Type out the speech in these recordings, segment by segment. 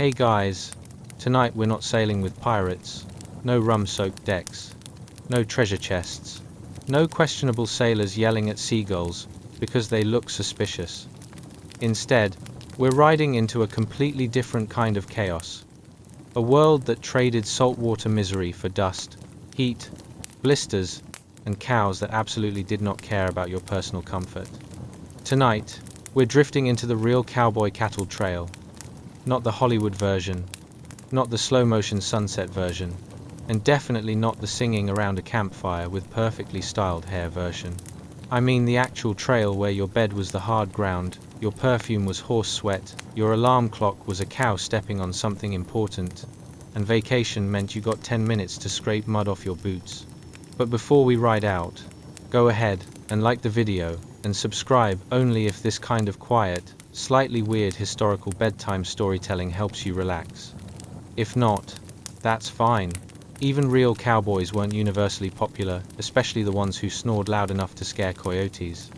Hey guys, tonight we're not sailing with pirates, no rum-soaked decks, no treasure chests, no questionable sailors yelling at seagulls because they look suspicious. Instead, we're riding into a completely different kind of chaos. A world that traded saltwater misery for dust, heat, blisters, and cows that absolutely did not care about your personal comfort. Tonight, we're drifting into the real Cowboy cattle trail. Not the Hollywood version, not the slow-motion sunset version, and definitely not the singing around a campfire with perfectly styled hair version. I mean the actual trail where your bed was the hard ground, your perfume was horse sweat, your alarm clock was a cow stepping on something important, and vacation meant you got 10 minutes to scrape mud off your boots. But before we ride out, go ahead and like the video, and subscribe only if this kind of quiet, slightly weird historical bedtime storytelling helps you relax. If not, that's fine. Even real cowboys weren't universally popular, especially the ones who snored loud enough to scare coyotes.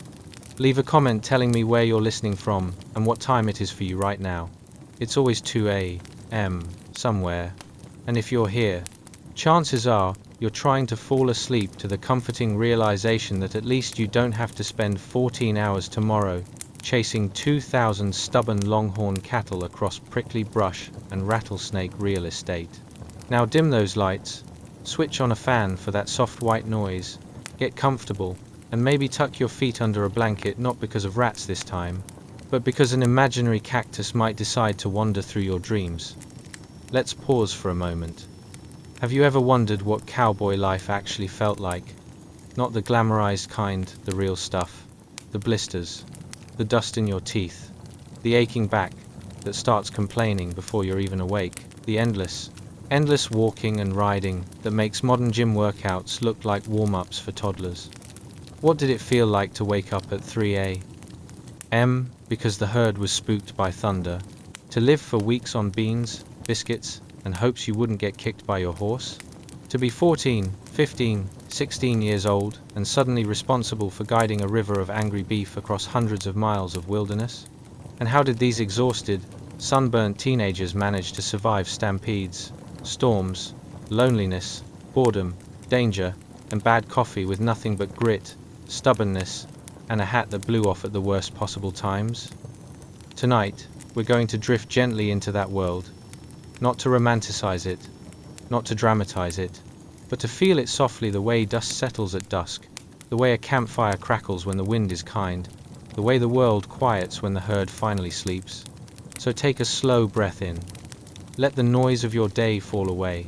Leave a comment telling me where you're listening from and what time it is for you right now. It's always 2 a.m. somewhere, and if you're here, chances are you're trying to fall asleep to the comforting realization that at least you don't have to spend 14 hours tomorrow chasing 2,000 stubborn longhorn cattle across prickly brush and rattlesnake real estate. Now dim those lights, switch on a fan for that soft white noise, get comfortable, and maybe tuck your feet under a blanket, not because of rats this time, but because an imaginary cactus might decide to wander through your dreams. Let's pause for a moment. Have you ever wondered what cowboy life actually felt like? Not the glamorized kind, the real stuff, the blisters, the dust in your teeth, the aching back that starts complaining before you're even awake, the endless walking and riding that makes modern gym workouts look like warm-ups for toddlers. What did it feel like to wake up at 3 a.m. because the herd was spooked by thunder, to live for weeks on beans, biscuits, and hopes you wouldn't get kicked by your horse? To be 14, 15, 16 years old and suddenly responsible for guiding a river of angry beef across hundreds of miles of wilderness? And how did these exhausted, sunburnt teenagers manage to survive stampedes, storms, loneliness, boredom, danger, and bad coffee with nothing but grit, stubbornness, and a hat that blew off at the worst possible times? Tonight, we're going to drift gently into that world, not to romanticize it, not to dramatize it, but to feel it softly the way dust settles at dusk, the way a campfire crackles when the wind is kind, the way the world quiets when the herd finally sleeps. So take a slow breath in, let the noise of your day fall away,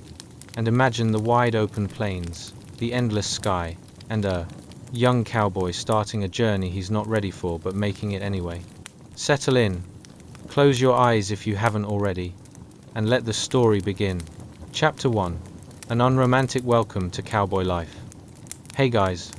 and imagine the wide open plains, the endless sky, and a young cowboy starting a journey he's not ready for but making it anyway. Settle in, close your eyes if you haven't already, and let the story begin. Chapter 1. An unromantic welcome to cowboy life. Hey guys,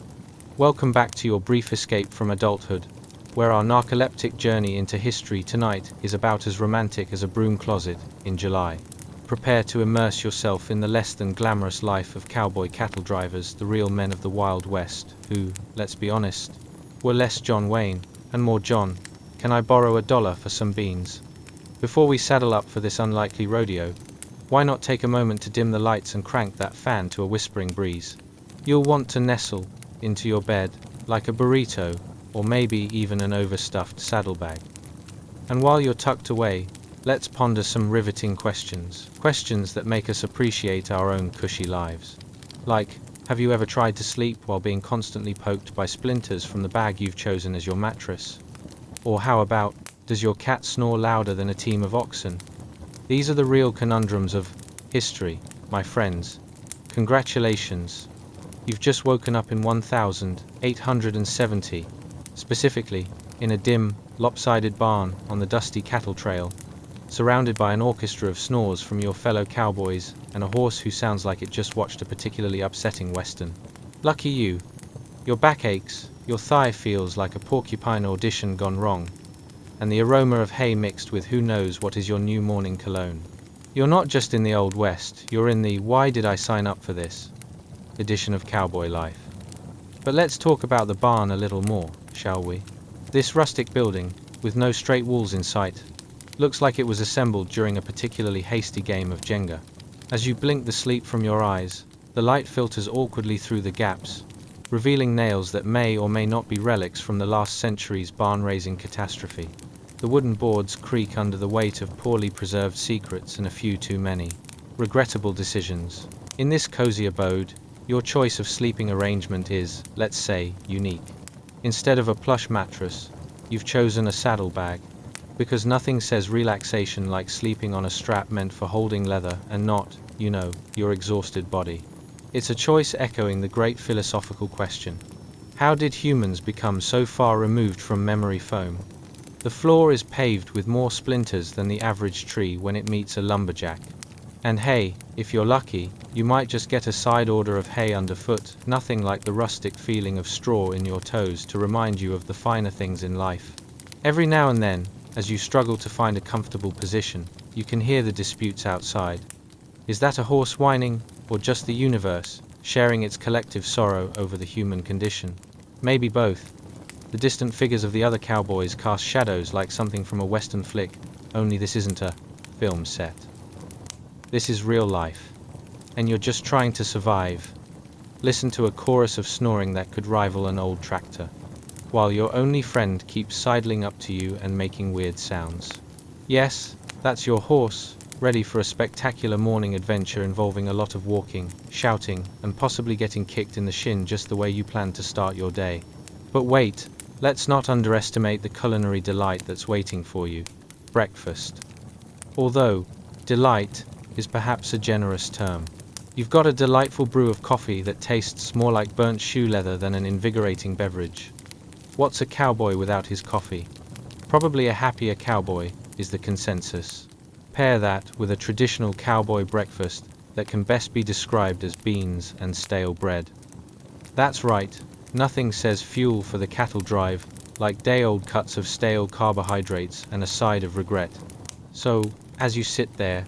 welcome back to your brief escape from adulthood, where our narcoleptic journey into history tonight is about as romantic as a broom closet in July. Prepare to immerse yourself in the less than glamorous life of cowboy cattle drivers, the real men of the Wild West, who, let's be honest, were less John Wayne and more John, can I borrow $1 for some beans? Before we saddle up for this unlikely rodeo, why not take a moment to dim the lights and crank that fan to a whispering breeze? You'll want to nestle into your bed like a burrito, or maybe even an overstuffed saddlebag. And while you're tucked away, let's ponder some riveting questions that make us appreciate our own cushy lives. Like, have you ever tried to sleep while being constantly poked by splinters from the bag you've chosen as your mattress? Or how about, does your cat snore louder than a team of oxen? These are the real conundrums of history, my friends. Congratulations. You've just woken up in 1870, specifically in a dim, lopsided barn on the dusty cattle trail, surrounded by an orchestra of snores from your fellow cowboys and a horse who sounds like it just watched a particularly upsetting western. Lucky you. Your back aches, your thigh feels like a porcupine audition gone wrong, and the aroma of hay mixed with who knows what is your new morning cologne. You're not just in the Old West, you're in the "why did I sign up for this" edition of cowboy life. But let's talk about the barn a little more, shall we? This rustic building, with no straight walls in sight, Looks like it was assembled during a particularly hasty game of Jenga. As you blink the sleep from your eyes, the light filters awkwardly through the gaps, revealing nails that may or may not be relics from the last century's barn-raising catastrophe. The wooden boards creak under the weight of poorly preserved secrets and a few too many regrettable decisions. In this cozy abode, your choice of sleeping arrangement is, let's say, unique. Instead of a plush mattress, you've chosen a saddlebag, because nothing says relaxation like sleeping on a strap meant for holding leather and not, your exhausted body. It's a choice echoing the great philosophical question: how did humans become so far removed from memory foam? The floor is paved with more splinters than the average tree when it meets a lumberjack. And hey, if you're lucky, you might just get a side order of hay underfoot, nothing like the rustic feeling of straw in your toes to remind you of the finer things in life. Every now and then, as you struggle to find a comfortable position, you can hear the disputes outside. Is that a horse whining, or just the universe, sharing its collective sorrow over the human condition? Maybe both. The distant figures of the other cowboys cast shadows like something from a western flick, only this isn't a film set. This is real life. And you're just trying to survive. Listen to a chorus of snoring that could rival an old tractor, while your only friend keeps sidling up to you and making weird sounds. Yes, that's your horse, ready for a spectacular morning adventure involving a lot of walking, shouting, and possibly getting kicked in the shin just the way you plan to start your day. But wait, let's not underestimate the culinary delight that's waiting for you: breakfast. Although, delight is perhaps a generous term. You've got a delightful brew of coffee that tastes more like burnt shoe leather than an invigorating beverage. What's a cowboy without his coffee? Probably a happier cowboy, is the consensus. Pair that with a traditional cowboy breakfast that can best be described as beans and stale bread. That's right, nothing says fuel for the cattle drive like day-old cuts of stale carbohydrates and a side of regret. So, as you sit there,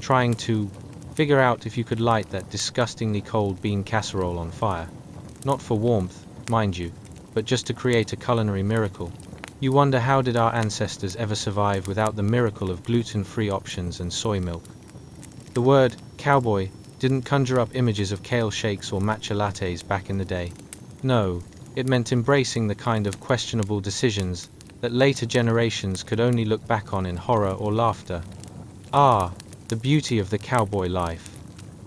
trying to figure out if you could light that disgustingly cold bean casserole on fire, not for warmth, mind you, but just to create a culinary miracle, you wonder, how did our ancestors ever survive without the miracle of gluten-free options and soy milk? The word cowboy didn't conjure up images of kale shakes or matcha lattes back in the day. No, it meant embracing the kind of questionable decisions that later generations could only look back on in horror or laughter. Ah, the beauty of the cowboy life.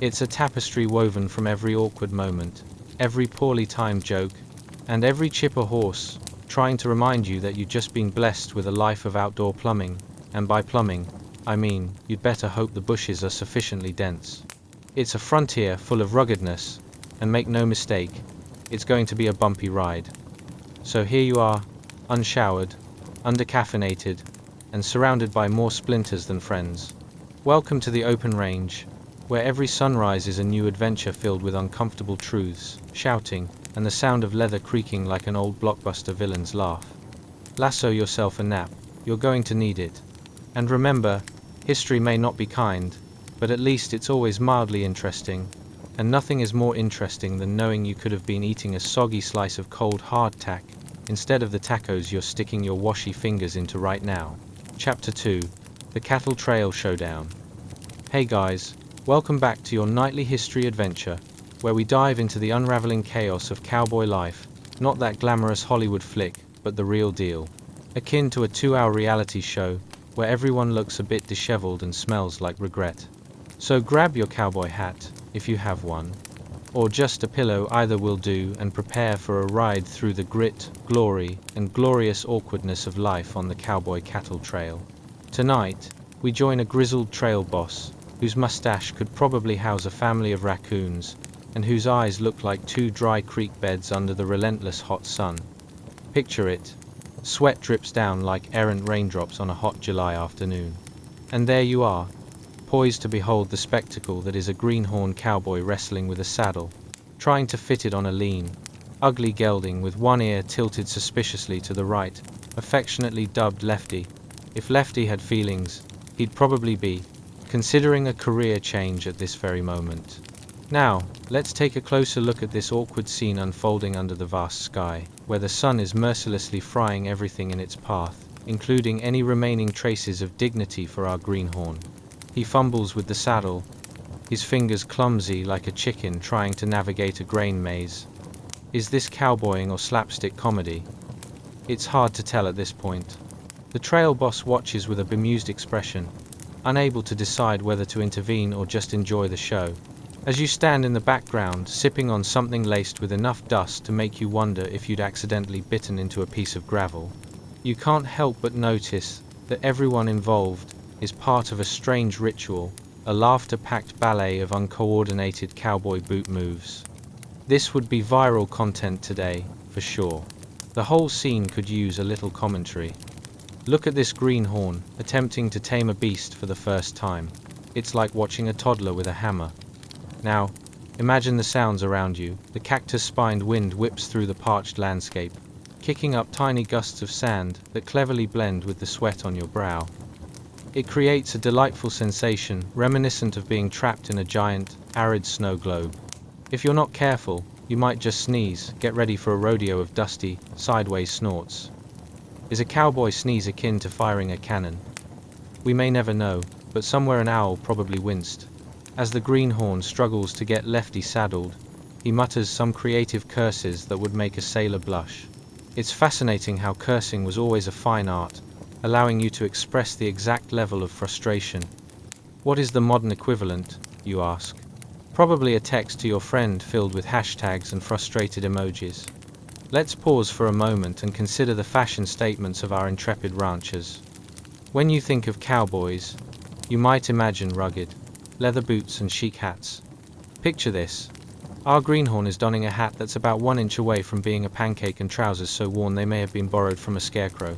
It's a tapestry woven from every awkward moment, every poorly timed joke, and every chipper horse, trying to remind you that you've just been blessed with a life of outdoor plumbing, and by plumbing, I mean you'd better hope the bushes are sufficiently dense. It's a frontier full of ruggedness, and make no mistake, it's going to be a bumpy ride. So here you are, unshowered, undercaffeinated, and surrounded by more splinters than friends. Welcome to the open range, where every sunrise is a new adventure filled with uncomfortable truths, shouting, and the sound of leather creaking like an old blockbuster villain's laugh. Lasso yourself a nap, you're going to need it. And remember, history may not be kind, but at least it's always mildly interesting, and nothing is more interesting than knowing you could have been eating a soggy slice of cold hardtack, instead of the tacos you're sticking your washy fingers into right now. Chapter 2, The Cattle Trail Showdown. Hey guys, welcome back to your nightly history adventure, where we dive into the unraveling chaos of cowboy life, not that glamorous Hollywood flick, but the real deal. Akin to a 2-hour reality show, where everyone looks a bit disheveled and smells like regret. So grab your cowboy hat, if you have one, or just a pillow, either will do, and prepare for a ride through the grit, glory, and glorious awkwardness of life on the cowboy cattle trail. Tonight, we join a grizzled trail boss, whose mustache could probably house a family of raccoons, and whose eyes look like 2 dry creek beds under the relentless hot sun. Picture it. Sweat drips down like errant raindrops on a hot July afternoon. And there you are, poised to behold the spectacle that is a greenhorn cowboy wrestling with a saddle, trying to fit it on a lean, ugly gelding with one ear tilted suspiciously to the right, affectionately dubbed Lefty. If Lefty had feelings, he'd probably be considering a career change at this very moment. Now, let's take a closer look at this awkward scene unfolding under the vast sky, where the sun is mercilessly frying everything in its path, including any remaining traces of dignity for our greenhorn. He fumbles with the saddle, his fingers clumsy like a chicken trying to navigate a grain maze. Is this cowboying or slapstick comedy? It's hard to tell at this point. The trail boss watches with a bemused expression, unable to decide whether to intervene or just enjoy the show. As you stand in the background, sipping on something laced with enough dust to make you wonder if you'd accidentally bitten into a piece of gravel, you can't help but notice that everyone involved is part of a strange ritual, a laughter-packed ballet of uncoordinated cowboy boot moves. This would be viral content today, for sure. The whole scene could use a little commentary. Look at this greenhorn, attempting to tame a beast for the first time. It's like watching a toddler with a hammer. Now, imagine the sounds around you. The cactus-spined wind whips through the parched landscape, kicking up tiny gusts of sand that cleverly blend with the sweat on your brow. It creates a delightful sensation, reminiscent of being trapped in a giant, arid snow globe. If you're not careful, you might just sneeze. Get ready for a rodeo of dusty, sideways snorts. Is a cowboy sneeze akin to firing a cannon? We may never know, but somewhere an owl probably winced. As the greenhorn struggles to get Lefty saddled, he mutters some creative curses that would make a sailor blush. It's fascinating how cursing was always a fine art, allowing you to express the exact level of frustration. What is the modern equivalent, you ask? Probably a text to your friend filled with hashtags and frustrated emojis. Let's pause for a moment and consider the fashion statements of our intrepid ranchers. When you think of cowboys, you might imagine rugged leather boots and chic hats. Picture this. Our greenhorn is donning a hat that's about 1 inch away from being a pancake and trousers so worn they may have been borrowed from a scarecrow.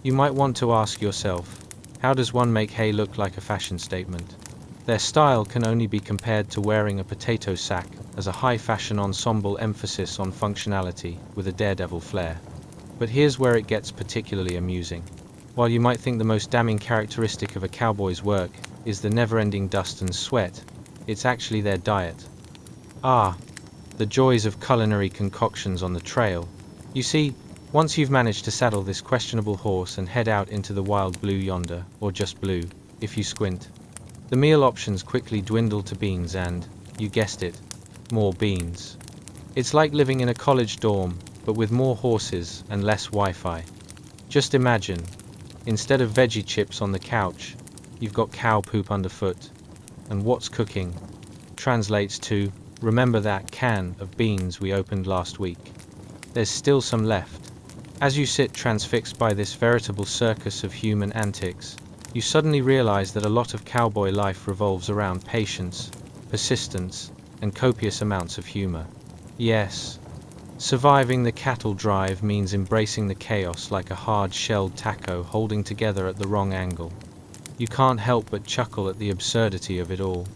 You might want to ask yourself, how does one make hay look like a fashion statement? Their style can only be compared to wearing a potato sack as a high-fashion ensemble emphasis on functionality with a daredevil flair. But here's where it gets particularly amusing. While you might think the most damning characteristic of a cowboy's work is the never-ending dust and sweat, it's actually their diet. Ah, the joys of culinary concoctions on the trail. You see, once you've managed to saddle this questionable horse and head out into the wild blue yonder, or just blue, if you squint, the meal options quickly dwindle to beans and, you guessed it, more beans. It's like living in a college dorm, but with more horses and less Wi-Fi. Just imagine, instead of veggie chips on the couch, you've got cow poop underfoot. And what's cooking translates to, remember that can of beans we opened last week? There's still some left. As you sit transfixed by this veritable circus of human antics, you suddenly realize that a lot of cowboy life revolves around patience, persistence, and copious amounts of humor. Yes, surviving the cattle drive means embracing the chaos like a hard-shelled taco holding together at the wrong angle. You can't help but chuckle at the absurdity of it all.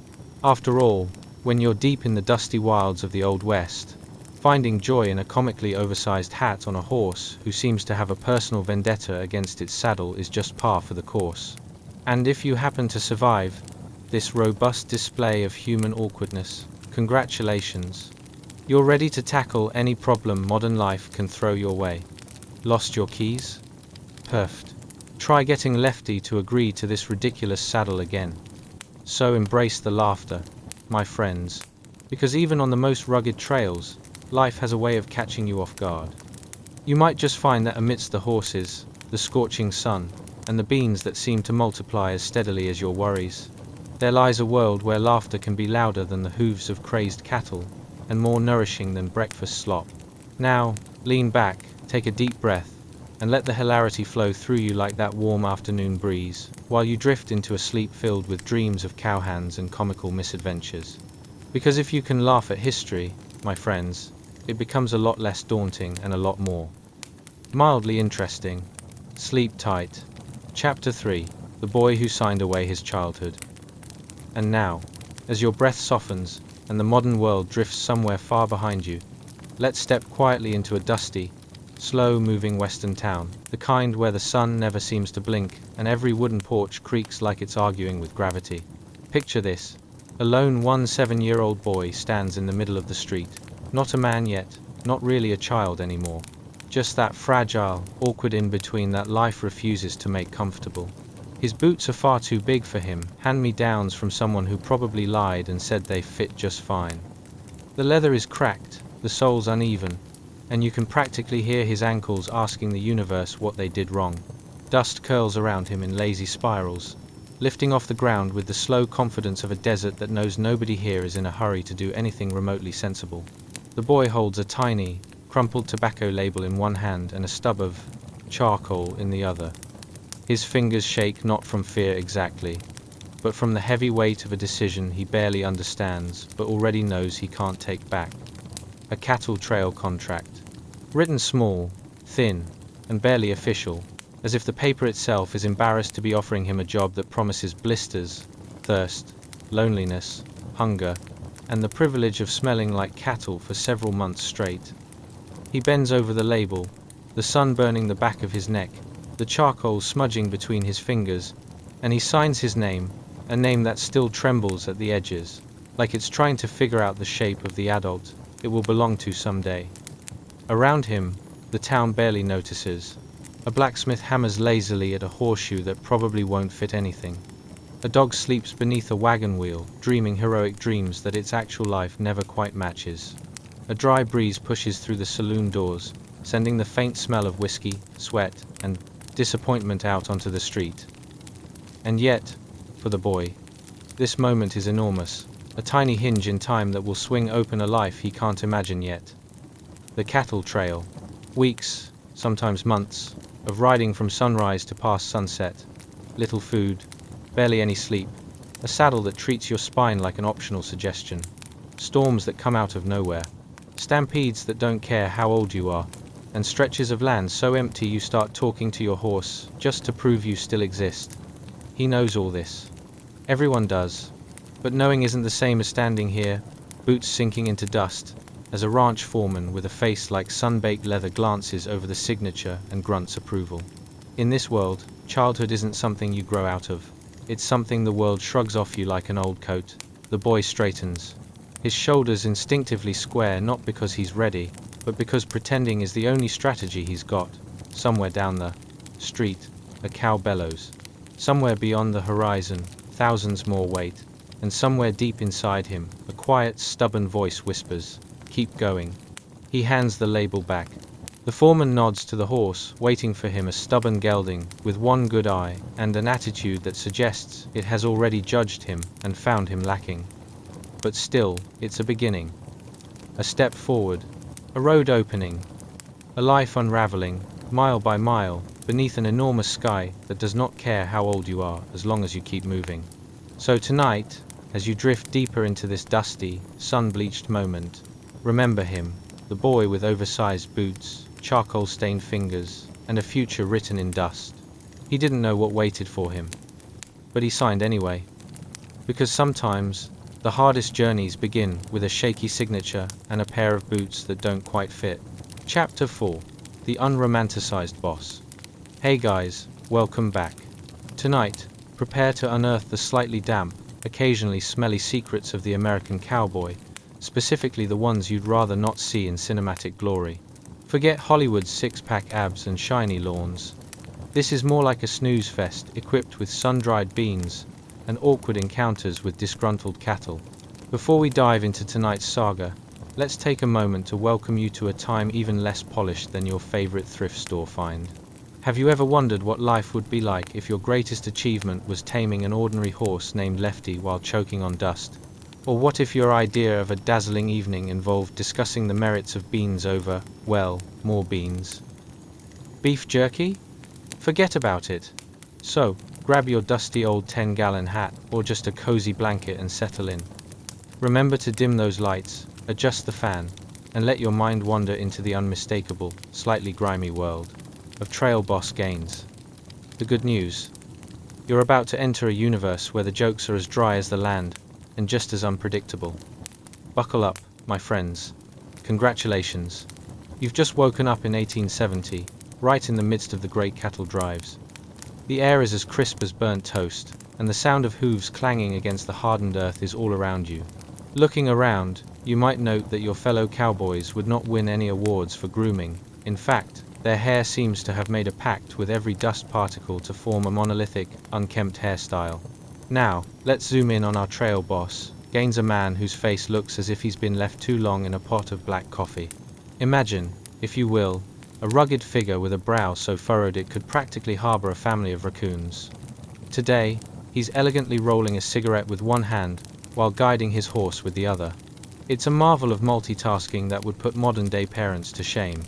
After all, when you're deep in the dusty wilds of the Old West, finding joy in a comically oversized hat on a horse who seems to have a personal vendetta against its saddle is just par for the course. And if you happen to survive this robust display of human awkwardness, congratulations. You're ready to tackle any problem modern life can throw your way. Lost your keys? Perfect. Try getting Lefty to agree to this ridiculous saddle again. So embrace the laughter, my friends, because even on the most rugged trails, life has a way of catching you off guard. You might just find that amidst the horses, the scorching sun, and the beans that seem to multiply as steadily as your worries, there lies a world where laughter can be louder than the hooves of crazed cattle, and more nourishing than breakfast slop. Now, lean back, take a deep breath, and let the hilarity flow through you like that warm afternoon breeze, while you drift into a sleep filled with dreams of cowhands and comical misadventures. Because if you can laugh at history, my friends, it becomes a lot less daunting and a lot more mildly interesting. Sleep tight. Chapter 3. The Boy Who Signed Away His Childhood. And now, as your breath softens, and the modern world drifts somewhere far behind you, let's step quietly into a dusty, slow-moving western town, the kind where the sun never seems to blink, and every wooden porch creaks like it's arguing with gravity. Picture this. A lone 7-year-old boy stands in the middle of the street. Not a man yet, not really a child anymore. Just that fragile, awkward in-between that life refuses to make comfortable. His boots are far too big for him, hand-me-downs from someone who probably lied and said they fit just fine. The leather is cracked, the soles uneven, and you can practically hear his ankles asking the universe what they did wrong. Dust curls around him in lazy spirals, lifting off the ground with the slow confidence of a desert that knows nobody here is in a hurry to do anything remotely sensible. The boy holds a tiny, crumpled tobacco label in one hand and a stub of charcoal in the other. His fingers shake not from fear exactly, but from the heavy weight of a decision he barely understands, but already knows he can't take back. A cattle trail contract. Written small, thin, and barely official, as if the paper itself is embarrassed to be offering him a job that promises blisters, thirst, loneliness, hunger, and the privilege of smelling like cattle for several months straight. He bends over the label, the sun burning the back of his neck, the charcoal smudging between his fingers, and he signs his name, a name that still trembles at the edges, like it's trying to figure out the shape of the adult it will belong to someday. Around him, the town barely notices. A blacksmith hammers lazily at a horseshoe that probably won't fit anything. A dog sleeps beneath a wagon wheel, dreaming heroic dreams that its actual life never quite matches. A dry breeze pushes through the saloon doors, sending the faint smell of whiskey, sweat, and disappointment out onto the street. And yet, for the boy, this moment is enormous, a tiny hinge in time that will swing open a life he can't imagine yet. The cattle trail. Weeks, sometimes months, of riding from sunrise to past sunset. Little food, barely any sleep, a saddle that treats your spine like an optional suggestion. Storms that come out of nowhere. Stampedes that don't care how old you are. And stretches of land so empty you start talking to your horse just to prove you still exist. He knows all this. Everyone does. But knowing isn't the same as standing here, boots sinking into dust, as a ranch foreman with a face like sun-baked leather glances over the signature and grunts approval. In this world, childhood isn't something you grow out of. It's something the world shrugs off you like an old coat. The boy straightens. His shoulders instinctively square not because he's ready, but because pretending is the only strategy he's got. Somewhere down the street, a cow bellows. Somewhere beyond the horizon, thousands more wait. And somewhere deep inside him, a quiet, stubborn voice whispers, "Keep going." He hands the label back. The foreman nods to the horse, waiting for him, a stubborn gelding, with one good eye, and an attitude that suggests it has already judged him and found him lacking. But still, it's a beginning. A step forward, a road opening, a life unraveling, mile by mile, beneath an enormous sky that does not care how old you are as long as you keep moving. So tonight, as you drift deeper into this dusty, sun-bleached moment, remember him, the boy with oversized boots, charcoal-stained fingers, and a future written in dust. He didn't know what waited for him, but he signed anyway. Because sometimes, the hardest journeys begin with a shaky signature and a pair of boots that don't quite fit. Chapter 4. The Unromanticized Boss. Hey guys, welcome back. Tonight, prepare to unearth the slightly damp, occasionally smelly secrets of the American cowboy, specifically the ones you'd rather not see in cinematic glory. Forget Hollywood's six-pack abs and shiny lawns. This is more like a snooze fest equipped with sun-dried beans and awkward encounters with disgruntled cattle. Before we dive into tonight's saga, let's take a moment to welcome you to a time even less polished than your favorite thrift store find. Have you ever wondered what life would be like if your greatest achievement was taming an ordinary horse named Lefty while choking on dust? Or what if your idea of a dazzling evening involved discussing the merits of beans over, well, more beans? Beef jerky? Forget about it. So, grab your dusty old 10-gallon hat or just a cozy blanket and settle in. Remember to dim those lights, adjust the fan, and let your mind wander into the unmistakable, slightly grimy world of Trail Boss Gaines. The good news: you're about to enter a universe where the jokes are as dry as the land and just as unpredictable. Buckle up, my friends. Congratulations. You've just woken up in 1870, right in the midst of the great cattle drives. The air is as crisp as burnt toast, and the sound of hooves clanging against the hardened earth is all around you. Looking around, you might note that your fellow cowboys would not win any awards for grooming, In fact, their hair seems to have made a pact with every dust particle to form a monolithic, unkempt hairstyle. Now, let's zoom in on our trail boss. Gain's a man whose face looks as if he's been left too long in a pot of black coffee. Imagine, if you will, a rugged figure with a brow so furrowed it could practically harbor a family of raccoons. Today, he's elegantly rolling a cigarette with one hand, while guiding his horse with the other. It's a marvel of multitasking that would put modern-day parents to shame.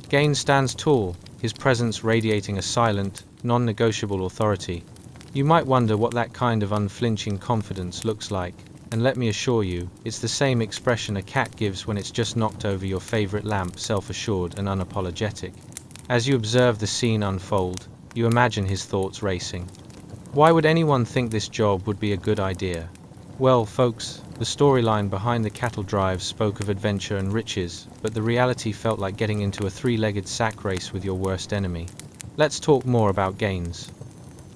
Gain stands tall, his presence radiating a silent, non-negotiable authority. You might wonder what that kind of unflinching confidence looks like, and let me assure you, it's the same expression a cat gives when it's just knocked over your favorite lamp, self-assured and unapologetic. As you observe the scene unfold, you imagine his thoughts racing. Why would anyone think this job would be a good idea? Well, folks, the storyline behind the cattle drive spoke of adventure and riches, but the reality felt like getting into a three-legged sack race with your worst enemy. Let's talk more about Gaines.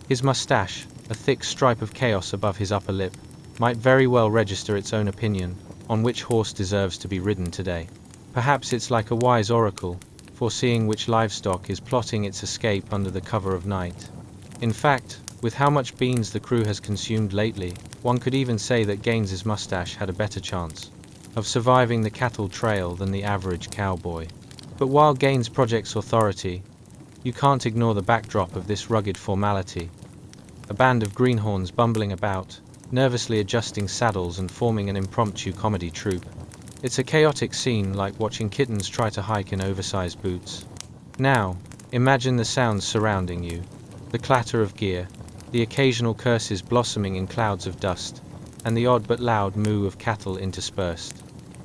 His mustache, a thick stripe of chaos above his upper lip, might very well register its own opinion on which horse deserves to be ridden today. Perhaps it's like a wise oracle, foreseeing which livestock is plotting its escape under the cover of night. In fact, with how much beans the crew has consumed lately, one could even say that Gaines's mustache had a better chance of surviving the cattle trail than the average cowboy. But while Gaines projects authority, you can't ignore the backdrop of this rugged formality. A band of greenhorns bumbling about, nervously adjusting saddles and forming an impromptu comedy troupe. It's a chaotic scene like watching kittens try to hike in oversized boots. Now, imagine the sounds surrounding you. The clatter of gear, the occasional curses blossoming in clouds of dust, and the odd but loud moo of cattle interspersed.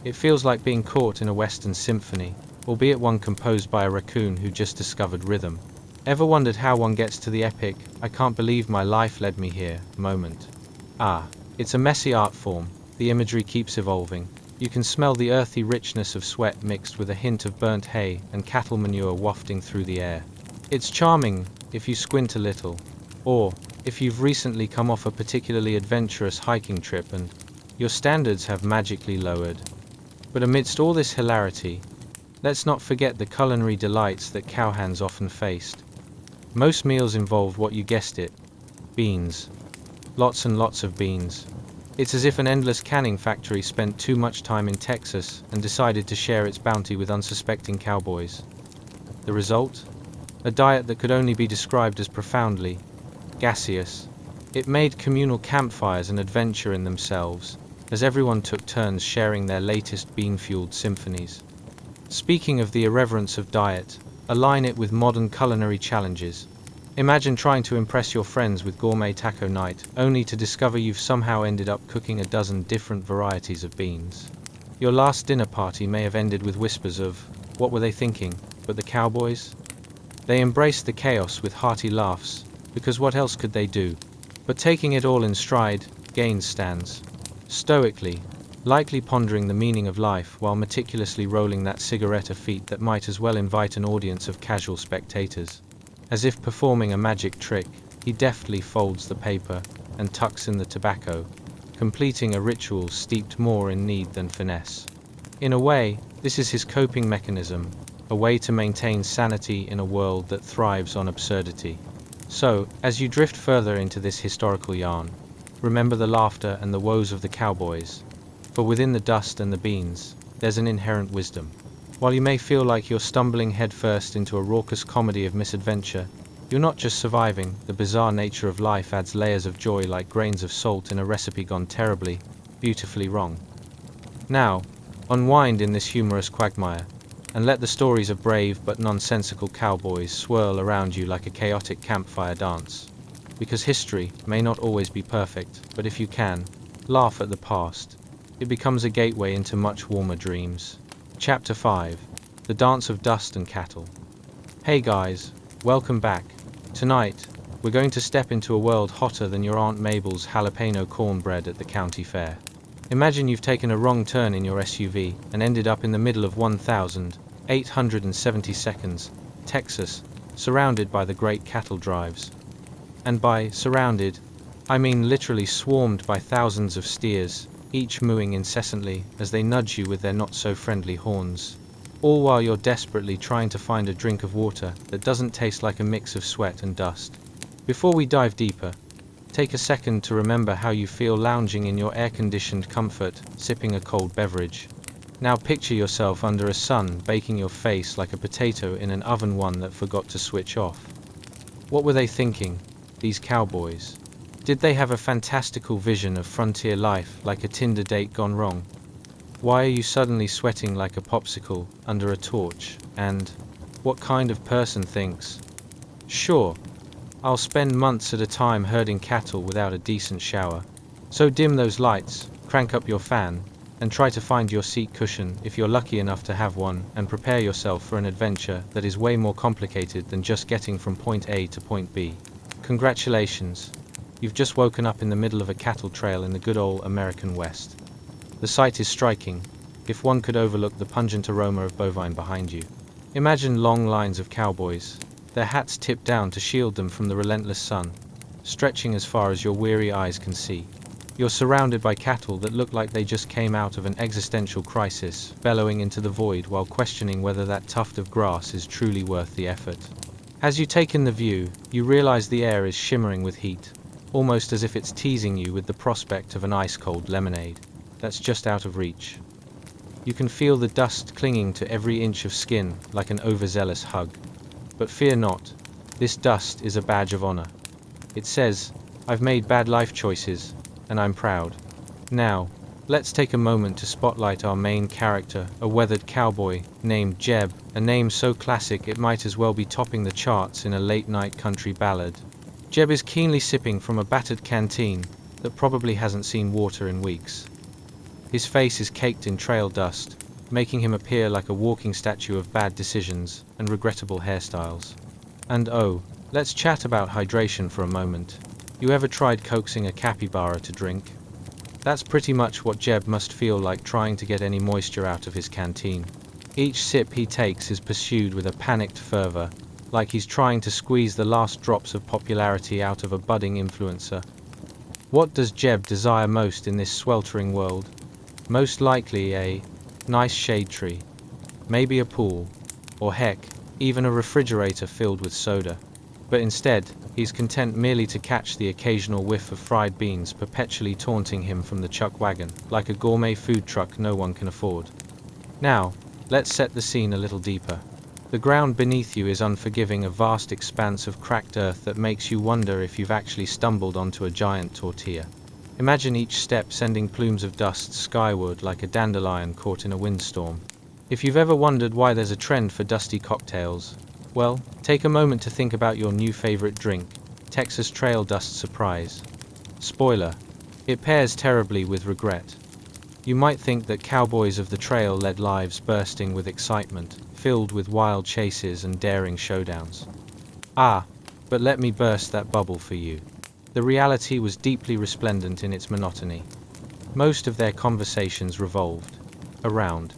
It feels like being caught in a Western symphony, albeit one composed by a raccoon who just discovered rhythm. Ever wondered how one gets to the epic, "I can't believe my life led me here" moment? It's a messy art form. The imagery keeps evolving. You can smell the earthy richness of sweat mixed with a hint of burnt hay and cattle manure wafting through the air. It's charming if you squint a little, or if you've recently come off a particularly adventurous hiking trip and your standards have magically lowered. But amidst all this hilarity, let's not forget the culinary delights that cowhands often faced. Most meals involved what you guessed it, beans. Lots and lots of beans. It's as if an endless canning factory spent too much time in Texas and decided to share its bounty with unsuspecting cowboys. The result? A diet that could only be described as profoundly gaseous. It made communal campfires an adventure in themselves, as everyone took turns sharing their latest bean-fueled symphonies. Speaking of the irreverence of diet, align it with modern culinary challenges. Imagine trying to impress your friends with gourmet taco night, only to discover you've somehow ended up cooking a dozen different varieties of beans. Your last dinner party may have ended with whispers of, "What were they thinking?" But the cowboys? They embraced the chaos with hearty laughs, because what else could they do? But taking it all in stride, Gaines stands stoically, likely pondering the meaning of life while meticulously rolling that cigarette, a feat that might as well invite an audience of casual spectators. As if performing a magic trick, he deftly folds the paper and tucks in the tobacco, completing a ritual steeped more in need than finesse. In a way, this is his coping mechanism, a way to maintain sanity in a world that thrives on absurdity. So, as you drift further into this historical yarn, remember the laughter and the woes of the cowboys, for within the dust and the beans, there's an inherent wisdom. While you may feel like you're stumbling headfirst into a raucous comedy of misadventure, you're not just surviving. The bizarre nature of life adds layers of joy like grains of salt in a recipe gone terribly, beautifully wrong. Now, unwind in this humorous quagmire, and let the stories of brave but nonsensical cowboys swirl around you like a chaotic campfire dance. Because history may not always be perfect, but if you can, laugh at the past, it becomes a gateway into much warmer dreams. Chapter 5. The Dance of Dust and Cattle. Hey guys, welcome back. Tonight, we're going to step into a world hotter than your Aunt Mabel's jalapeno cornbread at the county fair. Imagine you've taken a wrong turn in your SUV and ended up in the middle of 1,872nd, Texas, surrounded by the great cattle drives. And by surrounded, I mean literally swarmed by thousands of steers, each mooing incessantly as they nudge you with their not-so-friendly horns. all while you're desperately trying to find a drink of water that doesn't taste like a mix of sweat and dust. Before we dive deeper, take a second to remember how you feel lounging in your air-conditioned comfort, sipping a cold beverage. Now picture yourself under a sun baking your face like a potato in an oven one that forgot to switch off. What were they thinking, these cowboys? Did they have a fantastical vision of frontier life like a Tinder date gone wrong? Why are you suddenly sweating like a popsicle under a torch? And what kind of person thinks, sure, I'll spend months at a time herding cattle without a decent shower? So dim those lights, crank up your fan, and try to find your seat cushion if you're lucky enough to have one, and prepare yourself for an adventure that is way more complicated than just getting from point A to point B. Congratulations, you've just woken up in the middle of a cattle trail in the good old American West. The sight is striking, if one could overlook the pungent aroma of bovine behind you. Imagine long lines of cowboys, their hats tipped down to shield them from the relentless sun, stretching as far as your weary eyes can see. You're surrounded by cattle that look like they just came out of an existential crisis, bellowing into the void while questioning whether that tuft of grass is truly worth the effort. As you take in the view, you realize the air is shimmering with heat, almost as if it's teasing you with the prospect of an ice-cold lemonade that's just out of reach. You can feel the dust clinging to every inch of skin like an overzealous hug. But fear not, this dust is a badge of honor. It says, I've made bad life choices, and I'm proud. Now, let's take a moment to spotlight our main character, a weathered cowboy named Jeb, a name so classic it might as well be topping the charts in a late-night country ballad. Jeb is keenly sipping from a battered canteen that probably hasn't seen water in weeks. His face is caked in trail dust, making him appear like a walking statue of bad decisions and regrettable hairstyles. And oh, let's chat about hydration for a moment. You ever tried coaxing a capybara to drink? That's pretty much what Jeb must feel like trying to get any moisture out of his canteen. Each sip he takes is pursued with a panicked fervor, like he's trying to squeeze the last drops of popularity out of a budding influencer. What does Jeb desire most in this sweltering world? Most likely a nice shade tree, maybe a pool, or heck, even a refrigerator filled with soda. But instead, he's content merely to catch the occasional whiff of fried beans perpetually taunting him from the chuck wagon, like a gourmet food truck no one can afford. Now, let's set the scene a little deeper. The ground beneath you is unforgiving, a vast expanse of cracked earth that makes you wonder if you've actually stumbled onto a giant tortilla. Imagine each step sending plumes of dust skyward like a dandelion caught in a windstorm. If you've ever wondered why there's a trend for dusty cocktails, well, take a moment to think about your new favorite drink, Texas Trail Dust Surprise. Spoiler, it pairs terribly with regret. You might think that cowboys of the trail led lives bursting with excitement, filled with wild chases and daring showdowns. Ah, but let me burst that bubble for you. The reality was deeply resplendent in its monotony. Most of their conversations revolved around,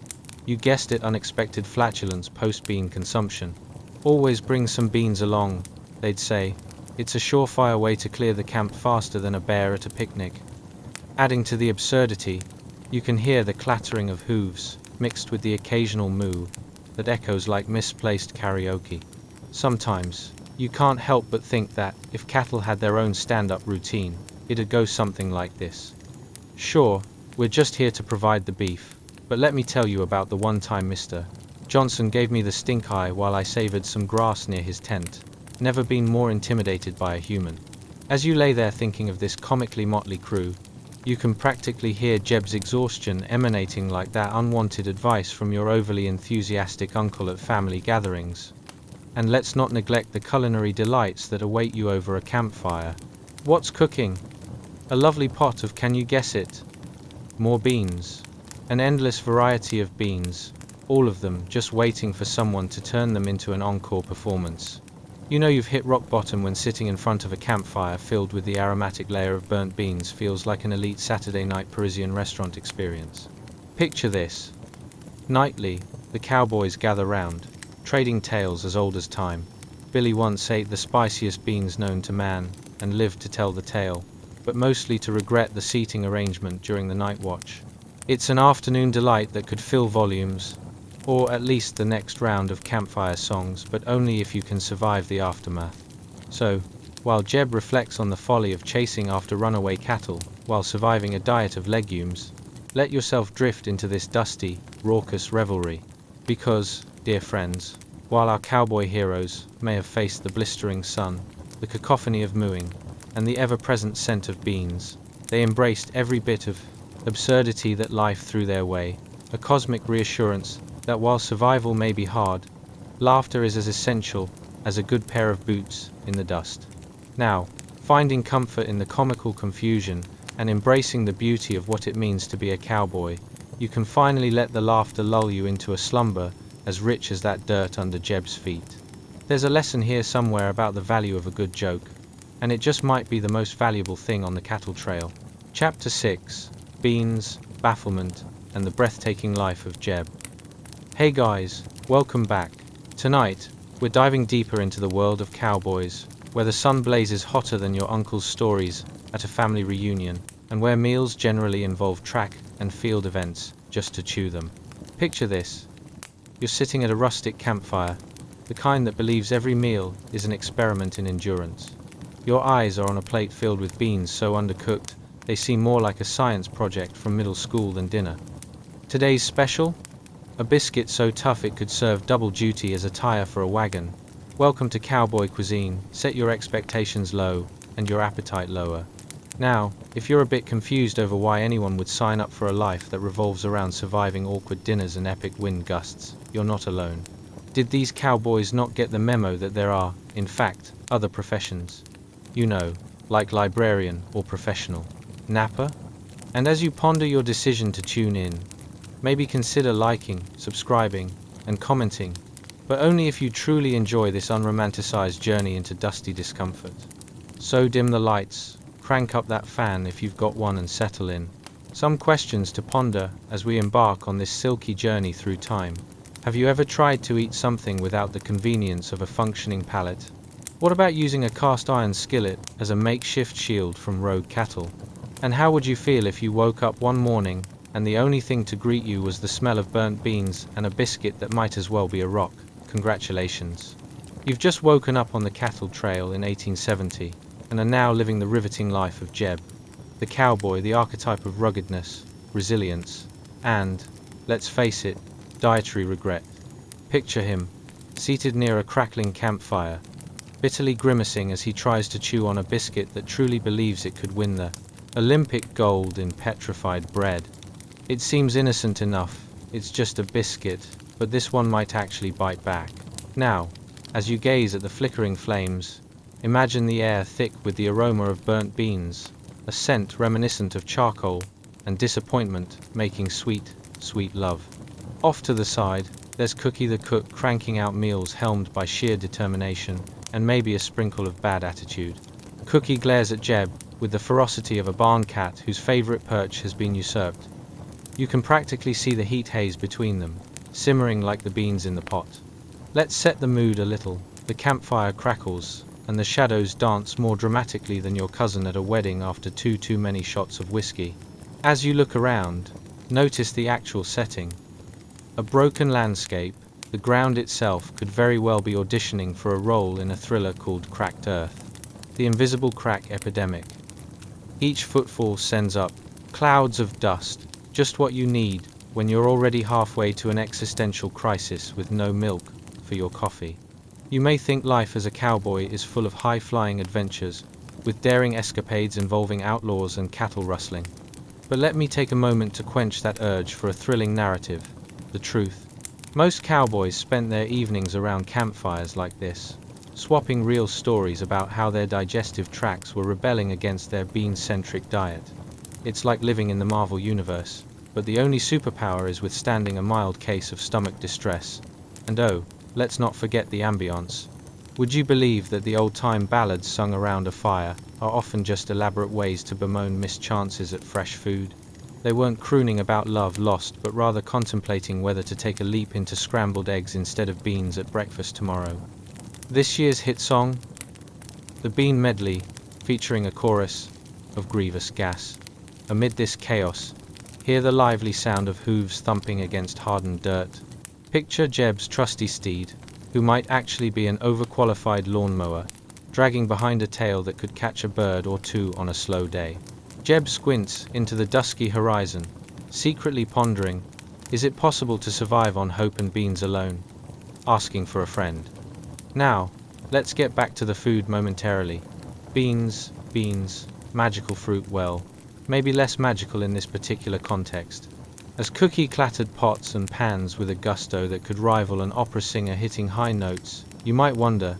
you guessed it, unexpected flatulence post-bean consumption. Always bring some beans along, they'd say. It's a surefire way to clear the camp faster than a bear at a picnic. Adding to the absurdity, you can hear the clattering of hooves, mixed with the occasional moo, that echoes like misplaced karaoke. Sometimes, you can't help but think that, if cattle had their own stand-up routine, it'd go something like this. Sure, we're just here to provide the beef, but let me tell you about the one time Mr. Johnson gave me the stink eye while I savored some grass near his tent. Never been more intimidated by a human. As you lay there thinking of this comically motley crew, you can practically hear Jeb's exhaustion emanating like that unwanted advice from your overly enthusiastic uncle at family gatherings. And let's not neglect the culinary delights that await you over a campfire. What's cooking? A lovely pot of, can you guess it? More beans. An endless variety of beans, all of them just waiting for someone to turn them into an encore performance. You know you've hit rock bottom when sitting in front of a campfire filled with the aromatic layer of burnt beans feels like an elite Saturday night Parisian restaurant experience. Picture this. Nightly, the cowboys gather round, trading tales as old as time. Billy once ate the spiciest beans known to man, and lived to tell the tale, but mostly to regret the seating arrangement during the night watch. It's an afternoon delight that could fill volumes, or at least the next round of campfire songs, but only if you can survive the aftermath. So, while Jeb reflects on the folly of chasing after runaway cattle while surviving a diet of legumes, let yourself drift into this dusty, raucous revelry. Because, dear friends, while our cowboy heroes may have faced the blistering sun, the cacophony of mooing, and the ever-present scent of beans, they embraced every bit of absurdity that life threw their way, a cosmic reassurance that while survival may be hard, laughter is as essential as a good pair of boots in the dust. Now, finding comfort in the comical confusion and embracing the beauty of what it means to be a cowboy, you can finally let the laughter lull you into a slumber as rich as that dirt under Jeb's feet. There's a lesson here somewhere about the value of a good joke, and it just might be the most valuable thing on the cattle trail. Chapter 6: Beans, Bafflement, and the Breathtaking Life of Jeb. Hey guys, welcome back. Tonight, we're diving deeper into the world of cowboys, where the sun blazes hotter than your uncle's stories at a family reunion, and where meals generally involve track and field events just to chew them. Picture this. You're sitting at a rustic campfire, the kind that believes every meal is an experiment in endurance. Your eyes are on a plate filled with beans so undercooked, they seem more like a science project from middle school than dinner. Today's special? A biscuit so tough it could serve double duty as a tire for a wagon. Welcome to cowboy cuisine. Set your expectations low and your appetite lower. Now, if you're a bit confused over why anyone would sign up for a life that revolves around surviving awkward dinners and epic wind gusts, you're not alone. Did these cowboys not get the memo that there are, in fact, other professions? You know, like librarian or professional napper? And as you ponder your decision to tune in, maybe consider liking, subscribing, and commenting, but only if you truly enjoy this unromanticized journey into dusty discomfort. So dim the lights, crank up that fan if you've got one, and settle in. Some questions to ponder as we embark on this silky journey through time. Have you ever tried to eat something without the convenience of a functioning palate? What about using a cast iron skillet as a makeshift shield from rogue cattle? And how would you feel if you woke up one morning and the only thing to greet you was the smell of burnt beans and a biscuit that might as well be a rock? Congratulations. You've just woken up on the cattle trail in 1870 and are now living the riveting life of Jeb, the cowboy, the archetype of ruggedness, resilience, and, let's face it, dietary regret. Picture him, seated near a crackling campfire, bitterly grimacing as he tries to chew on a biscuit that truly believes it could win the Olympic gold in petrified bread. It seems innocent enough, it's just a biscuit, but this one might actually bite back. Now, as you gaze at the flickering flames, imagine the air thick with the aroma of burnt beans, a scent reminiscent of charcoal, and disappointment making sweet, sweet love. Off to the side, there's Cookie the cook cranking out meals helmed by sheer determination, and maybe a sprinkle of bad attitude. Cookie glares at Jeb with the ferocity of a barn cat whose favorite perch has been usurped. You can practically see the heat haze between them, simmering like the beans in the pot. Let's set the mood a little. The campfire crackles, and the shadows dance more dramatically than your cousin at a wedding after too many shots of whiskey. As you look around, notice the actual setting. A broken landscape, the ground itself could very well be auditioning for a role in a thriller called Cracked Earth, the invisible crack epidemic. Each footfall sends up clouds of dust, just what you need when you're already halfway to an existential crisis with no milk for your coffee. You may think life as a cowboy is full of high-flying adventures, with daring escapades involving outlaws and cattle rustling. But let me take a moment to quench that urge for a thrilling narrative, the truth. Most cowboys spent their evenings around campfires like this, swapping real stories about how their digestive tracts were rebelling against their bean-centric diet. It's like living in the Marvel universe, but the only superpower is withstanding a mild case of stomach distress. And oh, let's not forget the ambience. Would you believe that the old-time ballads sung around a fire are often just elaborate ways to bemoan missed chances at fresh food? They weren't crooning about love lost, but rather contemplating whether to take a leap into scrambled eggs instead of beans at breakfast tomorrow. This year's hit song? The Bean Medley, featuring a chorus of grievous gas. Amid this chaos, hear the lively sound of hooves thumping against hardened dirt. Picture Jeb's trusty steed, who might actually be an overqualified lawnmower, dragging behind a tail that could catch a bird or two on a slow day. Jeb squints into the dusky horizon, secretly pondering, is it possible to survive on hope and beans alone? Asking for a friend. Now, let's get back to the food momentarily. Beans, magical fruit, well, maybe less magical in this particular context. As cookie-clattered pots and pans with a gusto that could rival an opera singer hitting high notes, you might wonder,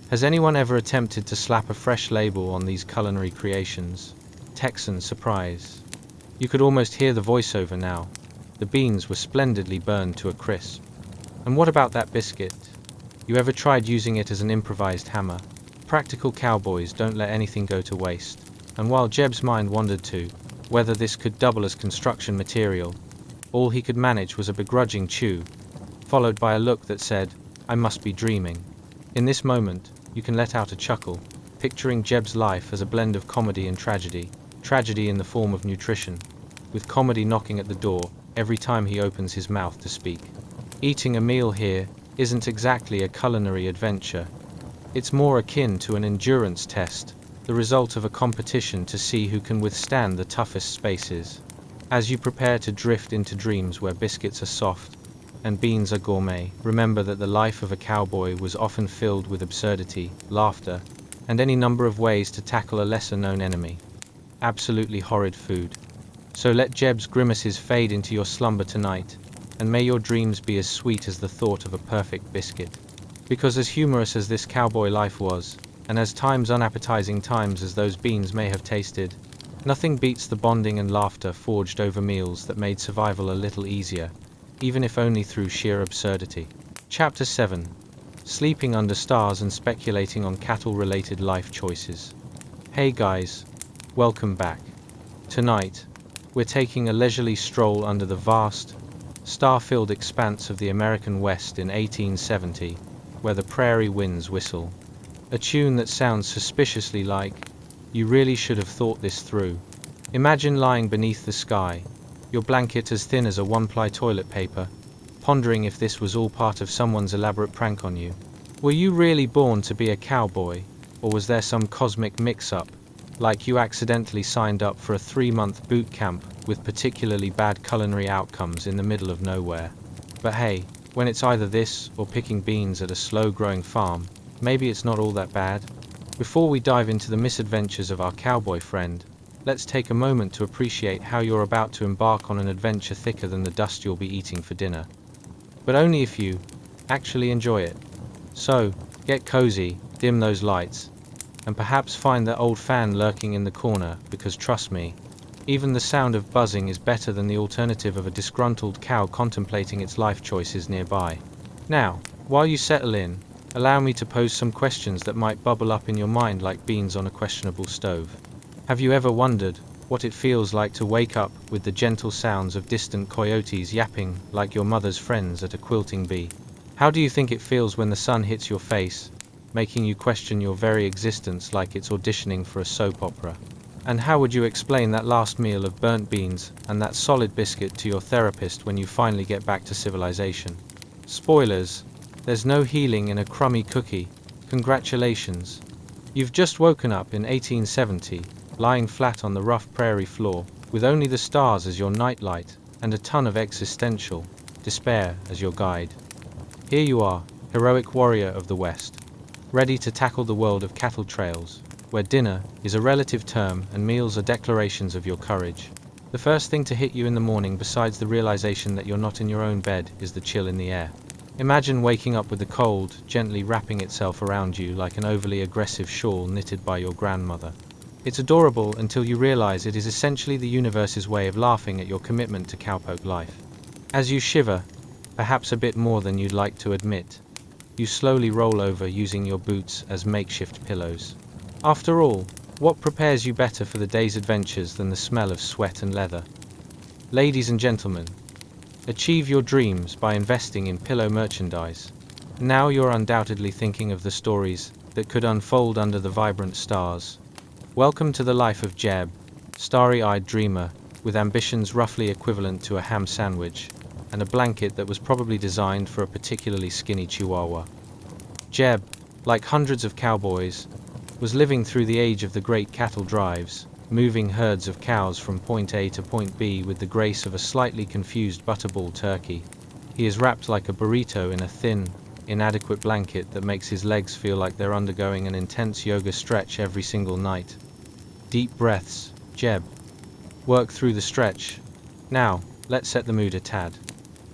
has anyone ever attempted to slap a fresh label on these culinary creations? Texan surprise. You could almost hear the voiceover now. The beans were splendidly burned to a crisp. And what about that biscuit? You ever tried using it as an improvised hammer? Practical cowboys don't let anything go to waste. And while Jeb's mind wandered to whether this could double as construction material, all he could manage was a begrudging chew, followed by a look that said, I must be dreaming. In this moment, you can let out a chuckle, picturing Jeb's life as a blend of comedy and tragedy in the form of nutrition, with comedy knocking at the door every time he opens his mouth to speak. Eating a meal here isn't exactly a culinary adventure. It's more akin to an endurance test, the result of a competition to see who can withstand the toughest spaces. As you prepare to drift into dreams where biscuits are soft and beans are gourmet, remember that the life of a cowboy was often filled with absurdity, laughter, and any number of ways to tackle a lesser-known enemy. Absolutely horrid food. So let Jeb's grimaces fade into your slumber tonight, and may your dreams be as sweet as the thought of a perfect biscuit. Because as humorous as this cowboy life was, and as unappetizing times as those beans may have tasted, nothing beats the bonding and laughter forged over meals that made survival a little easier, even if only through sheer absurdity. Chapter 7. Sleeping under stars and speculating on cattle-related life choices. Hey guys, welcome back. Tonight, we're taking a leisurely stroll under the vast, star-filled expanse of the American West in 1870, where the prairie winds whistle. A tune that sounds suspiciously like, you really should have thought this through. Imagine lying beneath the sky, your blanket as thin as a one-ply toilet paper, pondering if this was all part of someone's elaborate prank on you. Were you really born to be a cowboy, or was there some cosmic mix-up, like you accidentally signed up for a 3-month boot camp with particularly bad culinary outcomes in the middle of nowhere? But hey, when it's either this or picking beans at a slow-growing farm, maybe it's not all that bad. Before we dive into the misadventures of our cowboy friend, let's take a moment to appreciate how you're about to embark on an adventure thicker than the dust you'll be eating for dinner. But only if you actually enjoy it. So, get cozy, dim those lights, and perhaps find that old fan lurking in the corner, because trust me, even the sound of buzzing is better than the alternative of a disgruntled cow contemplating its life choices nearby. Now, while you settle in, allow me to pose some questions that might bubble up in your mind like beans on a questionable stove. Have you ever wondered what it feels like to wake up with the gentle sounds of distant coyotes yapping like your mother's friends at a quilting bee? How do you think it feels when the sun hits your face, making you question your very existence like it's auditioning for a soap opera? And how would you explain that last meal of burnt beans and that solid biscuit to your therapist when you finally get back to civilization? Spoilers, there's no healing in a crummy cookie. Congratulations. You've just woken up in 1870, lying flat on the rough prairie floor, with only the stars as your nightlight and a ton of existential despair as your guide. Here you are, heroic warrior of the West, ready to tackle the world of cattle trails, where dinner is a relative term and meals are declarations of your courage. The first thing to hit you in the morning, besides the realization that you're not in your own bed, is the chill in the air. Imagine waking up with the cold gently wrapping itself around you like an overly aggressive shawl knitted by your grandmother. It's adorable until you realize it is essentially the universe's way of laughing at your commitment to cowpoke life. As you shiver, perhaps a bit more than you'd like to admit, you slowly roll over using your boots as makeshift pillows. After all, what prepares you better for the day's adventures than the smell of sweat and leather? Ladies and gentlemen, achieve your dreams by investing in pillow merchandise. Now you're undoubtedly thinking of the stories that could unfold under the vibrant stars. Welcome to the life of Jeb, starry-eyed dreamer, with ambitions roughly equivalent to a ham sandwich, and a blanket that was probably designed for a particularly skinny chihuahua. Jeb, like hundreds of cowboys, was living through the age of the great cattle drives, moving herds of cows from point A to point B with the grace of a slightly confused butterball turkey. He is wrapped like a burrito in a thin, inadequate blanket that makes his legs feel like they're undergoing an intense yoga stretch every single night. Deep breaths, Jeb. Work through the stretch. Now, let's set the mood a tad.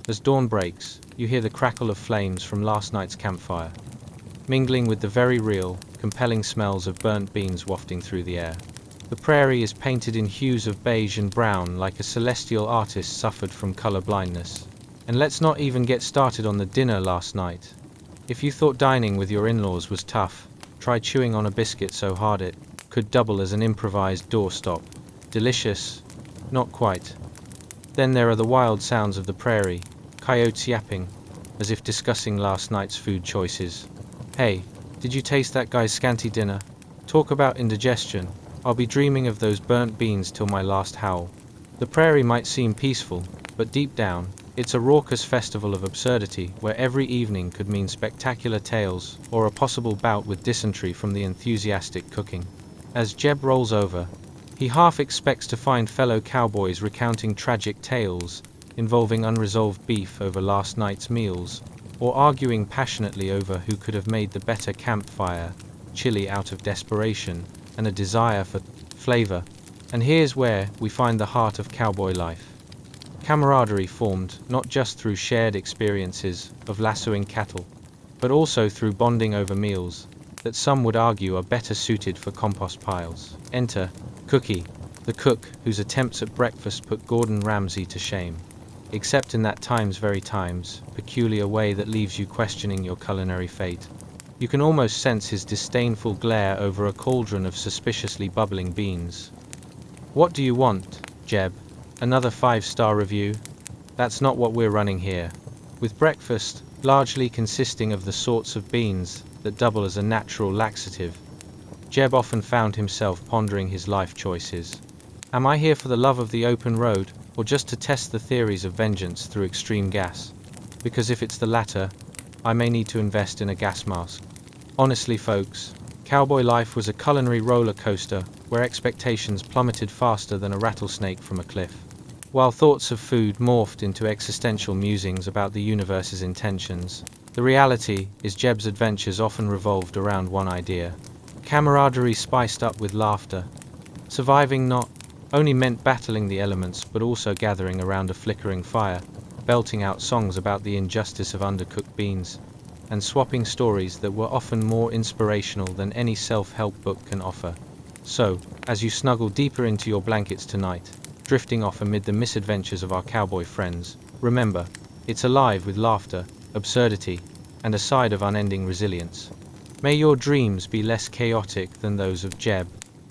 As dawn breaks, you hear the crackle of flames from last night's campfire, mingling with the very real, compelling smells of burnt beans wafting through the air. The prairie is painted in hues of beige and brown like a celestial artist suffered from color blindness. And let's not even get started on the dinner last night. If you thought dining with your in-laws was tough, try chewing on a biscuit so hard it could double as an improvised doorstop. Delicious? Not quite. Then there are the wild sounds of the prairie, coyotes yapping, as if discussing last night's food choices. Hey, did you taste that guy's scanty dinner? Talk about indigestion. I'll be dreaming of those burnt beans till my last howl. The prairie might seem peaceful, but deep down, it's a raucous festival of absurdity where every evening could mean spectacular tales or a possible bout with dysentery from the enthusiastic cooking. As Jeb rolls over, he half expects to find fellow cowboys recounting tragic tales involving unresolved beef over last night's meals, or arguing passionately over who could have made the better campfire, chili out of desperation and a desire for flavor. And here's where we find the heart of cowboy life. Camaraderie formed not just through shared experiences of lassoing cattle, but also through bonding over meals that some would argue are better suited for compost piles. Enter Cookie, the cook whose attempts at breakfast put Gordon Ramsay to shame, except in that very times, peculiar way that leaves you questioning your culinary fate. You can almost sense his disdainful glare over a cauldron of suspiciously bubbling beans. What do you want, Jeb? Another 5-star review? That's not what we're running here. With breakfast largely consisting of the sorts of beans that double as a natural laxative, Jeb often found himself pondering his life choices. Am I here for the love of the open road, or just to test the theories of vengeance through extreme gas? Because if it's the latter, I may need to invest in a gas mask. Honestly, folks, cowboy life was a culinary roller coaster where expectations plummeted faster than a rattlesnake from a cliff, while thoughts of food morphed into existential musings about the universe's intentions. The reality is Jeb's adventures often revolved around one idea: camaraderie spiced up with laughter. Surviving not only meant battling the elements but also gathering around a flickering fire, belting out songs about the injustice of undercooked beans, and swapping stories that were often more inspirational than any self-help book can offer. So, as you snuggle deeper into your blankets tonight, drifting off amid the misadventures of our cowboy friends, remember, it's alive with laughter, absurdity, and a side of unending resilience. May your dreams be less chaotic than those of Jeb,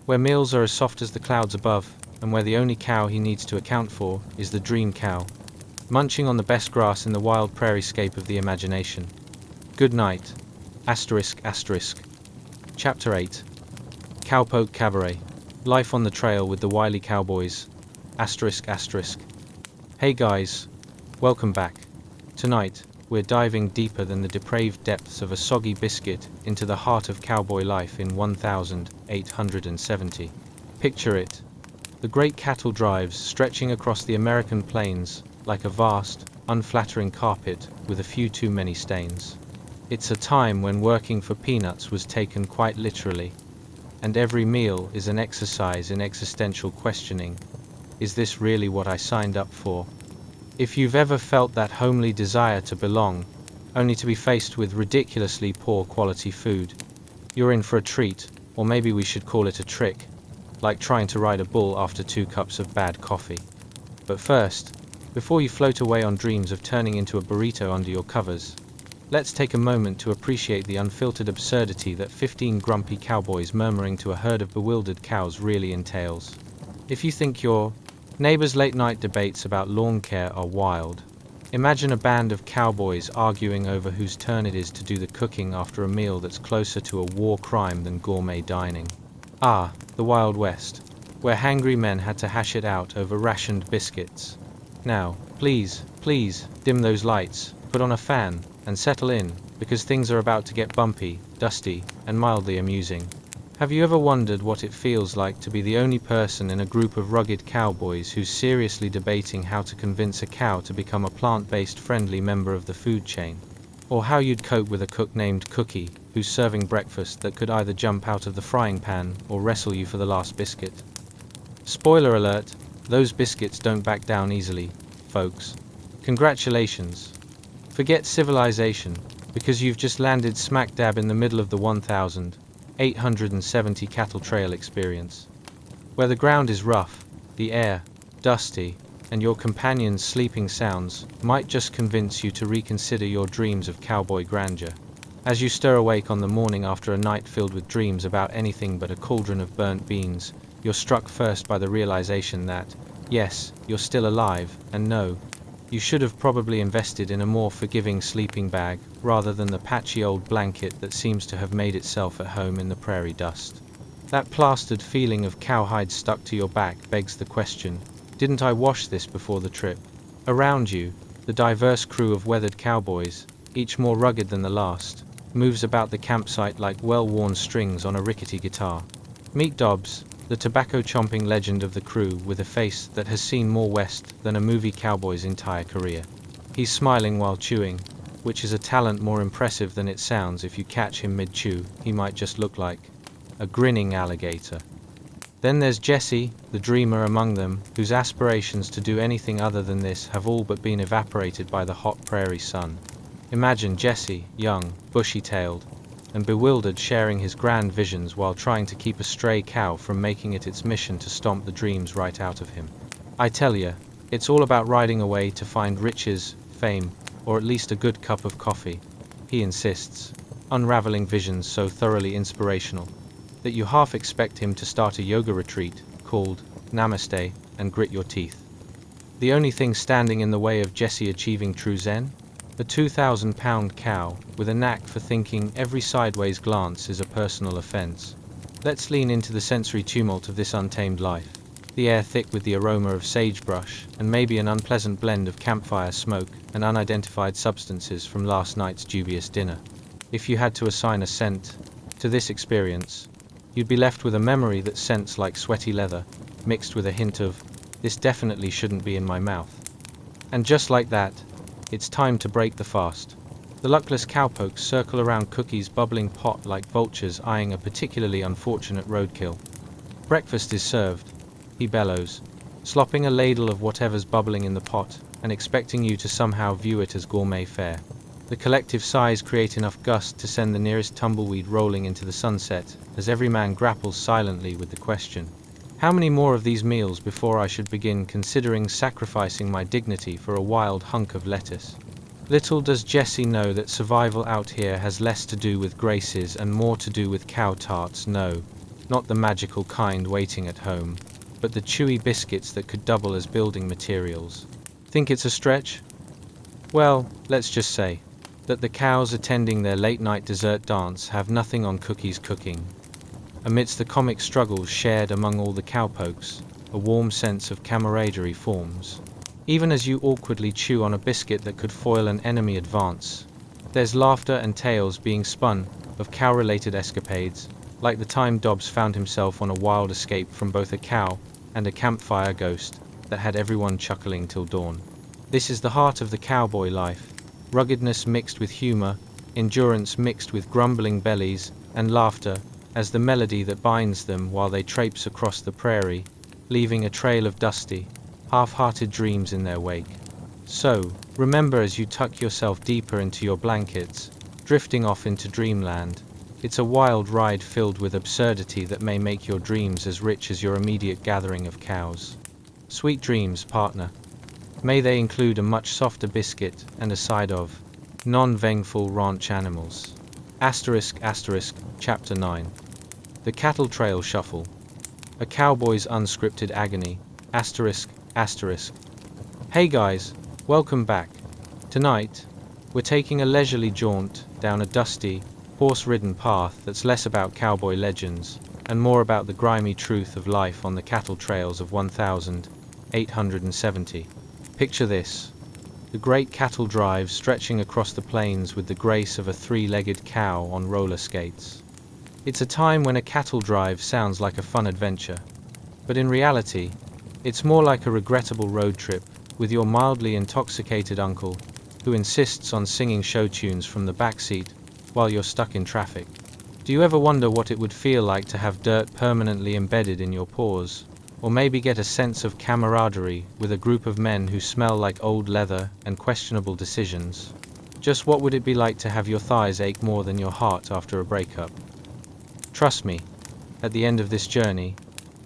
where meals are as soft as the clouds above, and where the only cow he needs to account for is the dream cow, munching on the best grass in the wild prairie-scape of the imagination. Good night. ***. Chapter 8. Cowpoke Cabaret. Life on the trail with the wily cowboys. ***. Hey guys. Welcome back. Tonight, we're diving deeper than the depraved depths of a soggy biscuit into the heart of cowboy life in 1870. Picture it. The great cattle drives stretching across the American plains like a vast, unflattering carpet with a few too many stains. It's a time when working for peanuts was taken quite literally, and every meal is an exercise in existential questioning. Is this really what I signed up for? If you've ever felt that homely desire to belong, only to be faced with ridiculously poor quality food, you're in for a treat, or maybe we should call it a trick, like trying to ride a bull after 2 cups of bad coffee. But first, before you float away on dreams of turning into a burrito under your covers, let's take a moment to appreciate the unfiltered absurdity that 15 grumpy cowboys murmuring to a herd of bewildered cows really entails. If you think your neighbors' late-night debates about lawn care are wild, imagine a band of cowboys arguing over whose turn it is to do the cooking after a meal that's closer to a war crime than gourmet dining. The Wild West, where hangry men had to hash it out over rationed biscuits. Now, please, dim those lights, put on a fan, and settle in, because things are about to get bumpy, dusty, and mildly amusing. Have you ever wondered what it feels like to be the only person in a group of rugged cowboys who's seriously debating how to convince a cow to become a plant-based friendly member of the food chain? Or how you'd cope with a cook named Cookie, who's serving breakfast that could either jump out of the frying pan or wrestle you for the last biscuit? Spoiler alert, those biscuits don't back down easily, folks. Congratulations. Forget civilization, because you've just landed smack dab in the middle of the 1,870 cattle trail experience. Where the ground is rough, the air, dusty, and your companion's sleeping sounds might just convince you to reconsider your dreams of cowboy grandeur. As you stir awake on the morning after a night filled with dreams about anything but a cauldron of burnt beans, you're struck first by the realization that, yes, you're still alive, and no, you should have probably invested in a more forgiving sleeping bag, rather than the patchy old blanket that seems to have made itself at home in the prairie dust. That plastered feeling of cowhide stuck to your back begs the question, didn't I wash this before the trip? Around you, the diverse crew of weathered cowboys, each more rugged than the last, moves about the campsite like well-worn strings on a rickety guitar. Meet Dobbs, the tobacco-chomping legend of the crew with a face that has seen more west than a movie cowboy's entire career. He's smiling while chewing, which is a talent more impressive than it sounds. If you catch him mid-chew, he might just look like a grinning alligator. Then there's Jesse, the dreamer among them, whose aspirations to do anything other than this have all but been evaporated by the hot prairie sun. Imagine Jesse, young, bushy-tailed, and bewildered, sharing his grand visions while trying to keep a stray cow from making it its mission to stomp the dreams right out of him. I tell ya, it's all about riding away to find riches, fame, or at least a good cup of coffee, he insists, unraveling visions so thoroughly inspirational that you half expect him to start a yoga retreat called Namaste and grit your teeth. The only thing standing in the way of Jesse achieving true Zen? A 2,000-pound cow with a knack for thinking every sideways glance is a personal offense. Let's lean into the sensory tumult of this untamed life. The air thick with the aroma of sagebrush and maybe an unpleasant blend of campfire smoke and unidentified substances from last night's dubious dinner. If you had to assign a scent to this experience, you'd be left with a memory that scents like sweaty leather, mixed with a hint of, this definitely shouldn't be in my mouth. And just like that, it's time to break the fast. The luckless cowpokes circle around Cookie's bubbling pot like vultures eyeing a particularly unfortunate roadkill. Breakfast is served, he bellows, slopping a ladle of whatever's bubbling in the pot, and expecting you to somehow view it as gourmet fare. The collective sighs create enough gust to send the nearest tumbleweed rolling into the sunset, as every man grapples silently with the question, how many more of these meals before I should begin considering sacrificing my dignity for a wild hunk of lettuce? Little does Jesse know that survival out here has less to do with graces and more to do with cow tarts. No, not the magical kind waiting at home, but the chewy biscuits that could double as building materials. Think it's a stretch? Well, let's just say that the cows attending their late-night dessert dance have nothing on Cookie's cooking. Amidst the comic struggles shared among all the cowpokes, a warm sense of camaraderie forms. Even as you awkwardly chew on a biscuit that could foil an enemy advance, there's laughter and tales being spun of cow-related escapades, like the time Dobbs found himself on a wild escape from both a cow and a campfire ghost that had everyone chuckling till dawn. This is the heart of the cowboy life. Ruggedness mixed with humor, endurance mixed with grumbling bellies, and laughter as the melody that binds them while they traipse across the prairie, leaving a trail of dusty, half-hearted dreams in their wake. So, remember as you tuck yourself deeper into your blankets, drifting off into dreamland, it's a wild ride filled with absurdity that may make your dreams as rich as your immediate gathering of cows. Sweet dreams, partner. May they include a much softer biscuit and a side of non-vengeful ranch animals. **, Chapter 9. The Cattle Trail Shuffle. A Cowboy's Unscripted Agony. **. Hey guys, welcome back. Tonight, we're taking a leisurely jaunt down a dusty, horse-ridden path that's less about cowboy legends and more about the grimy truth of life on the cattle trails of 1,870. Picture this: the great cattle drive stretching across the plains with the grace of a three-legged cow on roller skates. It's a time when a cattle drive sounds like a fun adventure, but in reality, it's more like a regrettable road trip with your mildly intoxicated uncle who insists on singing show tunes from the backseat while you're stuck in traffic. Do you ever wonder what it would feel like to have dirt permanently embedded in your pores? Or maybe get a sense of camaraderie with a group of men who smell like old leather and questionable decisions? Just what would it be like to have your thighs ache more than your heart after a breakup? Trust me, at the end of this journey,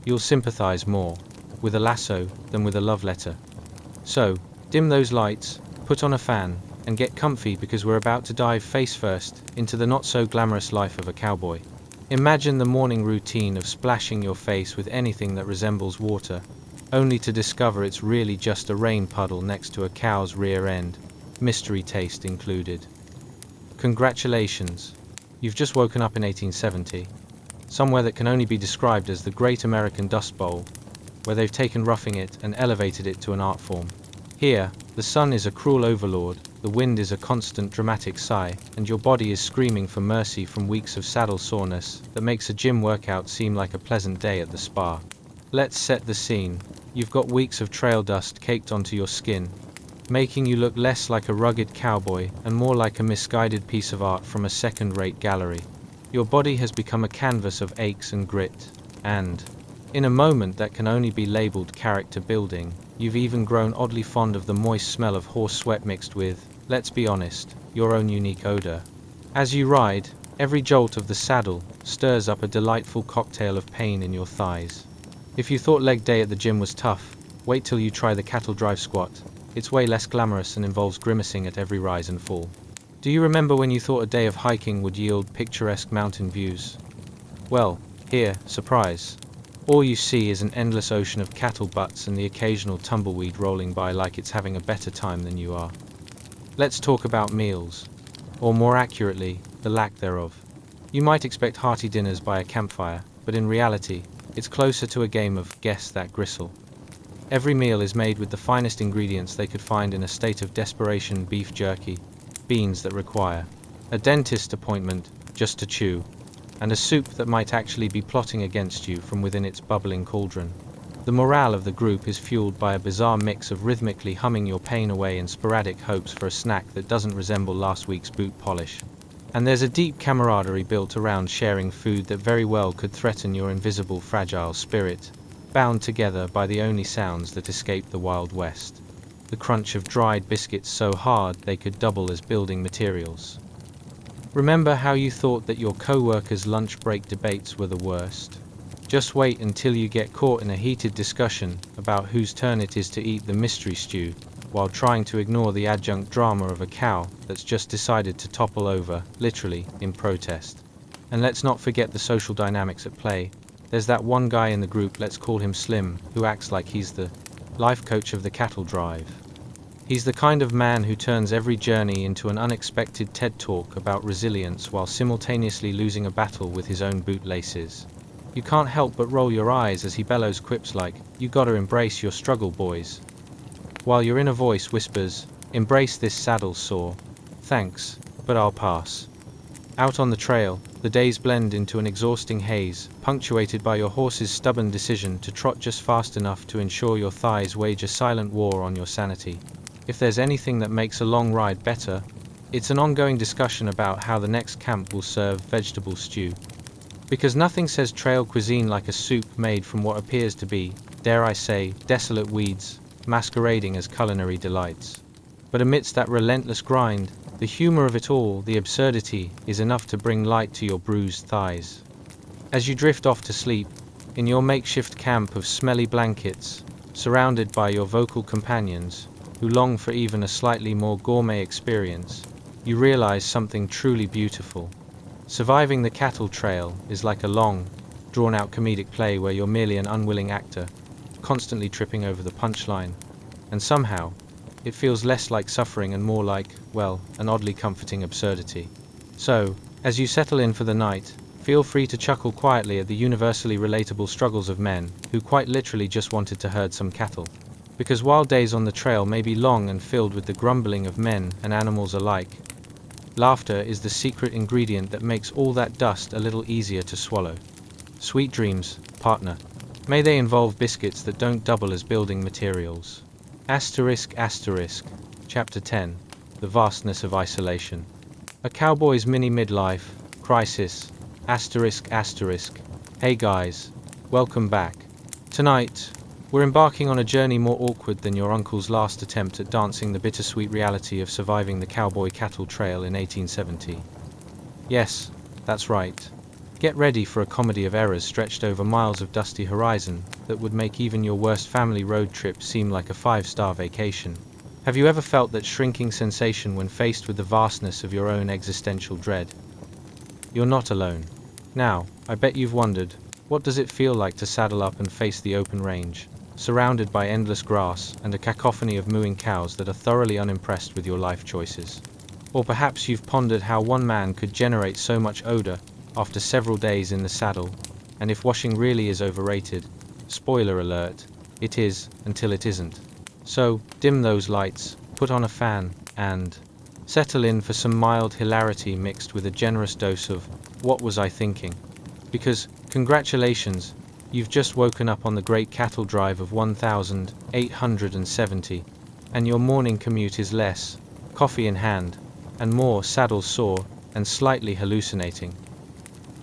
you'll sympathize more with a lasso than with a love letter. So, dim those lights, put on a fan, and get comfy because we're about to dive face first into the not-so-glamorous life of a cowboy. Imagine the morning routine of splashing your face with anything that resembles water, only to discover it's really just a rain puddle next to a cow's rear end, mystery taste included. Congratulations! You've just woken up in 1870, somewhere that can only be described as the Great American Dust Bowl, where they've taken roughing it and elevated it to an art form. Here, the sun is a cruel overlord, the wind is a constant dramatic sigh, and your body is screaming for mercy from weeks of saddle soreness that makes a gym workout seem like a pleasant day at the spa. Let's set the scene. You've got weeks of trail dust caked onto your skin, making you look less like a rugged cowboy and more like a misguided piece of art from a second-rate gallery. Your body has become a canvas of aches and grit, and, in a moment that can only be labeled character building, you've even grown oddly fond of the moist smell of horse sweat mixed with, let's be honest, your own unique odor. As you ride, every jolt of the saddle stirs up a delightful cocktail of pain in your thighs. If you thought leg day at the gym was tough, wait till you try the cattle drive squat. It's way less glamorous and involves grimacing at every rise and fall. Do you remember when you thought a day of hiking would yield picturesque mountain views? Well, here, surprise. All you see is an endless ocean of cattle butts and the occasional tumbleweed rolling by like it's having a better time than you are. Let's talk about meals, or more accurately, the lack thereof. You might expect hearty dinners by a campfire, but in reality, it's closer to a game of guess that gristle. Every meal is made with the finest ingredients they could find in a state of desperation: beef jerky, beans that require a dentist appointment just to chew, and a soup that might actually be plotting against you from within its bubbling cauldron. The morale of the group is fueled by a bizarre mix of rhythmically humming your pain away and sporadic hopes for a snack that doesn't resemble last week's boot polish. And there's a deep camaraderie built around sharing food that very well could threaten your invisible fragile spirit, bound together by the only sounds that escape the Wild West. The crunch of dried biscuits so hard they could double as building materials. Remember how you thought that your co-workers' lunch break debates were the worst? Just wait until you get caught in a heated discussion about whose turn it is to eat the mystery stew, while trying to ignore the adjunct drama of a cow that's just decided to topple over, literally, in protest. And let's not forget the social dynamics at play. There's that one guy in the group, let's call him Slim, who acts like he's the life coach of the cattle drive. He's the kind of man who turns every journey into an unexpected TED Talk about resilience while simultaneously losing a battle with his own bootlaces. You can't help but roll your eyes as he bellows quips like, "You gotta embrace your struggle, boys," while your inner voice whispers, "Embrace this saddle sore. Thanks, but I'll pass." Out on the trail, the days blend into an exhausting haze, punctuated by your horse's stubborn decision to trot just fast enough to ensure your thighs wage a silent war on your sanity. If there's anything that makes a long ride better, it's an ongoing discussion about how the next camp will serve vegetable stew. Because nothing says trail cuisine like a soup made from what appears to be, dare I say, desolate weeds, masquerading as culinary delights. But amidst that relentless grind, the humor of it all, the absurdity, is enough to bring light to your bruised thighs. As you drift off to sleep, in your makeshift camp of smelly blankets, surrounded by your vocal companions, who long for even a slightly more gourmet experience, you realize something truly beautiful. Surviving the cattle trail is like a long, drawn-out comedic play where you're merely an unwilling actor, constantly tripping over the punchline, and somehow, it feels less like suffering and more like, well, an oddly comforting absurdity. So, as you settle in for the night, feel free to chuckle quietly at the universally relatable struggles of men who quite literally just wanted to herd some cattle. Because while days on the trail may be long and filled with the grumbling of men and animals alike, laughter is the secret ingredient that makes all that dust a little easier to swallow. Sweet dreams, partner. May they involve biscuits that don't double as building materials. Asterisk. Chapter 10. The Vastness of Isolation. A Cowboy's Mini Midlife Crisis. Asterisk. Hey guys, welcome back. Tonight, we're embarking on a journey more awkward than your uncle's last attempt at dancing the bittersweet reality of surviving the Cowboy cattle trail in 1870. Yes, that's right. Get ready for a comedy of errors stretched over miles of dusty horizon that would make even your worst family road trip seem like a 5-star vacation. Have you ever felt that shrinking sensation when faced with the vastness of your own existential dread? You're not alone. Now, I bet you've wondered, what does it feel like to saddle up and face the open range, surrounded by endless grass and a cacophony of mooing cows that are thoroughly unimpressed with your life choices? Or perhaps you've pondered how one man could generate so much odor after several days in the saddle, and if washing really is overrated, spoiler alert, it is until it isn't. So, dim those lights, put on a fan, and settle in for some mild hilarity mixed with a generous dose of "what was I thinking?" Because, congratulations, you've just woken up on the great cattle drive of 1870, and your morning commute is less, coffee in hand, and more saddle sore and slightly hallucinating.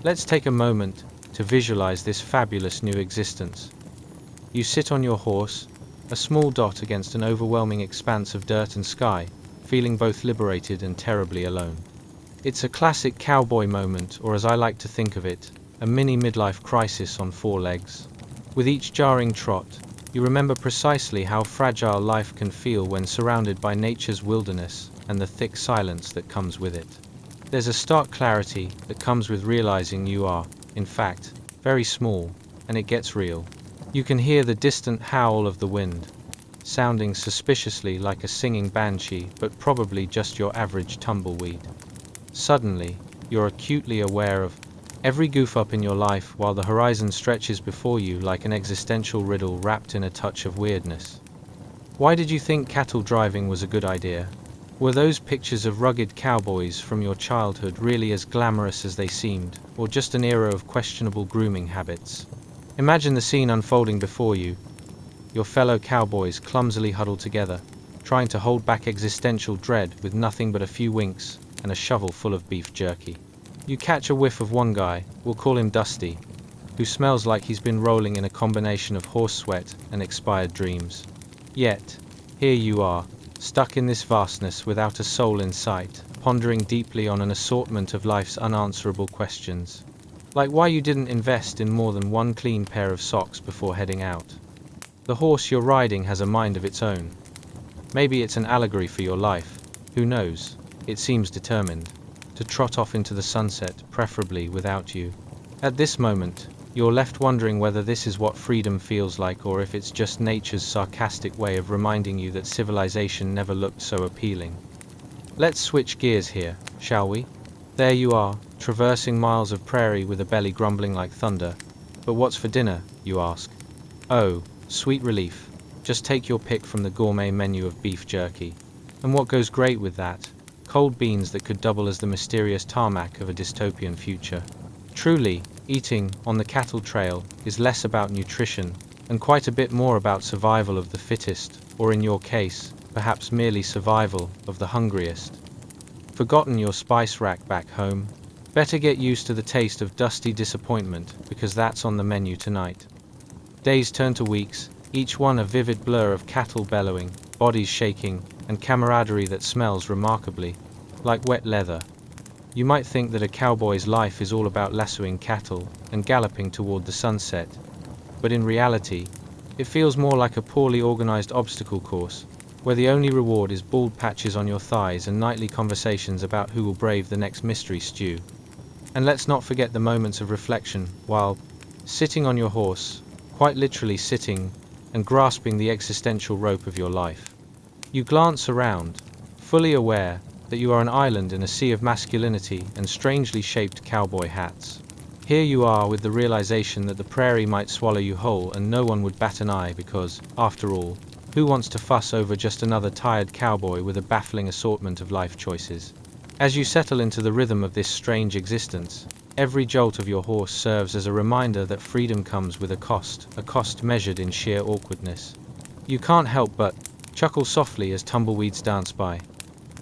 Let's take a moment to visualize this fabulous new existence. You sit on your horse, a small dot against an overwhelming expanse of dirt and sky, feeling both liberated and terribly alone. It's a classic cowboy moment, or as I like to think of it, a mini midlife crisis on 4 legs. With each jarring trot, you remember precisely how fragile life can feel when surrounded by nature's wilderness and the thick silence that comes with it. There's a stark clarity that comes with realizing you are, in fact, very small, and it gets real. You can hear the distant howl of the wind, sounding suspiciously like a singing banshee, but probably just your average tumbleweed. Suddenly, you're acutely aware of every goof-up in your life while the horizon stretches before you like an existential riddle wrapped in a touch of weirdness. Why did you think cattle driving was a good idea? Were those pictures of rugged cowboys from your childhood really as glamorous as they seemed, or just an era of questionable grooming habits? Imagine the scene unfolding before you, your fellow cowboys clumsily huddled together, trying to hold back existential dread with nothing but a few winks and a shovel full of beef jerky. You catch a whiff of one guy, we'll call him Dusty, who smells like he's been rolling in a combination of horse sweat and expired dreams. Yet, here you are, stuck in this vastness without a soul in sight, pondering deeply on an assortment of life's unanswerable questions. Like why you didn't invest in more than one clean pair of socks before heading out. The horse you're riding has a mind of its own. Maybe it's an allegory for your life, who knows? It seems determined to trot off into the sunset, preferably without you. At this moment, you're left wondering whether this is what freedom feels like, or if it's just nature's sarcastic way of reminding you that civilization never looked so appealing. Let's switch gears here, shall we? There you are, traversing miles of prairie with a belly grumbling like thunder. But what's for dinner, you ask? Oh, sweet relief. Just take your pick from the gourmet menu of beef jerky. And what goes great with that? Cold beans that could double as the mysterious tarmac of a dystopian future. Truly, eating on the cattle trail is less about nutrition and quite a bit more about survival of the fittest, or in your case, perhaps merely survival of the hungriest. Forgotten your spice rack back home? Better get used to the taste of dusty disappointment, because that's on the menu tonight. Days turn to weeks, each one a vivid blur of cattle bellowing, bodies shaking, and camaraderie that smells remarkably like wet leather. You might think that a cowboy's life is all about lassoing cattle and galloping toward the sunset, but in reality, it feels more like a poorly organized obstacle course, where the only reward is bald patches on your thighs and nightly conversations about who will brave the next mystery stew. And let's not forget the moments of reflection while sitting on your horse, quite literally sitting and grasping the existential rope of your life. You glance around, fully aware that you are an island in a sea of masculinity and strangely shaped cowboy hats. Here you are with the realization that the prairie might swallow you whole and no one would bat an eye because, after all, Who wants to fuss over just another tired cowboy with a baffling assortment of life choices? As you settle into the rhythm of this strange existence, every jolt of your horse serves as a reminder that freedom comes with a cost measured in sheer awkwardness. You can't help but chuckle softly as tumbleweeds dance by,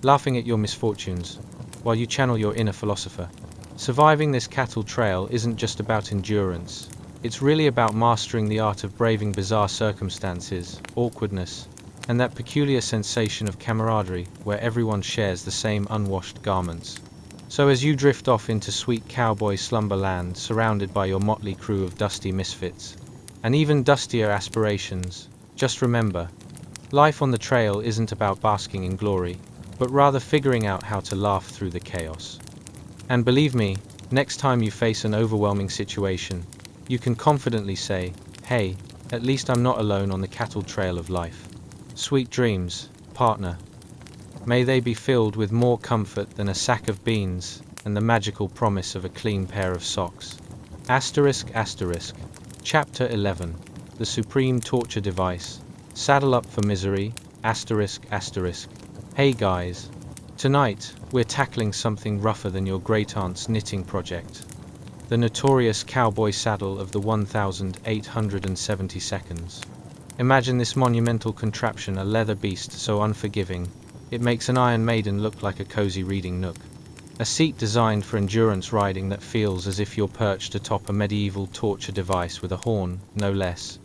laughing at your misfortunes, while you channel your inner philosopher. Surviving this cattle trail isn't just about endurance. It's really about mastering the art of braving bizarre circumstances, awkwardness, and that peculiar sensation of camaraderie where everyone shares the same unwashed garments. So as you drift off into sweet cowboy slumberland, surrounded by your motley crew of dusty misfits, and even dustier aspirations, just remember, life on the trail isn't about basking in glory, but rather figuring out how to laugh through the chaos. And believe me, next time you face an overwhelming situation, you can confidently say, hey, at least I'm not alone on the cattle trail of life. Sweet dreams, partner. May they be filled with more comfort than a sack of beans and the magical promise of a clean pair of socks. ***. Chapter 11. The Supreme Torture Device. Saddle up for misery. ***. Hey guys. Tonight, we're tackling something rougher than your great-aunt's knitting project. The notorious cowboy saddle of the 1870 seconds. Imagine this monumental contraption, a leather beast so unforgiving, it makes an Iron Maiden look like a cozy reading nook. A seat designed for endurance riding that feels as if you're perched atop a medieval torture device with a horn, no less,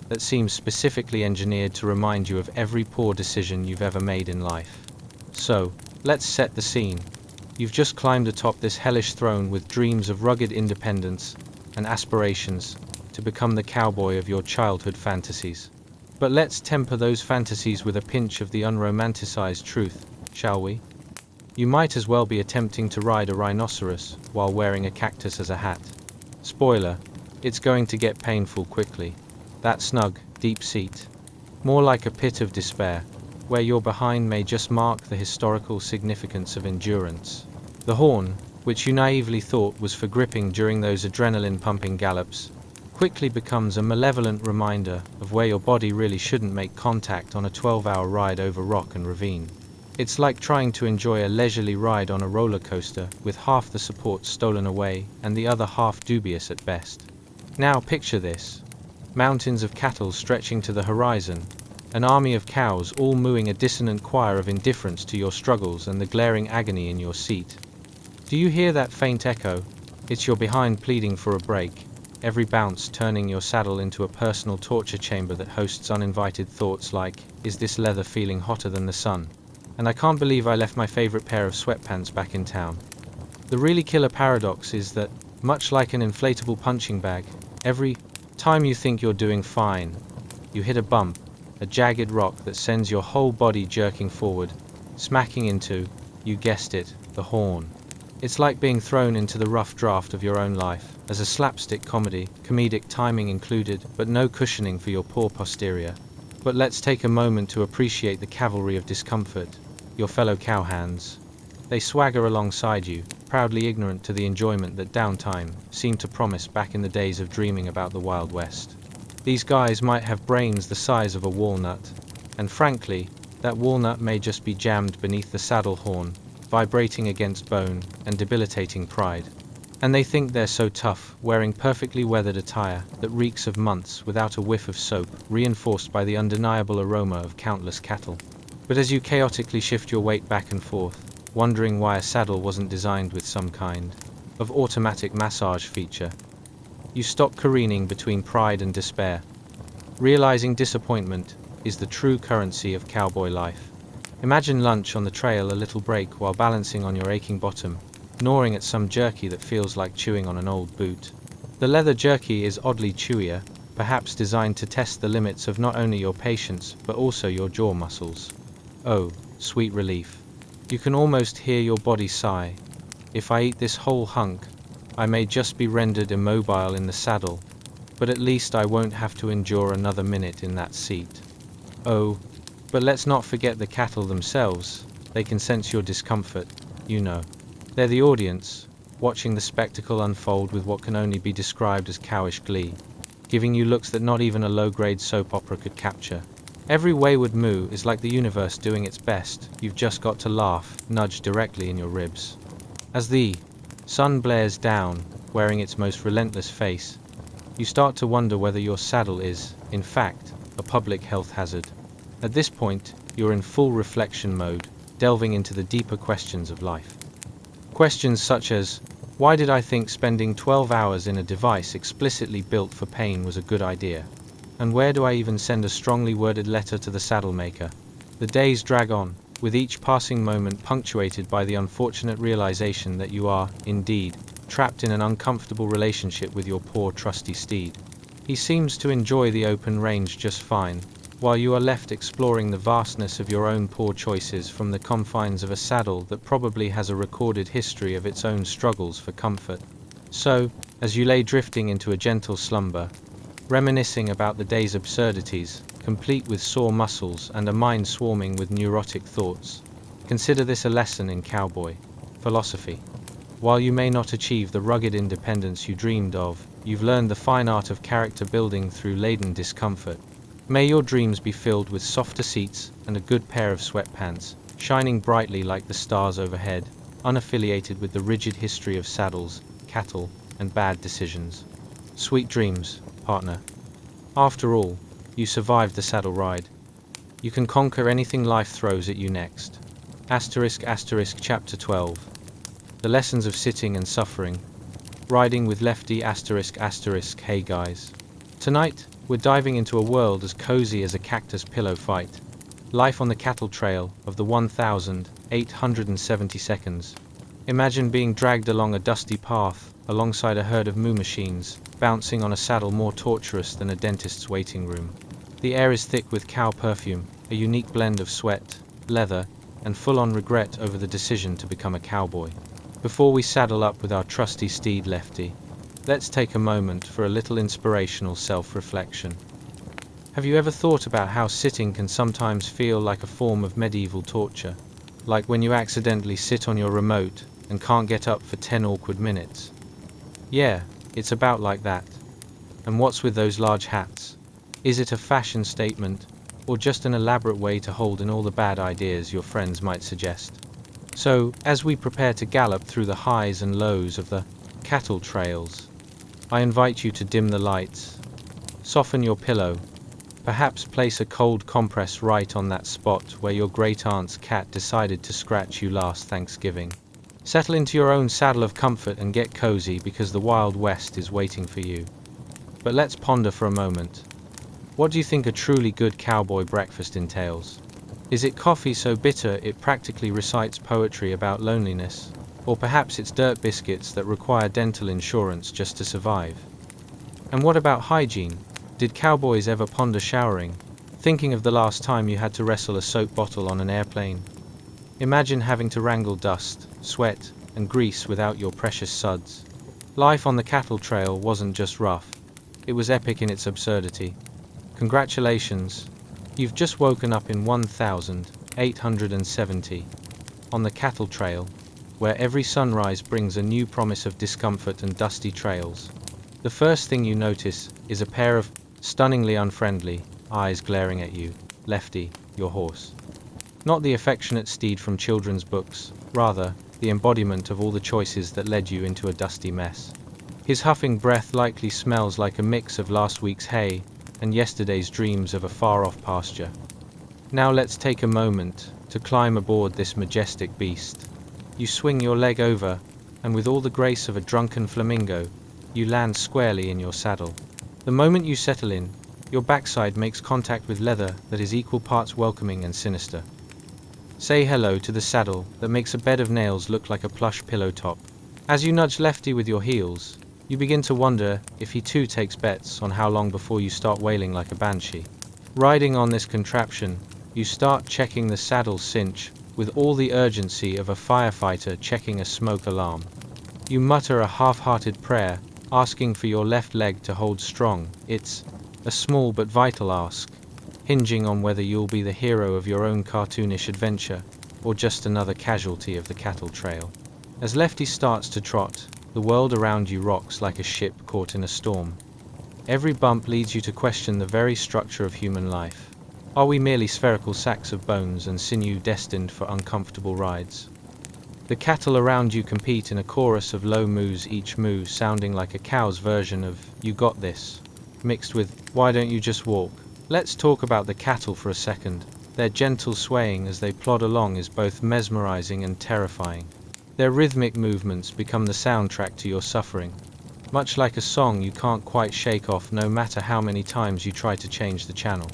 that seems specifically engineered to remind you of every poor decision you've ever made in life. So, let's set the scene. You've just climbed atop this hellish throne with dreams of rugged independence and aspirations to become the cowboy of your childhood fantasies. But let's temper those fantasies with a pinch of the unromanticized truth, shall we? You might as well be attempting to ride a rhinoceros while wearing a cactus as a hat. Spoiler, it's going to get painful quickly. That snug, deep seat. More like a pit of despair, where your behind may just mark the historical significance of endurance. The horn, which you naively thought was for gripping during those adrenaline-pumping gallops, quickly becomes a malevolent reminder of where your body really shouldn't make contact on a 12-hour ride over rock and ravine. It's like trying to enjoy a leisurely ride on a roller coaster with half the support stolen away and the other half dubious at best. Now picture this. Mountains of cattle stretching to the horizon, an army of cows all mooing a dissonant choir of indifference to your struggles and the glaring agony in your seat. Do you hear that faint echo? It's your behind pleading for a break, every bounce turning your saddle into a personal torture chamber that hosts uninvited thoughts like, is this leather feeling hotter than the sun? And I can't believe I left my favorite pair of sweatpants back in town. The really killer paradox is that, much like an inflatable punching bag, every time you think you're doing fine, you hit a bump, a jagged rock that sends your whole body jerking forward, smacking into, you guessed it, the horn. It's like being thrown into the rough draft of your own life, as a slapstick comedy, comedic timing included, but no cushioning for your poor posterior. But let's take a moment to appreciate the cavalry of discomfort, your fellow cowhands. They swagger alongside you, proudly ignorant to the enjoyment that downtime seemed to promise back in the days of dreaming about the Wild West. These guys might have brains the size of a walnut, and frankly, that walnut may just be jammed beneath the saddle horn, vibrating against bone and debilitating pride. And they think they're so tough, wearing perfectly weathered attire that reeks of months without a whiff of soap, reinforced by the undeniable aroma of countless cattle. But as you chaotically shift your weight back and forth, wondering why a saddle wasn't designed with some kind of automatic massage feature, you stop careening between pride and despair, realizing disappointment is the true currency of cowboy life. Imagine lunch on the trail, a little break while balancing on your aching bottom, gnawing at some jerky that feels like chewing on an old boot. The leather jerky is oddly chewier, perhaps designed to test the limits of not only your patience but also your jaw muscles. Oh, sweet relief. You can almost hear your body sigh. If I eat this whole hunk, I may just be rendered immobile in the saddle, but at least I won't have to endure another minute in that seat. Oh, but let's not forget the cattle themselves. They can sense your discomfort, you know. They're the audience, watching the spectacle unfold with what can only be described as cowish glee, giving you looks that not even a low-grade soap opera could capture. Every wayward moo is like the universe doing its best. You've just got to laugh, nudge directly in your ribs. As the sun blares down, wearing its most relentless face, you start to wonder whether your saddle is, in fact, a public health hazard. At this point, you're in full reflection mode, delving into the deeper questions of life. Questions such as, why did I think spending 12 hours in a device explicitly built for pain was a good idea? And where do I even send a strongly worded letter to the saddle maker? The days drag on, with each passing moment punctuated by the unfortunate realization that you are, indeed, trapped in an uncomfortable relationship with your poor trusty steed. He seems to enjoy the open range just fine, while you are left exploring the vastness of your own poor choices from the confines of a saddle that probably has a recorded history of its own struggles for comfort. So, as you lay drifting into a gentle slumber, reminiscing about the day's absurdities, complete with sore muscles and a mind swarming with neurotic thoughts, consider this a lesson in cowboy philosophy. While you may not achieve the rugged independence you dreamed of, you've learned the fine art of character building through laden discomfort. May your dreams be filled with softer seats and a good pair of sweatpants, shining brightly like the stars overhead, unaffiliated with the rigid history of saddles, cattle, and bad decisions. Sweet dreams, partner. After all, you survived the saddle ride. You can conquer anything life throws at you next. Chapter 12. The lessons of sitting and suffering. Riding with Lefty ***. Hey guys. Tonight, we're diving into a world as cozy as a cactus pillow fight. Life on the cattle trail of the 1,870 seconds. Imagine being dragged along a dusty path, alongside a herd of moo machines, bouncing on a saddle more torturous than a dentist's waiting room. The air is thick with cow perfume, a unique blend of sweat, leather, and full-on regret over the decision to become a cowboy. Before we saddle up with our trusty steed Lefty, let's take a moment for a little inspirational self-reflection. Have you ever thought about how sitting can sometimes feel like a form of medieval torture? Like when you accidentally sit on your remote and can't get up for 10 awkward minutes? Yeah, it's about like that. And what's with those large hats? Is it a fashion statement, or just an elaborate way to hold in all the bad ideas your friends might suggest? So, as we prepare to gallop through the highs and lows of the cattle trails, I invite you to dim the lights, soften your pillow, perhaps place a cold compress right on that spot where your great-aunt's cat decided to scratch you last Thanksgiving. Settle into your own saddle of comfort and get cozy because the Wild West is waiting for you. But let's ponder for a moment. What do you think a truly good cowboy breakfast entails? Is it coffee so bitter it practically recites poetry about loneliness? Or perhaps it's dirt biscuits that require dental insurance just to survive? And what about hygiene? Did cowboys ever ponder showering? Thinking of the last time you had to wrestle a soap bottle on an airplane? Imagine having to wrangle dust, sweat, and grease without your precious suds. Life on the cattle trail wasn't just rough. It was epic in its absurdity. Congratulations, you've just woken up in 1,870 on the cattle trail, where every sunrise brings a new promise of discomfort and dusty trails. The first thing you notice is a pair of stunningly unfriendly eyes glaring at you, Lefty, your horse. Not the affectionate steed from children's books, rather, the embodiment of all the choices that led you into a dusty mess. His huffing breath likely smells like a mix of last week's hay and yesterday's dreams of a far-off pasture. Now let's take a moment to climb aboard this majestic beast. You swing your leg over, and with all the grace of a drunken flamingo, you land squarely in your saddle. The moment you settle in, your backside makes contact with leather that is equal parts welcoming and sinister. Say hello to the saddle that makes a bed of nails look like a plush pillow top. As you nudge Lefty with your heels, you begin to wonder if he too takes bets on how long before you start wailing like a banshee. Riding on this contraption, you start checking the saddle cinch with all the urgency of a firefighter checking a smoke alarm. You mutter a half-hearted prayer, asking for your left leg to hold strong. It's a small but vital ask, hinging on whether you'll be the hero of your own cartoonish adventure, or just another casualty of the cattle trail. As Lefty starts to trot, the world around you rocks like a ship caught in a storm. Every bump leads you to question the very structure of human life. Are we merely spherical sacks of bones and sinew destined for uncomfortable rides? The cattle around you compete in a chorus of low moos, each moo sounding like a cow's version of "you got this," mixed with "why don't you just walk?" Let's talk about the cattle for a second. Their gentle swaying as they plod along is both mesmerizing and terrifying. Their rhythmic movements become the soundtrack to your suffering, much like a song you can't quite shake off no matter how many times you try to change the channel.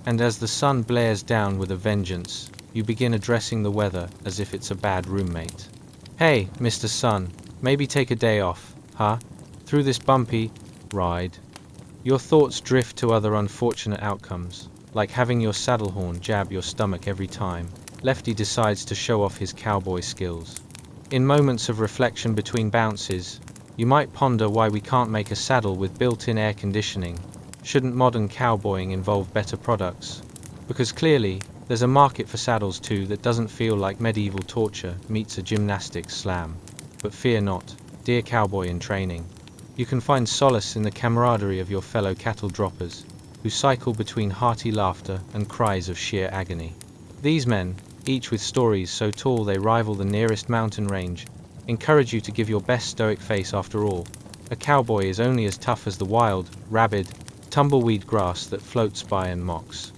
And as the sun blares down with a vengeance, you begin addressing the weather as if it's a bad roommate. "Hey, Mr. Sun, maybe take a day off, huh? Through this bumpy ride." Your thoughts drift to other unfortunate outcomes, like having your saddle horn jab your stomach every time Lefty decides to show off his cowboy skills. In moments of reflection between bounces, you might ponder why we can't make a saddle with built-in air conditioning. Shouldn't modern cowboying involve better products? Because clearly, there's a market for saddles too that doesn't feel like medieval torture meets a gymnastics slam. But fear not, dear cowboy in training. You can find solace in the camaraderie of your fellow cattle droppers, who cycle between hearty laughter and cries of sheer agony. These men, each with stories so tall they rival the nearest mountain range, encourage you to give your best stoic face. After all, a cowboy is only as tough as the wild, rabid, tumbleweed grass that floats by and mocks.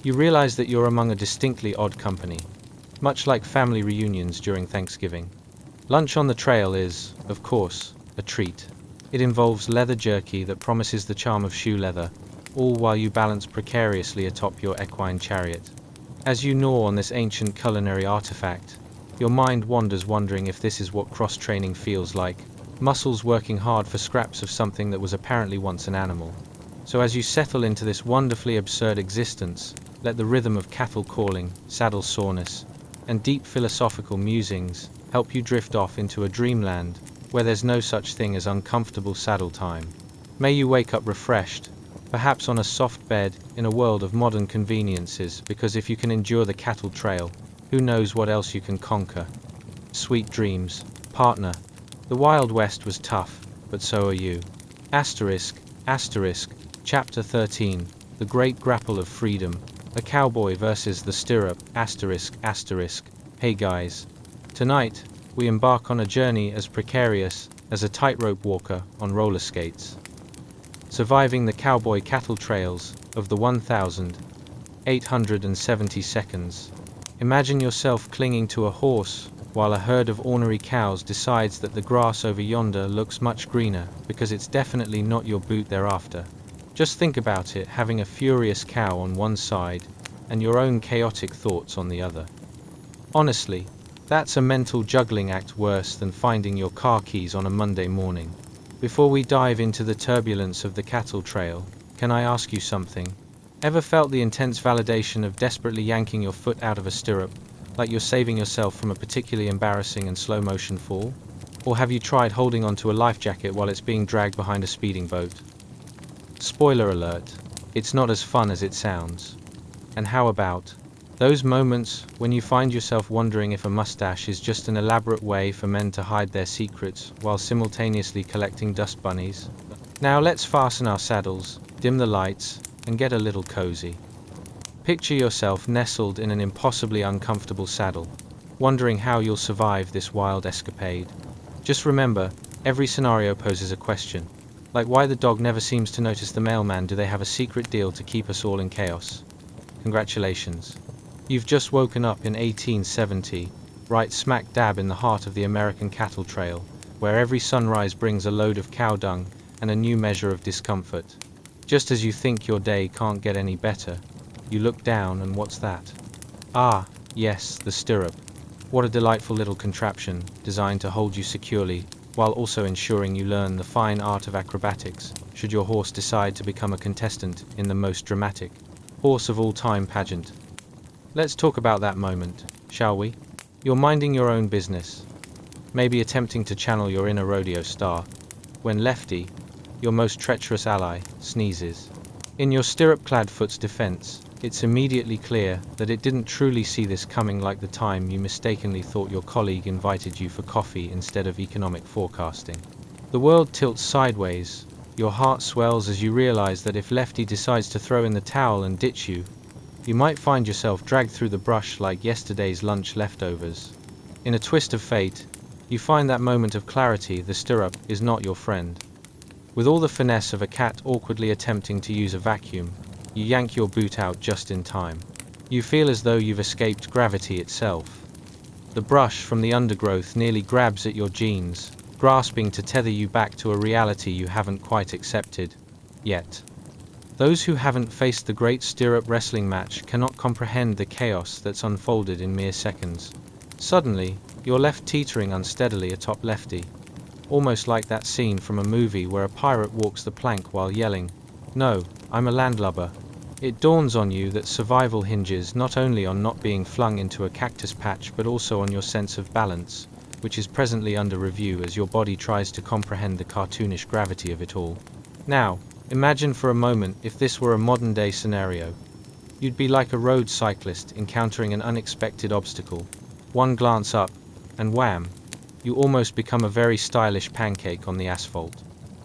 You realize that you're among a distinctly odd company, much like family reunions during Thanksgiving. Lunch on the trail is, of course, a treat. It involves leather jerky that promises the charm of shoe leather, all while you balance precariously atop your equine chariot. As you gnaw on this ancient culinary artifact, your mind wanders wondering if this is what cross-training feels like, muscles working hard for scraps of something that was apparently once an animal. So as you settle into this wonderfully absurd existence, let the rhythm of cattle calling, saddle soreness, and deep philosophical musings help you drift off into a dreamland where there's no such thing as uncomfortable saddle time. May you wake up refreshed, perhaps on a soft bed in a world of modern conveniences, because if you can endure the cattle trail, who knows what else you can conquer. Sweet dreams, partner. The Wild West was tough, but so are you. Asterisk, asterisk, Chapter 13, The Great Grapple of Freedom, a cowboy versus the stirrup, asterisk, asterisk. Hey guys. Tonight, we embark on a journey as precarious as a tightrope walker on roller skates. Surviving the cowboy cattle trails of the 1,870 seconds. Imagine yourself clinging to a horse while a herd of ornery cows decides that the grass over yonder looks much greener because it's definitely not your boot thereafter. Just think about it, having a furious cow on one side and your own chaotic thoughts on the other. Honestly, that's a mental juggling act worse than finding your car keys on a Monday morning. Before we dive into the turbulence of the cattle trail, can I ask you something? Ever felt the intense validation of desperately yanking your foot out of a stirrup, like you're saving yourself from a particularly embarrassing and slow-motion fall? Or have you tried holding onto a life jacket while it's being dragged behind a speeding boat? Spoiler alert, it's not as fun as it sounds. And how about those moments when you find yourself wondering if a mustache is just an elaborate way for men to hide their secrets while simultaneously collecting dust bunnies? Now let's fasten our saddles, dim the lights, and get a little cozy. Picture yourself nestled in an impossibly uncomfortable saddle, wondering how you'll survive this wild escapade. Just remember, every scenario poses a question, like why the dog never seems to notice the mailman. Do they have a secret deal to keep us all in chaos? Congratulations. You've just woken up in 1870, right smack dab in the heart of the American cattle trail, where every sunrise brings a load of cow dung and a new measure of discomfort. Just as you think your day can't get any better, you look down and what's that? Ah, yes, the stirrup. What a delightful little contraption, designed to hold you securely, while also ensuring you learn the fine art of acrobatics, should your horse decide to become a contestant in the most dramatic horse of all time pageant. Let's talk about that moment, shall we? You're minding your own business, maybe attempting to channel your inner rodeo star, when Lefty, your most treacherous ally, sneezes. In your stirrup-clad foot's defense, it's immediately clear that it didn't truly see this coming, like the time you mistakenly thought your colleague invited you for coffee instead of economic forecasting. The world tilts sideways, your heart swells as you realize that if Lefty decides to throw in the towel and ditch you, You might find yourself dragged through the brush like yesterday's lunch leftovers. In a twist of fate, you find that moment of clarity the stirrup is not your friend. With all the finesse of a cat awkwardly attempting to use a vacuum, you yank your boot out just in time. You feel as though you've escaped gravity itself. The brush from the undergrowth nearly grabs at your jeans, grasping to tether you back to a reality you haven't quite accepted yet. Those who haven't faced the great stirrup wrestling match cannot comprehend the chaos that's unfolded in mere seconds. Suddenly, you're left teetering unsteadily atop lefty, almost like that scene from a movie where a pirate walks the plank while yelling, "No, I'm a landlubber." It dawns on you that survival hinges not only on not being flung into a cactus patch but also on your sense of balance, which is presently under review as your body tries to comprehend the cartoonish gravity of it all. Now, imagine for a moment if this were a modern-day scenario. You'd be like a road cyclist encountering an unexpected obstacle. One glance up, and wham! You almost become a very stylish pancake on the asphalt.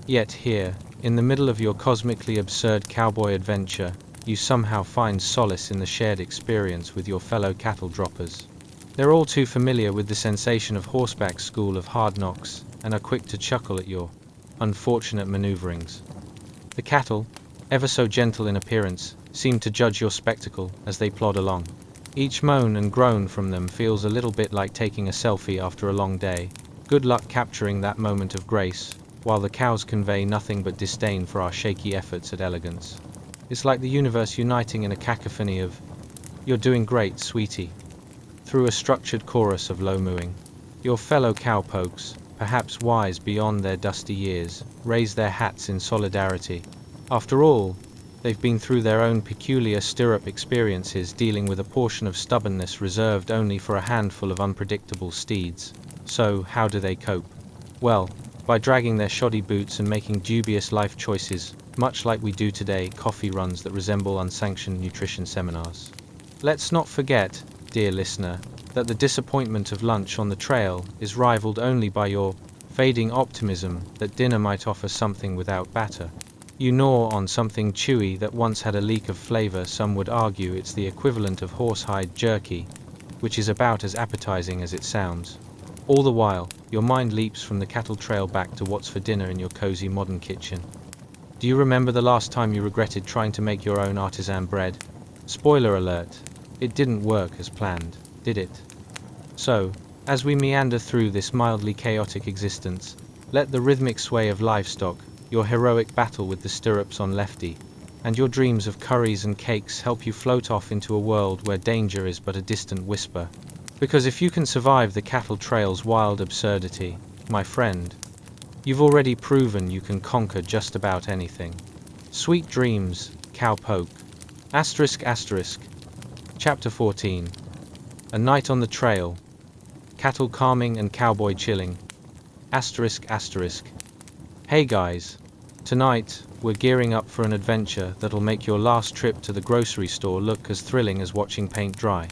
Yet here, in the middle of your cosmically absurd cowboy adventure, you somehow find solace in the shared experience with your fellow cattle droppers. They're all too familiar with the sensation of horseback school of hard knocks, and are quick to chuckle at your unfortunate maneuverings. The cattle, ever so gentle in appearance, seem to judge your spectacle as they plod along. Each moan and groan from them feels a little bit like taking a selfie after a long day. Good luck capturing that moment of grace, while the cows convey nothing but disdain for our shaky efforts at elegance. It's like the universe uniting in a cacophony of, "You're doing great, sweetie," through a structured chorus of low mooing. Your fellow cowpokes, perhaps wise beyond their dusty years, raise their hats in solidarity. After all, they've been through their own peculiar stirrup experiences dealing with a portion of stubbornness reserved only for a handful of unpredictable steeds. So, how do they cope? Well, by dragging their shoddy boots and making dubious life choices, much like we do today, coffee runs that resemble unsanctioned nutrition seminars. Let's not forget, dear listener, that the disappointment of lunch on the trail is rivaled only by your fading optimism that dinner might offer something without batter. You gnaw on something chewy that once had a leak of flavor. Some would argue it's the equivalent of horsehide jerky, which is about as appetizing as it sounds. All the while, your mind leaps from the cattle trail back to what's for dinner in your cozy modern kitchen. Do you remember the last time you regretted trying to make your own artisan bread? Spoiler alert, it didn't work as planned, did it? So, as we meander through this mildly chaotic existence, let the rhythmic sway of livestock, your heroic battle with the stirrups on lefty, and your dreams of curries and cakes help you float off into a world where danger is but a distant whisper. Because if you can survive the cattle trail's wild absurdity, my friend, you've already proven you can conquer just about anything. Sweet dreams, cowpoke. ***. Chapter 14. A night on the trail. Cattle calming and cowboy chilling. ***. Hey guys. Tonight, we're gearing up for an adventure that'll make your last trip to the grocery store look as thrilling as watching paint dry.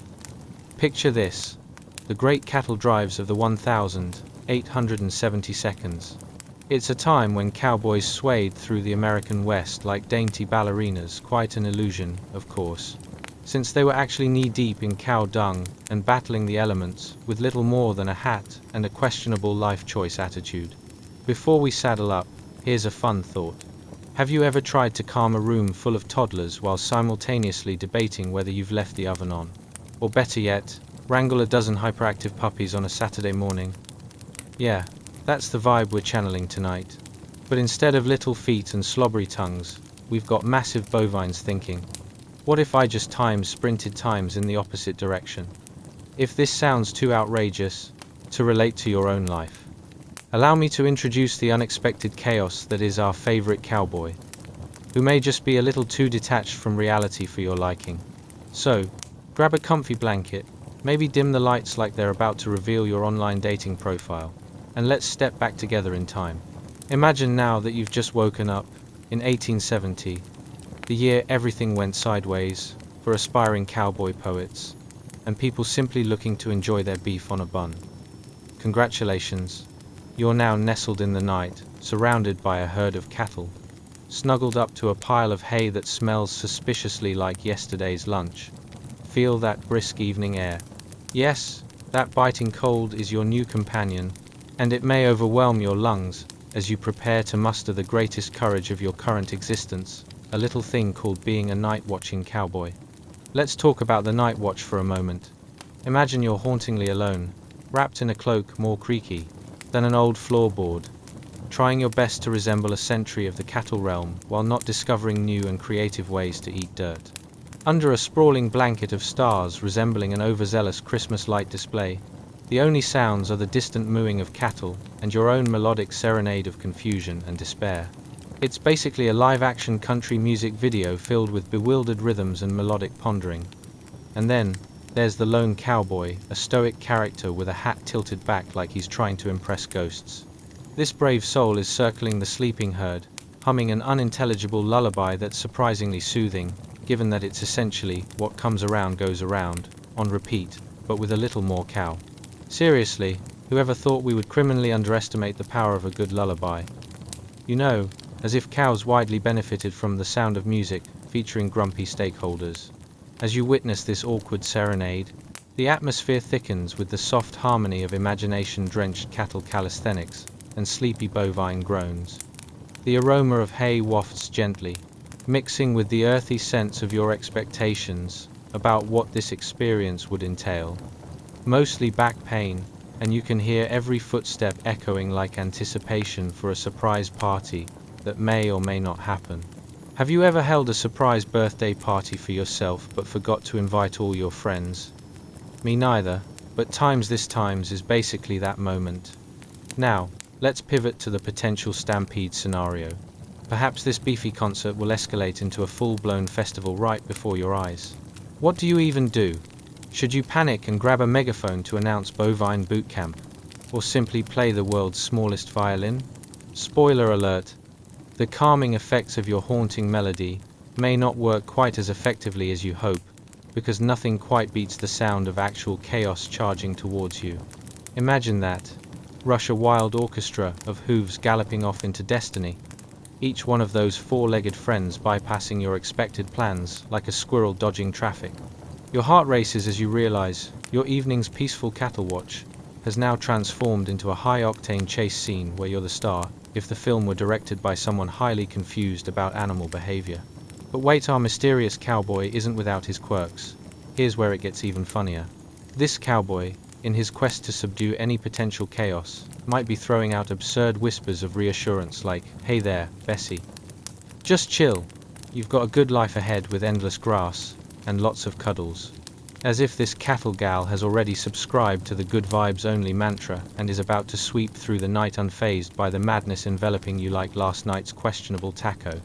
Picture this. The great cattle drives of the 1870s. It's a time when cowboys swayed through the American West like dainty ballerinas, quite an illusion, of course, since they were actually knee-deep in cow dung and battling the elements with little more than a hat and a questionable life choice attitude. Before we saddle up, here's a fun thought. Have you ever tried to calm a room full of toddlers while simultaneously debating whether you've left the oven on? Or better yet, wrangle a dozen hyperactive puppies on a Saturday morning? Yeah, that's the vibe we're channeling tonight. But instead of little feet and slobbery tongues, we've got massive bovines thinking. What if I just sprinted times in the opposite direction? If this sounds too outrageous to relate to your own life, allow me to introduce the unexpected chaos that is our favorite cowboy, who may just be a little too detached from reality for your liking. So, grab a comfy blanket, maybe dim the lights like they're about to reveal your online dating profile, and let's step back together in time. Imagine now that you've just woken up in 1870, the year everything went sideways for aspiring cowboy poets, and people simply looking to enjoy their beef on a bun. Congratulations, you're now nestled in the night, surrounded by a herd of cattle, snuggled up to a pile of hay that smells suspiciously like yesterday's lunch. Feel that brisk evening air. Yes, that biting cold is your new companion, and it may overwhelm your lungs as you prepare to muster the greatest courage of your current existence, a little thing called being a night-watching cowboy. Let's talk about the night watch for a moment. Imagine you're hauntingly alone, wrapped in a cloak more creaky than an old floorboard, trying your best to resemble a sentry of the cattle realm while not discovering new and creative ways to eat dirt. Under a sprawling blanket of stars resembling an overzealous Christmas light display, the only sounds are the distant mooing of cattle and your own melodic serenade of confusion and despair. It's basically a live-action country music video filled with bewildered rhythms and melodic pondering. And then, there's the lone cowboy, a stoic character with a hat tilted back like he's trying to impress ghosts. This brave soul is circling the sleeping herd, humming an unintelligible lullaby that's surprisingly soothing, given that it's essentially what comes around goes around, on repeat, but with a little more cow. Seriously, whoever thought we would criminally underestimate the power of a good lullaby? You know, as if cows widely benefited from the sound of music featuring grumpy stakeholders. As you witness this awkward serenade, the atmosphere thickens with the soft harmony of imagination-drenched cattle calisthenics and sleepy bovine groans. The aroma of hay wafts gently, mixing with the earthy sense of your expectations about what this experience would entail. Mostly back pain, and you can hear every footstep echoing like anticipation for a surprise party that may or may not happen. Have you ever held a surprise birthday party for yourself but forgot to invite all your friends? Me neither, but times is basically that moment. Now, let's pivot to the potential stampede scenario. Perhaps this beefy concert will escalate into a full-blown festival right before your eyes. What do you even do? Should you panic and grab a megaphone to announce bovine boot camp? Or simply play the world's smallest violin? Spoiler alert! The calming effects of your haunting melody may not work quite as effectively as you hope, because nothing quite beats the sound of actual chaos charging towards you. Imagine that. Rush a wild orchestra of hooves galloping off into destiny, each one of those four-legged friends bypassing your expected plans like a squirrel dodging traffic. Your heart races as you realize your evening's peaceful cattle watch has now transformed into a high-octane chase scene where you're the star, if the film were directed by someone highly confused about animal behavior. But wait, our mysterious cowboy isn't without his quirks. Here's where it gets even funnier. This cowboy, in his quest to subdue any potential chaos, might be throwing out absurd whispers of reassurance like, "Hey there, Bessie. Just chill. You've got a good life ahead with endless grass and lots of cuddles." As if this cattle gal has already subscribed to the good vibes only mantra and is about to sweep through the night unfazed by the madness enveloping you like last night's questionable taco.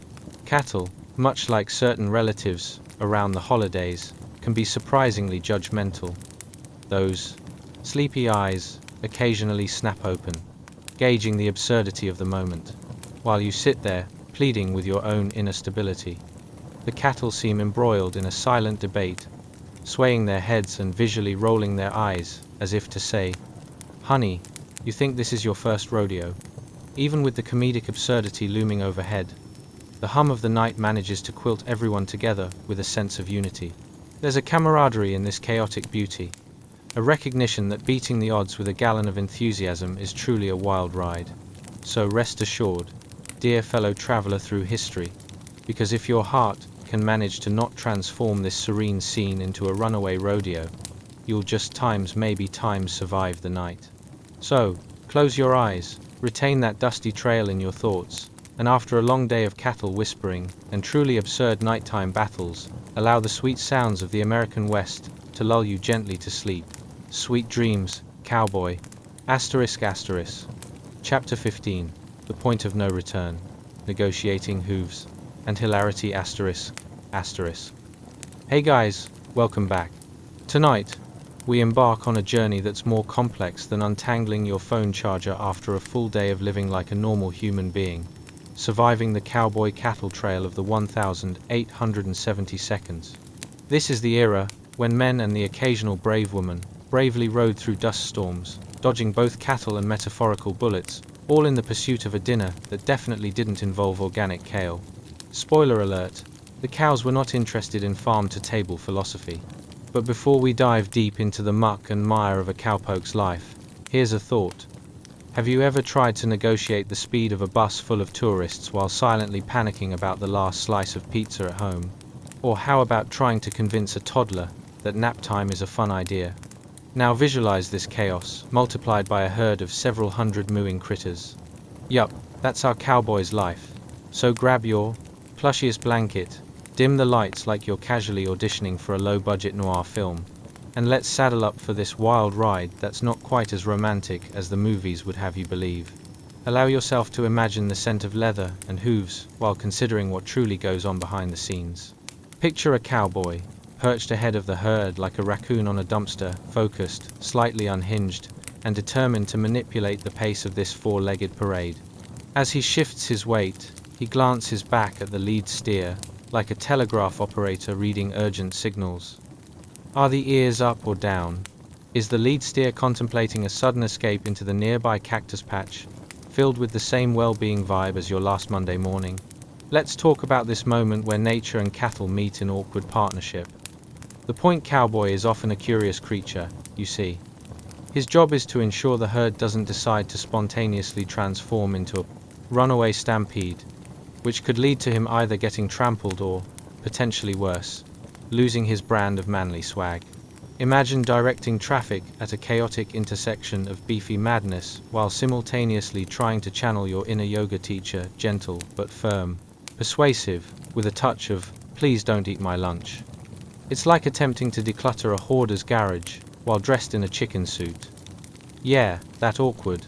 Cattle, much like certain relatives around the holidays, can be surprisingly judgmental. Those sleepy eyes occasionally snap open, gauging the absurdity of the moment, while you sit there, pleading with your own inner stability. The cattle seem embroiled in a silent debate, swaying their heads and visually rolling their eyes, as if to say, "Honey, you think this is your first rodeo?" Even with the comedic absurdity looming overhead, the hum of the night manages to quilt everyone together with a sense of unity. There's a camaraderie in this chaotic beauty, a recognition that beating the odds with a gallon of enthusiasm is truly a wild ride. So rest assured, dear fellow traveler through history, because if your heart can manage to not transform this serene scene into a runaway rodeo, you'll just maybe survive the night. So, close your eyes, retain that dusty trail in your thoughts, and after a long day of cattle whispering and truly absurd nighttime battles, allow the sweet sounds of the American West to lull you gently to sleep. Sweet dreams, cowboy. ***. Chapter 15. The Point of No Return. Negotiating Hooves. And Hilarity ****. Hey guys, welcome back. Tonight, we embark on a journey that's more complex than untangling your phone charger after a full day of living like a normal human being, surviving the cowboy cattle trail of the 1,870 seconds. This is the era when men and the occasional brave woman bravely rode through dust storms, dodging both cattle and metaphorical bullets, all in the pursuit of a dinner that definitely didn't involve organic kale. Spoiler alert, the cows were not interested in farm-to-table philosophy. But before we dive deep into the muck and mire of a cowpoke's life, here's a thought. Have you ever tried to negotiate the speed of a bus full of tourists while silently panicking about the last slice of pizza at home? Or how about trying to convince a toddler that nap time is a fun idea? Now visualize this chaos, multiplied by a herd of several hundred mooing critters. Yup, that's our cowboy's life. So grab your plushiest blanket, dim the lights like you're casually auditioning for a low-budget noir film, and let's saddle up for this wild ride that's not quite as romantic as the movies would have you believe. Allow yourself to imagine the scent of leather and hooves while considering what truly goes on behind the scenes. Picture a cowboy, perched ahead of the herd like a raccoon on a dumpster, focused, slightly unhinged, and determined to manipulate the pace of this four-legged parade. As he shifts his weight, he glances back at the lead steer, like a telegraph operator reading urgent signals. Are the ears up or down? Is the lead steer contemplating a sudden escape into the nearby cactus patch, filled with the same well-being vibe as your last Monday morning? Let's talk about this moment where nature and cattle meet in awkward partnership. The point cowboy is often a curious creature, you see. His job is to ensure the herd doesn't decide to spontaneously transform into a runaway stampede, which could lead to him either getting trampled or, potentially worse, losing his brand of manly swag. Imagine directing traffic at a chaotic intersection of beefy madness while simultaneously trying to channel your inner yoga teacher, gentle but firm, persuasive, with a touch of, please don't eat my lunch. It's like attempting to declutter a hoarder's garage while dressed in a chicken suit. Yeah, that awkward.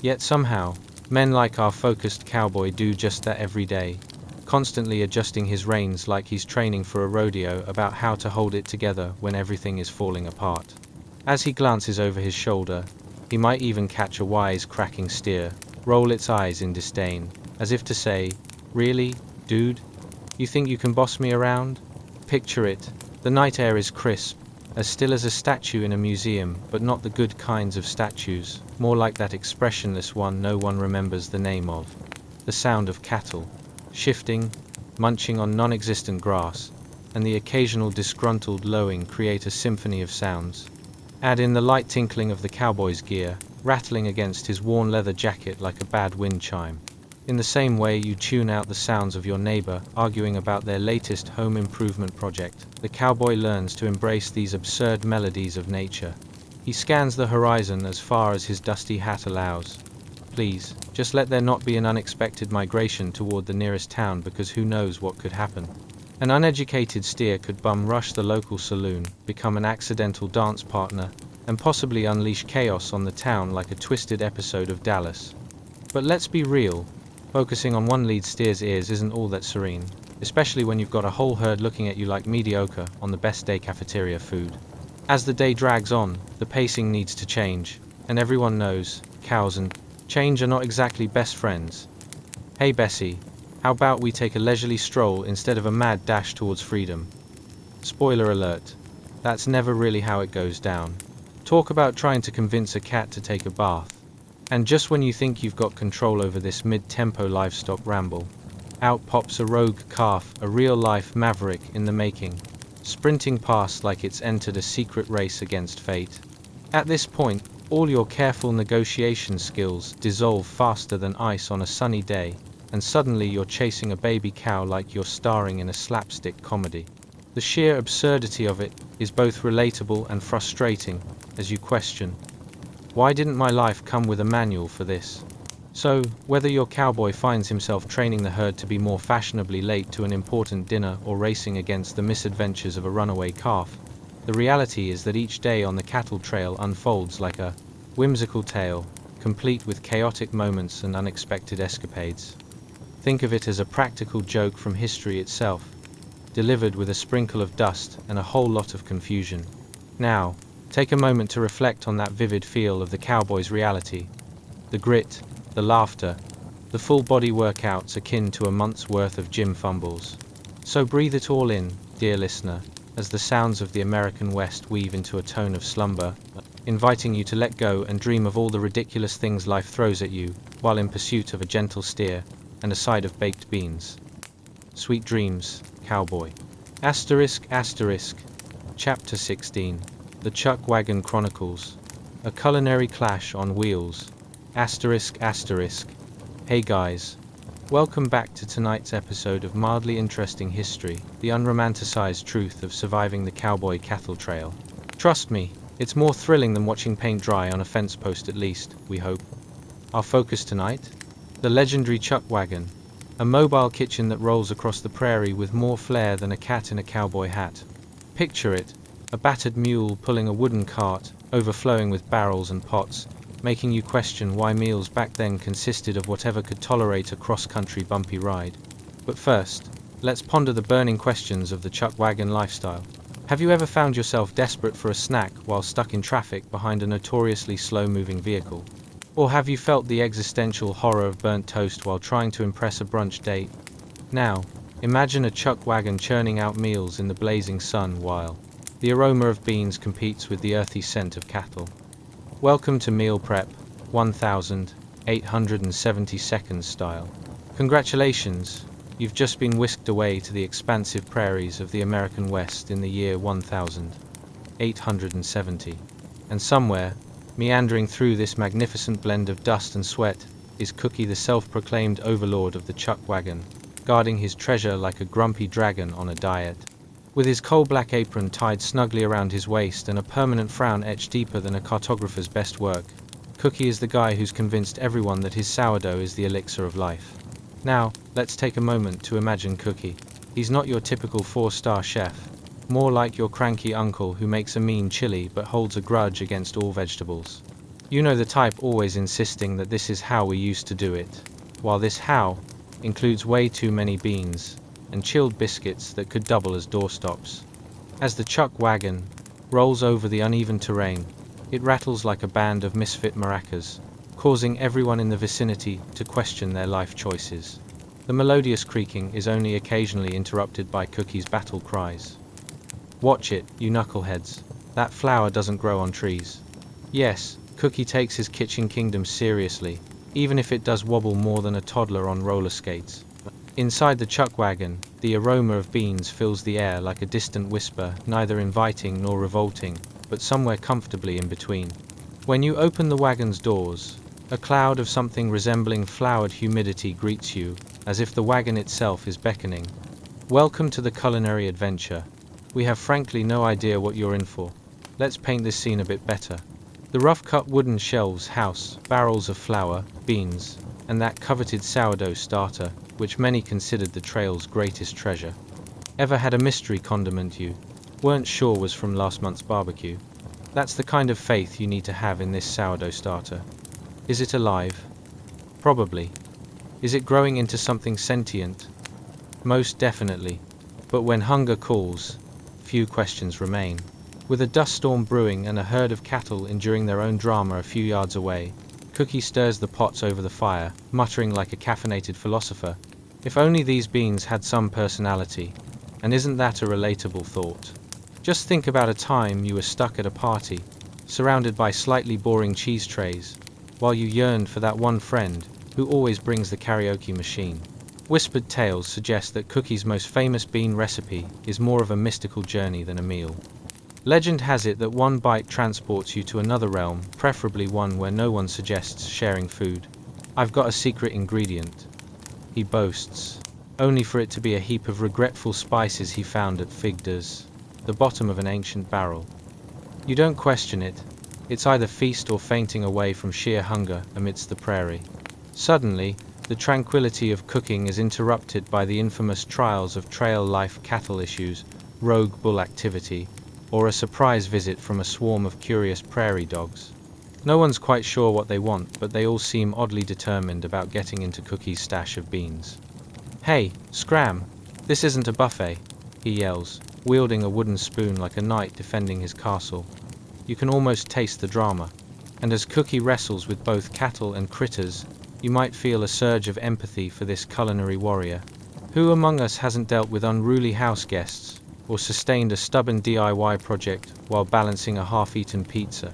Yet somehow, men like our focused cowboy do just that every day, constantly adjusting his reins like he's training for a rodeo about how to hold it together when everything is falling apart. As he glances over his shoulder, he might even catch a wise cracking steer, roll its eyes in disdain, as if to say, really, dude? You think you can boss me around? Picture it. The night air is crisp, as still as a statue in a museum, but not the good kinds of statues, more like that expressionless one no one remembers the name of. The sound of cattle, shifting, munching on non-existent grass, and the occasional disgruntled lowing create a symphony of sounds. Add in the light tinkling of the cowboy's gear, rattling against his worn leather jacket like a bad wind chime. In the same way you tune out the sounds of your neighbor arguing about their latest home improvement project, the cowboy learns to embrace these absurd melodies of nature. He scans the horizon as far as his dusty hat allows. Please, just let there not be an unexpected migration toward the nearest town, because who knows what could happen. An uneducated steer could bum rush the local saloon, become an accidental dance partner, and possibly unleash chaos on the town like a twisted episode of Dallas. But let's be real. Focusing on one lead steer's ears isn't all that serene, especially when you've got a whole herd looking at you like mediocre on the best day cafeteria food. As the day drags on, the pacing needs to change, and everyone knows, cows and change are not exactly best friends. Hey Bessie, how about we take a leisurely stroll instead of a mad dash towards freedom? Spoiler alert, that's never really how it goes down. Talk about trying to convince a cat to take a bath. And just when you think you've got control over this mid-tempo livestock ramble, out pops a rogue calf, a real-life maverick in the making, sprinting past like it's entered a secret race against fate. At this point, all your careful negotiation skills dissolve faster than ice on a sunny day, and suddenly you're chasing a baby cow like you're starring in a slapstick comedy. The sheer absurdity of it is both relatable and frustrating, as you question, why didn't my life come with a manual for this? So, whether your cowboy finds himself training the herd to be more fashionably late to an important dinner or racing against the misadventures of a runaway calf, the reality is that each day on the cattle trail unfolds like a whimsical tale, complete with chaotic moments and unexpected escapades. Think of it as a practical joke from history itself, delivered with a sprinkle of dust and a whole lot of confusion. Now, take a moment to reflect on that vivid feel of the cowboy's reality. The grit, the laughter, the full-body workouts akin to a month's worth of gym fumbles. So breathe it all in, dear listener, as the sounds of the American West weave into a tone of slumber, inviting you to let go and dream of all the ridiculous things life throws at you, while in pursuit of a gentle steer and a side of baked beans. Sweet dreams, cowboy. Asterisk, asterisk. Chapter 16. The Chuck Wagon Chronicles. A Culinary Clash on Wheels. Asterisk asterisk. Hey guys. Welcome back to tonight's episode of mildly interesting history, the unromanticized truth of surviving the cowboy cattle trail. Trust me, it's more thrilling than watching paint dry on a fence post, at least, we hope. Our focus tonight? The legendary Chuck Wagon. A mobile kitchen that rolls across the prairie with more flair than a cat in a cowboy hat. Picture it, a battered mule pulling a wooden cart, overflowing with barrels and pots, making you question why meals back then consisted of whatever could tolerate a cross-country bumpy ride. But first, let's ponder the burning questions of the Chuck Wagon lifestyle. Have you ever found yourself desperate for a snack while stuck in traffic behind a notoriously slow-moving vehicle? Or have you felt the existential horror of burnt toast while trying to impress a brunch date? Now, imagine a Chuck Wagon churning out meals in the blazing sun while the aroma of beans competes with the earthy scent of cattle. Welcome to Meal Prep 1872 style. Congratulations, you've just been whisked away to the expansive prairies of the American West in the year 1870. And somewhere, meandering through this magnificent blend of dust and sweat, is Cookie, the self-proclaimed overlord of the Chuck Wagon, guarding his treasure like a grumpy dragon on a diet. With his coal-black apron tied snugly around his waist and a permanent frown etched deeper than a cartographer's best work, Cookie is the guy who's convinced everyone that his sourdough is the elixir of life. Now, let's take a moment to imagine Cookie. He's not your typical four-star chef, more like your cranky uncle who makes a mean chili but holds a grudge against all vegetables. You know, the type always insisting that this is how we used to do it, while this how includes way too many beans and chilled biscuits that could double as doorstops. As the Chuck Wagon rolls over the uneven terrain, it rattles like a band of misfit maracas, causing everyone in the vicinity to question their life choices. The melodious creaking is only occasionally interrupted by Cookie's battle cries. Watch it, you knuckleheads. That flour doesn't grow on trees. Yes, Cookie takes his kitchen kingdom seriously, even if it does wobble more than a toddler on roller skates. Inside the Chuck Wagon, the aroma of beans fills the air like a distant whisper, neither inviting nor revolting, but somewhere comfortably in between. When you open the wagon's doors, a cloud of something resembling flowered humidity greets you, as if the wagon itself is beckoning. Welcome to the culinary adventure. We have frankly no idea what you're in for. Let's paint this scene a bit better. The rough-cut wooden shelves house barrels of flour, beans, and that coveted sourdough starter, which many considered the trail's greatest treasure. Ever had a mystery condiment you weren't sure was from last month's barbecue? That's the kind of faith you need to have in this sourdough starter. Is it alive? Probably. Is it growing into something sentient? Most definitely. But when hunger calls, few questions remain. With a dust storm brewing and a herd of cattle enduring their own drama a few yards away, Cookie stirs the pots over the fire, muttering like a caffeinated philosopher, "If only these beans had some personality." And isn't that a relatable thought? Just think about a time you were stuck at a party, surrounded by slightly boring cheese trays, while you yearned for that one friend who always brings the karaoke machine. Whispered tales suggest that Cookie's most famous bean recipe is more of a mystical journey than a meal. Legend has it that one bite transports you to another realm, preferably one where no one suggests sharing food. "I've got a secret ingredient," he boasts, only for it to be a heap of regretful spices he found at Figda's, the bottom of an ancient barrel. You don't question it. It's either feast or fainting away from sheer hunger amidst the prairie. Suddenly, the tranquility of cooking is interrupted by the infamous trials of trail life cattle issues, rogue bull activity, or a surprise visit from a swarm of curious prairie dogs. No one's quite sure what they want, but they all seem oddly determined about getting into Cookie's stash of beans. "Hey, scram! This isn't a buffet," he yells, wielding a wooden spoon like a knight defending his castle. You can almost taste the drama. And as Cookie wrestles with both cattle and critters, you might feel a surge of empathy for this culinary warrior. Who among us hasn't dealt with unruly house guests, or sustained a stubborn DIY project while balancing a half-eaten pizza?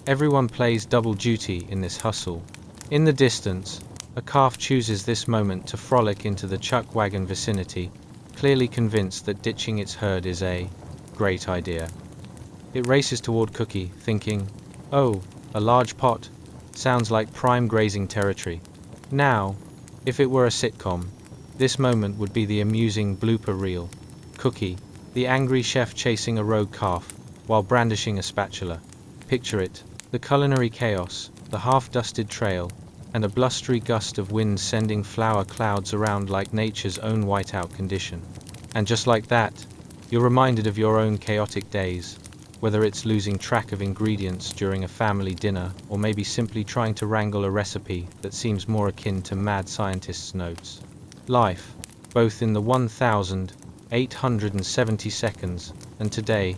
Everyone plays double duty in this hustle. In the distance, a calf chooses this moment to frolic into the Chuck Wagon vicinity, clearly convinced that ditching its herd is a Great idea. It races toward Cookie, thinking, oh, a large pot. Sounds like prime grazing territory. Now, if it were a sitcom, this moment would be the amusing blooper reel. Cookie, the angry chef chasing a rogue calf, while brandishing a spatula. Picture it, the culinary chaos, the half-dusted trail, and a blustery gust of wind sending flour clouds around like nature's own whiteout condition. And just like that, you're reminded of your own chaotic days, whether it's losing track of ingredients during a family dinner or maybe simply trying to wrangle a recipe that seems more akin to mad scientist's notes. Life, both in the 1,870 seconds and today,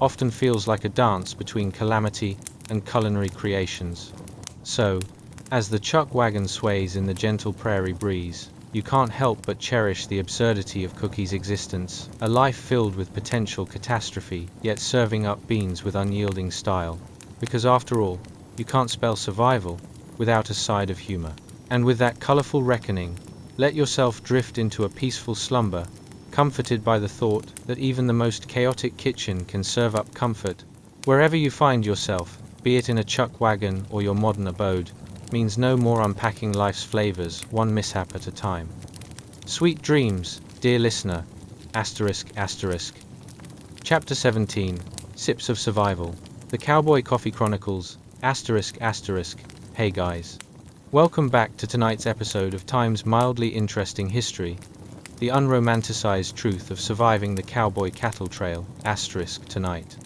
often feels like a dance between calamity and culinary creations. So, as the chuck wagon sways in the gentle prairie breeze, you can't help but cherish the absurdity of Cookie's existence, a life filled with potential catastrophe, yet serving up beans with unyielding style. Because after all, you can't spell survival without a side of humor. And with that colorful reckoning, let yourself drift into a peaceful slumber, comforted by the thought that even the most chaotic kitchen can serve up comfort. Wherever you find yourself, be it in a chuck wagon or your modern abode, means no more unpacking life's flavors, one mishap at a time. Sweet dreams, dear listener. ***. Chapter 17, Sips of Survival. The Cowboy Coffee Chronicles, ***. Hey guys. Welcome back to tonight's episode of Time's mildly interesting history, the unromanticized truth of surviving the cowboy cattle trail, * tonight.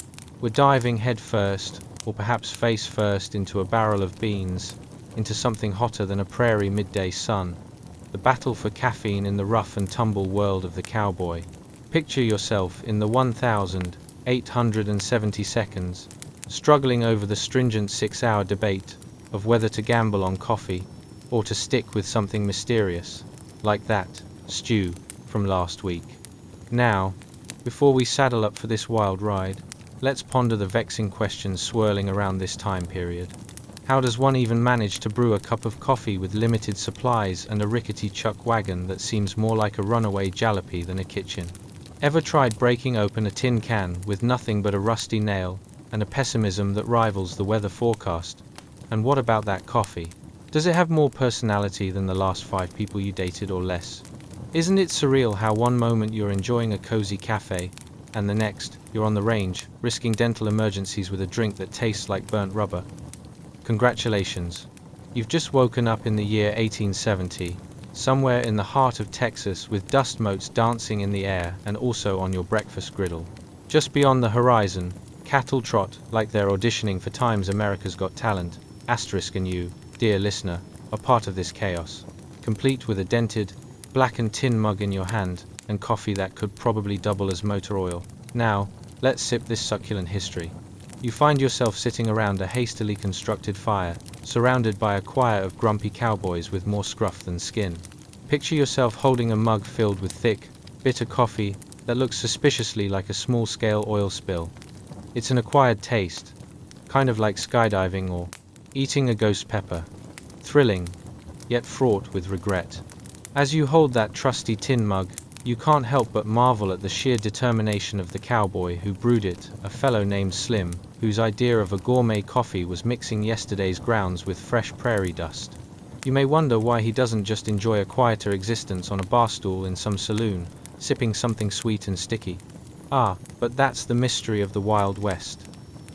We're diving head first, or perhaps face first, into a barrel of beans, into something hotter than a prairie midday sun, the battle for caffeine in the rough and tumble world of the cowboy. Picture yourself in the 1,870 seconds, struggling over the stringent 6-hour debate of whether to gamble on coffee or to stick with something mysterious, like that stew from last week. Now, before we saddle up for this wild ride, let's ponder the vexing questions swirling around this time period. How does one even manage to brew a cup of coffee with limited supplies and a rickety chuck wagon that seems more like a runaway jalopy than a kitchen? Ever tried breaking open a tin can with nothing but a rusty nail and a pessimism that rivals the weather forecast? And what about that coffee? Does it have more personality than the last 5 people you dated or less? Isn't it surreal how one moment you're enjoying a cozy cafe and the next you're on the range, risking dental emergencies with a drink that tastes like burnt rubber? Congratulations. You've just woken up in the year 1870, somewhere in the heart of Texas with dust motes dancing in the air and also on your breakfast griddle. Just beyond the horizon, cattle trot like they're auditioning for Time's America's Got Talent, * and you, dear listener, are part of this chaos, complete with a dented, blackened tin mug in your hand and coffee that could probably double as motor oil. Now, let's sip this succulent history. You find yourself sitting around a hastily constructed fire, surrounded by a choir of grumpy cowboys with more scruff than skin. Picture yourself holding a mug filled with thick, bitter coffee that looks suspiciously like a small-scale oil spill. It's an acquired taste, kind of like skydiving or eating a ghost pepper. Thrilling, yet fraught with regret. As you hold that trusty tin mug, you can't help but marvel at the sheer determination of the cowboy who brewed it, a fellow named Slim, whose idea of a gourmet coffee was mixing yesterday's grounds with fresh prairie dust. You may wonder why he doesn't just enjoy a quieter existence on a bar stool in some saloon, sipping something sweet and sticky. But that's the mystery of the Wild West.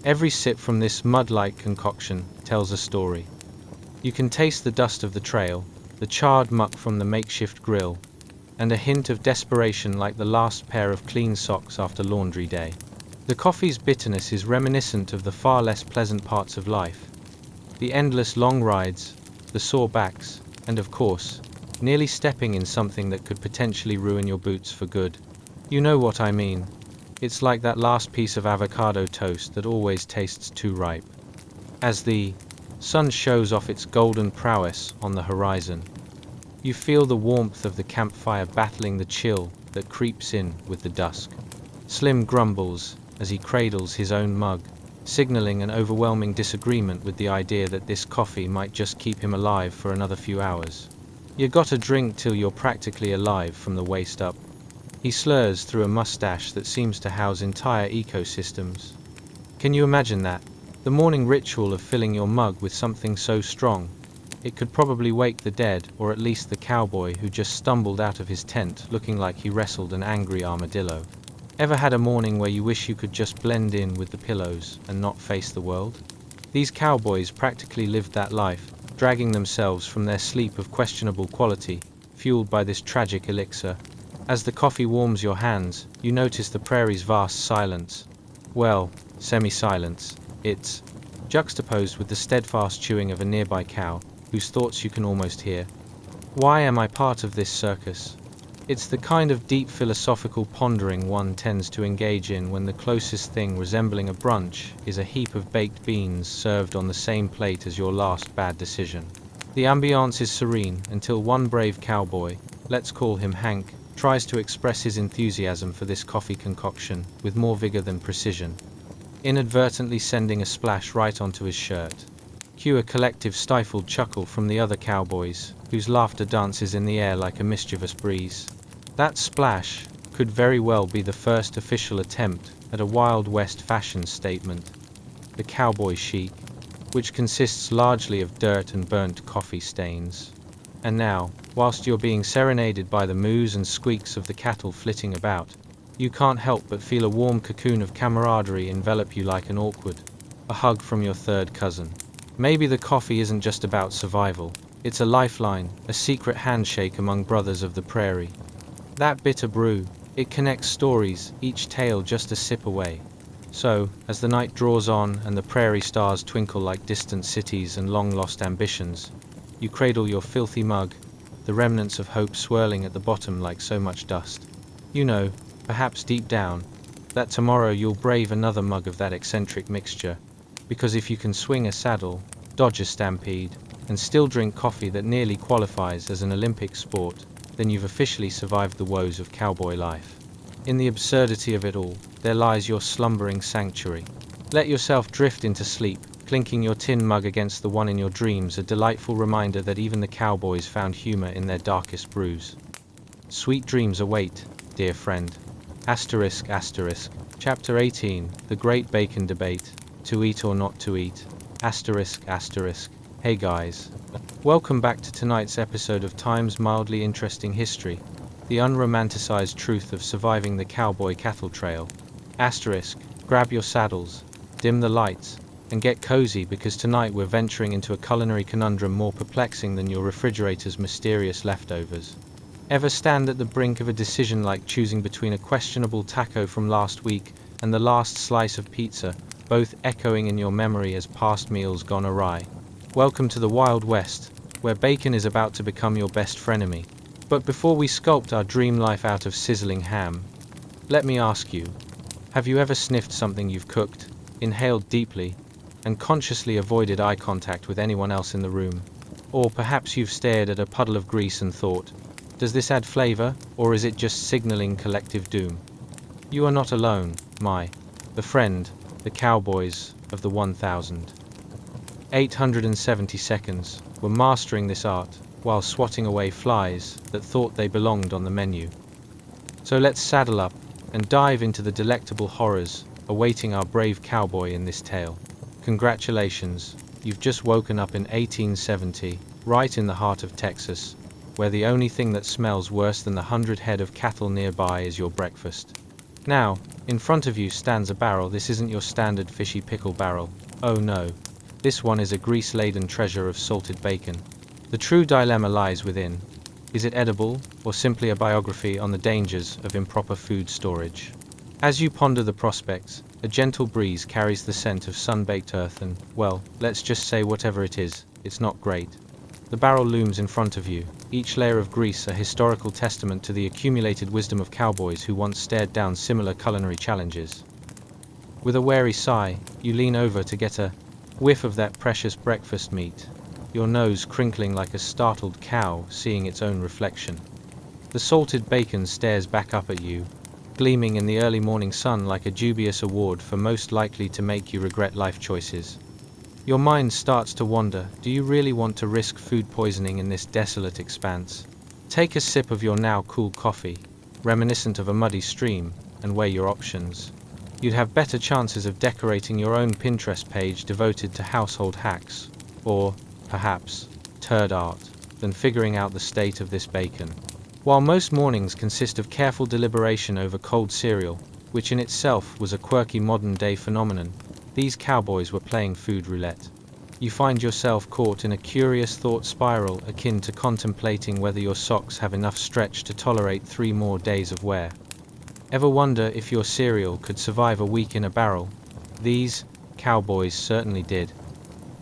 Every sip from this mud-like concoction tells a story. You can taste the dust of the trail, the charred muck from the makeshift grill, and a hint of desperation like the last pair of clean socks after laundry day. The coffee's bitterness is reminiscent of the far less pleasant parts of life. The endless long rides, the sore backs, and of course, nearly stepping in something that could potentially ruin your boots for good. You know what I mean. It's like that last piece of avocado toast that always tastes too ripe. As the sun shows off its golden prowess on the horizon, you feel the warmth of the campfire battling the chill that creeps in with the dusk. Slim grumbles as he cradles his own mug, signaling an overwhelming disagreement with the idea that this coffee might just keep him alive for another few hours. You gotta drink till you're practically alive from the waist up. He slurs through a mustache that seems to house entire ecosystems. Can you imagine that? The morning ritual of filling your mug with something so strong. It could probably wake the dead, or at least the cowboy who just stumbled out of his tent looking like he wrestled an angry armadillo. Ever had a morning where you wish you could just blend in with the pillows and not face the world? These cowboys practically lived that life, dragging themselves from their sleep of questionable quality, fueled by this tragic elixir. As the coffee warms your hands, you notice the prairie's vast silence. Well, semi-silence. It's juxtaposed with the steadfast chewing of a nearby cow, whose thoughts you can almost hear. Why am I part of this circus? It's the kind of deep philosophical pondering one tends to engage in when the closest thing resembling a brunch is a heap of baked beans served on the same plate as your last bad decision. The ambiance is serene until one brave cowboy, let's call him Hank, tries to express his enthusiasm for this coffee concoction with more vigor than precision, inadvertently sending a splash right onto his shirt. Cue a collective stifled chuckle from the other cowboys, whose laughter dances in the air like a mischievous breeze. That splash could very well be the first official attempt at a Wild West fashion statement. The cowboy chic, which consists largely of dirt and burnt coffee stains. And now, whilst you're being serenaded by the moos and squeaks of the cattle flitting about, you can't help but feel a warm cocoon of camaraderie envelop you like an awkward, a hug from your third cousin. Maybe the coffee isn't just about survival, it's a lifeline, a secret handshake among brothers of the prairie. That bitter brew, it connects stories, each tale just a sip away. So, as the night draws on and the prairie stars twinkle like distant cities and long-lost ambitions, you cradle your filthy mug, the remnants of hope swirling at the bottom like so much dust. You know, perhaps deep down, that tomorrow you'll brave another mug of that eccentric mixture, because if you can swing a saddle, dodge a stampede, and still drink coffee that nearly qualifies as an Olympic sport, then you've officially survived the woes of cowboy life. In the absurdity of it all, there lies your slumbering sanctuary. Let yourself drift into sleep, clinking your tin mug against the one in your dreams, a delightful reminder that even the cowboys found humor in their darkest brews. Sweet dreams await, dear friend. Asterisk, asterisk. Chapter 18, The Great Bacon Debate, To Eat or Not to Eat. Asterisk, asterisk. Hey guys. Welcome back to tonight's episode of Time's mildly interesting history, the unromanticized truth of surviving the cowboy cattle trail. Asterisk, grab your saddles, dim the lights, and get cozy because tonight we're venturing into a culinary conundrum more perplexing than your refrigerator's mysterious leftovers. Ever stand at the brink of a decision like choosing between a questionable taco from last week and the last slice of pizza, both echoing in your memory as past meals gone awry? Welcome to the Wild West, where bacon is about to become your best frenemy. But before we sculpt our dream life out of sizzling ham, let me ask you, have you ever sniffed something you've cooked, inhaled deeply, and consciously avoided eye contact with anyone else in the room? Or perhaps you've stared at a puddle of grease and thought, does this add flavor, or is it just signaling collective doom? You are not alone, the friend, the cowboys of the 1,870 seconds were mastering this art while swatting away flies that thought they belonged on the menu. So let's saddle up and dive into the delectable horrors awaiting our brave cowboy in this tale. Congratulations, you've just woken up in 1870, right in the heart of Texas, where the only thing that smells worse than the 100 head of cattle nearby is your breakfast. Now, in front of you stands a barrel. This isn't your standard fishy pickle barrel. Oh no. This one is a grease-laden treasure of salted bacon. The true dilemma lies within. Is it edible, or simply a biography on the dangers of improper food storage? As you ponder the prospects, a gentle breeze carries the scent of sun-baked earth and, well, let's just say whatever it is, it's not great. The barrel looms in front of you, each layer of grease a historical testament to the accumulated wisdom of cowboys who once stared down similar culinary challenges. With a wary sigh, you lean over to get a whiff of that precious breakfast meat, your nose crinkling like a startled cow seeing its own reflection. The salted bacon stares back up at you, gleaming in the early morning sun like a dubious award for most likely to make you regret life choices. Your mind starts to wander. Do you really want to risk food poisoning in this desolate expanse? Take a sip of your now cool coffee, reminiscent of a muddy stream, and weigh your options. You'd have better chances of decorating your own Pinterest page devoted to household hacks, or, perhaps, turd art, than figuring out the state of this bacon. While most mornings consist of careful deliberation over cold cereal, which in itself was a quirky modern-day phenomenon, these cowboys were playing food roulette. You find yourself caught in a curious thought spiral akin to contemplating whether your socks have enough stretch to tolerate 3 more days of wear. Ever wonder if your cereal could survive a week in a barrel? These cowboys certainly did.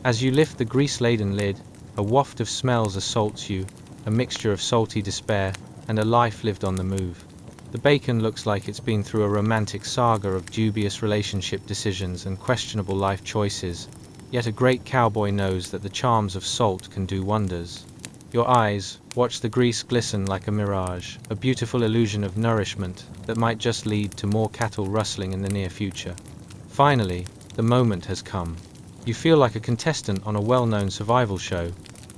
As you lift the grease-laden lid, a waft of smells assaults you, a mixture of salty despair and a life lived on the move. The bacon looks like it's been through a romantic saga of dubious relationship decisions and questionable life choices, yet a great cowboy knows that the charms of salt can do wonders. Your eyes watch the grease glisten like a mirage, a beautiful illusion of nourishment that might just lead to more cattle rustling in the near future. Finally, the moment has come. You feel like a contestant on a well-known survival show,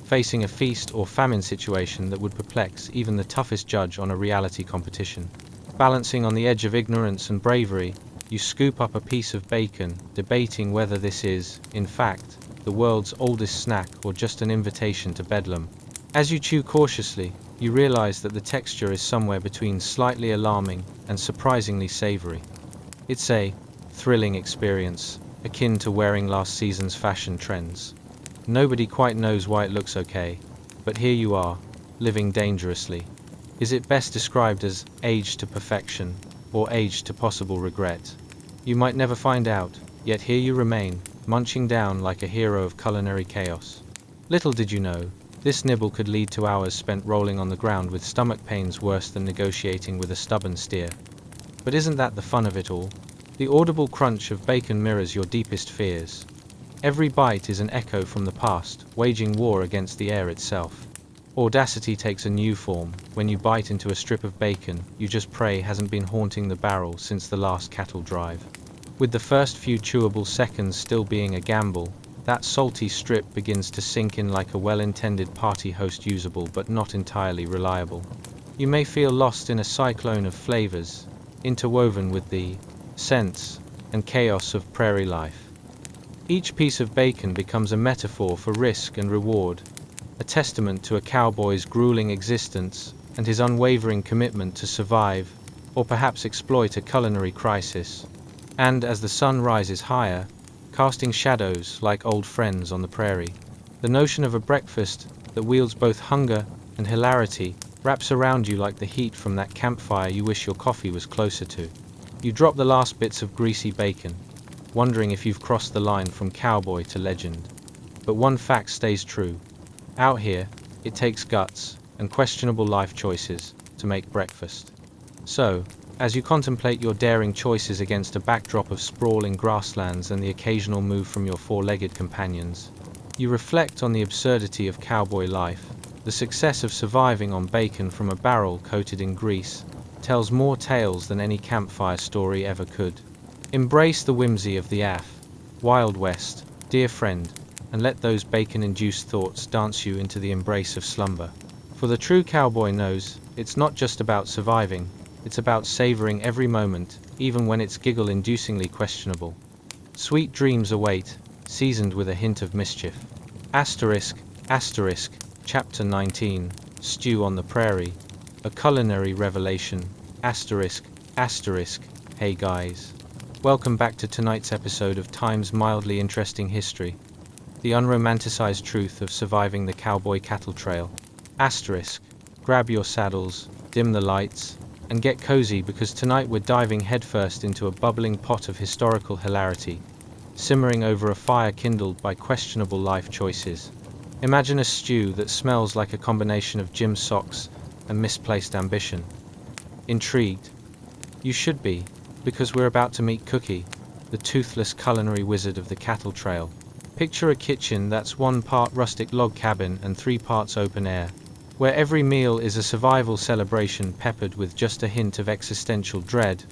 facing a feast or famine situation that would perplex even the toughest judge on a reality competition. Balancing on the edge of ignorance and bravery, you scoop up a piece of bacon, debating whether this is, in fact, the world's oldest snack or just an invitation to bedlam. As you chew cautiously, you realize that the texture is somewhere between slightly alarming and surprisingly savory. It's a thrilling experience, akin to wearing last season's fashion trends. Nobody quite knows why it looks okay, but here you are, living dangerously. Is it best described as aged to perfection, or aged to possible regret? You might never find out, yet here you remain, munching down like a hero of culinary chaos. Little did you know, this nibble could lead to hours spent rolling on the ground with stomach pains worse than negotiating with a stubborn steer. But isn't that the fun of it all? The audible crunch of bacon mirrors your deepest fears. Every bite is an echo from the past, waging war against the air itself. Audacity takes a new form when you bite into a strip of bacon you just pray hasn't been haunting the barrel since the last cattle drive. With the first few chewable seconds still being a gamble, that salty strip begins to sink in like a well-intended party host, usable but not entirely reliable. You may feel lost in a cyclone of flavors, interwoven with the scents and chaos of prairie life. Each piece of bacon becomes a metaphor for risk and reward, a testament to a cowboy's grueling existence and his unwavering commitment to survive, or perhaps exploit a culinary crisis. And as the sun rises higher, casting shadows like old friends on the prairie, the notion of a breakfast that wields both hunger and hilarity wraps around you like the heat from that campfire you wish your coffee was closer to. You drop the last bits of greasy bacon, wondering if you've crossed the line from cowboy to legend. But one fact stays true. Out here, it takes guts and questionable life choices to make breakfast. So, as you contemplate your daring choices against a backdrop of sprawling grasslands and the occasional move from your four-legged companions, you reflect on the absurdity of cowboy life. The success of surviving on bacon from a barrel coated in grease tells more tales than any campfire story ever could. Embrace the whimsy of the Wild West, dear friend, and let those bacon-induced thoughts dance you into the embrace of slumber. For the true cowboy knows, it's not just about surviving, it's about savoring every moment, even when it's giggle-inducingly questionable. Sweet dreams await, seasoned with a hint of mischief. Asterisk, Chapter 19, Stew on the Prairie. A culinary revelation. Asterisk. Hey guys. Welcome back to tonight's episode of Time's mildly interesting history. The unromanticized truth of surviving the cowboy cattle trail. Asterisk. Grab your saddles, dim the lights, and get cozy because tonight we're diving headfirst into a bubbling pot of historical hilarity, simmering over a fire kindled by questionable life choices. Imagine a stew that smells like a combination of gym socks and misplaced ambition. Intrigued? You should be, because we're about to meet Cookie, the toothless culinary wizard of the cattle trail. Picture a kitchen that's 1 part rustic log cabin and 3 parts open air, where every meal is a survival celebration peppered with just a hint of existential dread,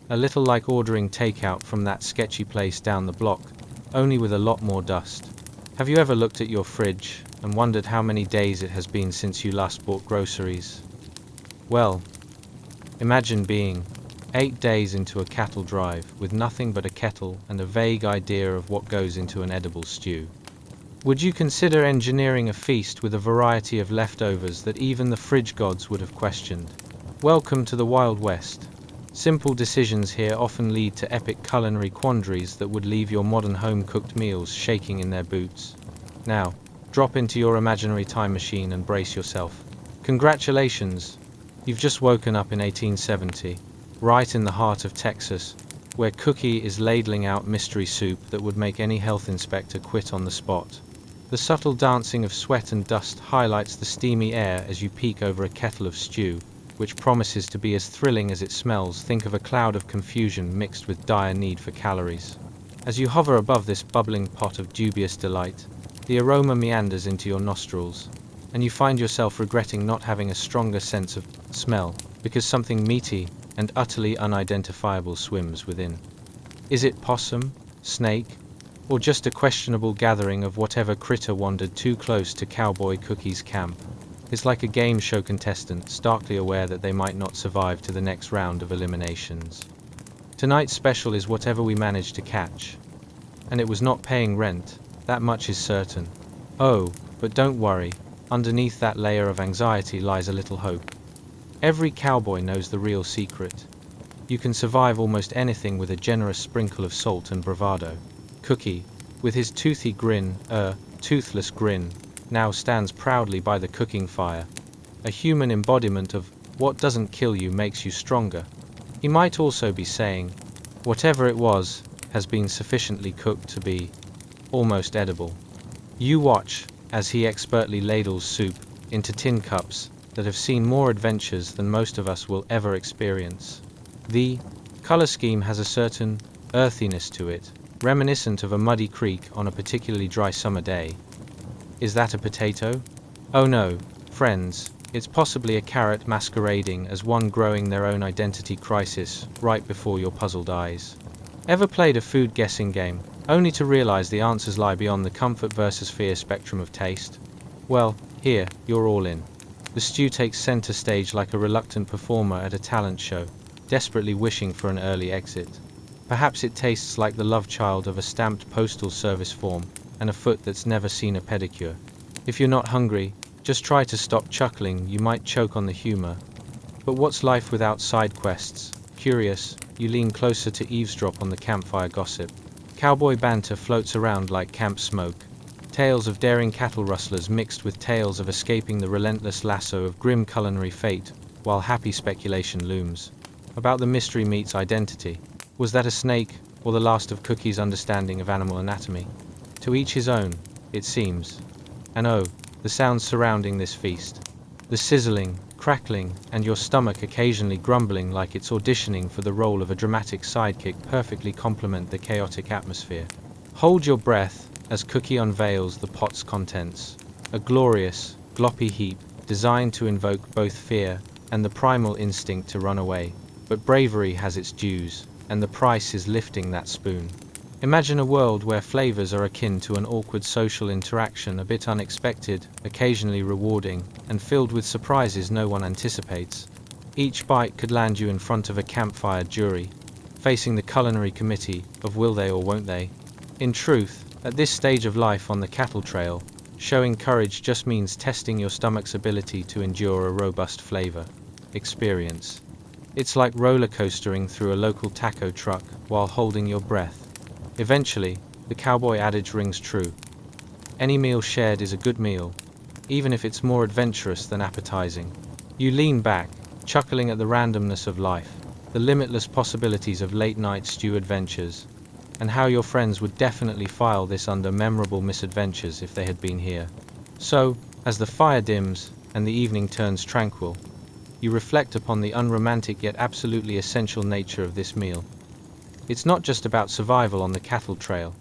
a little like ordering takeout from that sketchy place down the block, only with a lot more dust. Have you ever looked at your fridge and wondered how many days it has been since you last bought groceries? Well, Imagine being 8 days into a cattle drive with nothing but a kettle and a vague idea of what goes into an edible stew. Would you consider engineering a feast with a variety of leftovers that even the fridge gods would have questioned? Welcome to the Wild West. Simple decisions here often lead to epic culinary quandaries that would leave your modern home-cooked meals shaking in their boots. Now, drop into your imaginary time machine and brace yourself. Congratulations! You've just woken up in 1870, right in the heart of Texas, where Cookie is ladling out mystery soup that would make any health inspector quit on the spot. The subtle dancing of sweat and dust highlights the steamy air as you peek over a kettle of stew, which promises to be as thrilling as it smells. Think of a cloud of confusion mixed with dire need for calories. As you hover above this bubbling pot of dubious delight, the aroma meanders into your nostrils, and you find yourself regretting not having a stronger sense of smell, because something meaty and utterly unidentifiable swims within. Is it possum, snake, or just a questionable gathering of whatever critter wandered too close to Cowboy Cookie's camp? It's like a game show contestant starkly aware that they might not survive to the next round of eliminations. Tonight's special is whatever we managed to catch. And it was not paying rent, that much is certain. Oh, but don't worry. Underneath that layer of anxiety lies a little hope. Every cowboy knows the real secret. You can survive almost anything with a generous sprinkle of salt and bravado. Cookie, with his toothy grin, toothless grin, now stands proudly by the cooking fire. A human embodiment of what doesn't kill you makes you stronger. He might also be saying, whatever it was, has been sufficiently cooked to be almost edible. You watch as he expertly ladles soup into tin cups that have seen more adventures than most of us will ever experience. The color scheme has a certain earthiness to it, reminiscent of a muddy creek on a particularly dry summer day. Is that a potato? Oh no, friends, it's possibly a carrot masquerading as one growing their own identity crisis right before your puzzled eyes. Ever played a food guessing game, only to realize the answers lie beyond the comfort versus fear spectrum of taste? Well, here, you're all in. The stew takes center stage like a reluctant performer at a talent show, desperately wishing for an early exit. Perhaps it tastes like the love child of a stamped postal service form and a foot that's never seen a pedicure. If you're not hungry, just try to stop chuckling, you might choke on the humor. But what's life without side quests? Curious, you lean closer to eavesdrop on the campfire gossip. Cowboy banter floats around like camp smoke. Tales of daring cattle rustlers mixed with tales of escaping the relentless lasso of grim culinary fate, while happy speculation looms about the mystery meat's identity. Was that a snake, or the last of Cookie's understanding of animal anatomy? To each his own, it seems. And oh, the sounds surrounding this feast. The sizzling, crackling, and your stomach occasionally grumbling like it's auditioning for the role of a dramatic sidekick perfectly complement the chaotic atmosphere. Hold your breath as Cookie unveils the pot's contents. A glorious, gloppy heap designed to invoke both fear and the primal instinct to run away. But bravery has its dues, and the price is lifting that spoon. Imagine a world where flavors are akin to an awkward social interaction, a bit unexpected, occasionally rewarding, and filled with surprises no one anticipates. Each bite could land you in front of a campfire jury, facing the culinary committee of will they or won't they. In truth, at this stage of life on the cattle trail, showing courage just means testing your stomach's ability to endure a robust flavor experience. It's like roller coastering through a local taco truck while holding your breath. Eventually, the cowboy adage rings true. Any meal shared is a good meal, even if it's more adventurous than appetizing. You lean back, chuckling at the randomness of life, the limitless possibilities of late-night stew adventures, and how your friends would definitely file this under memorable misadventures if they had been here. So, as the fire dims and the evening turns tranquil, you reflect upon the unromantic yet absolutely essential nature of this meal. It's not just about survival on the cattle trail.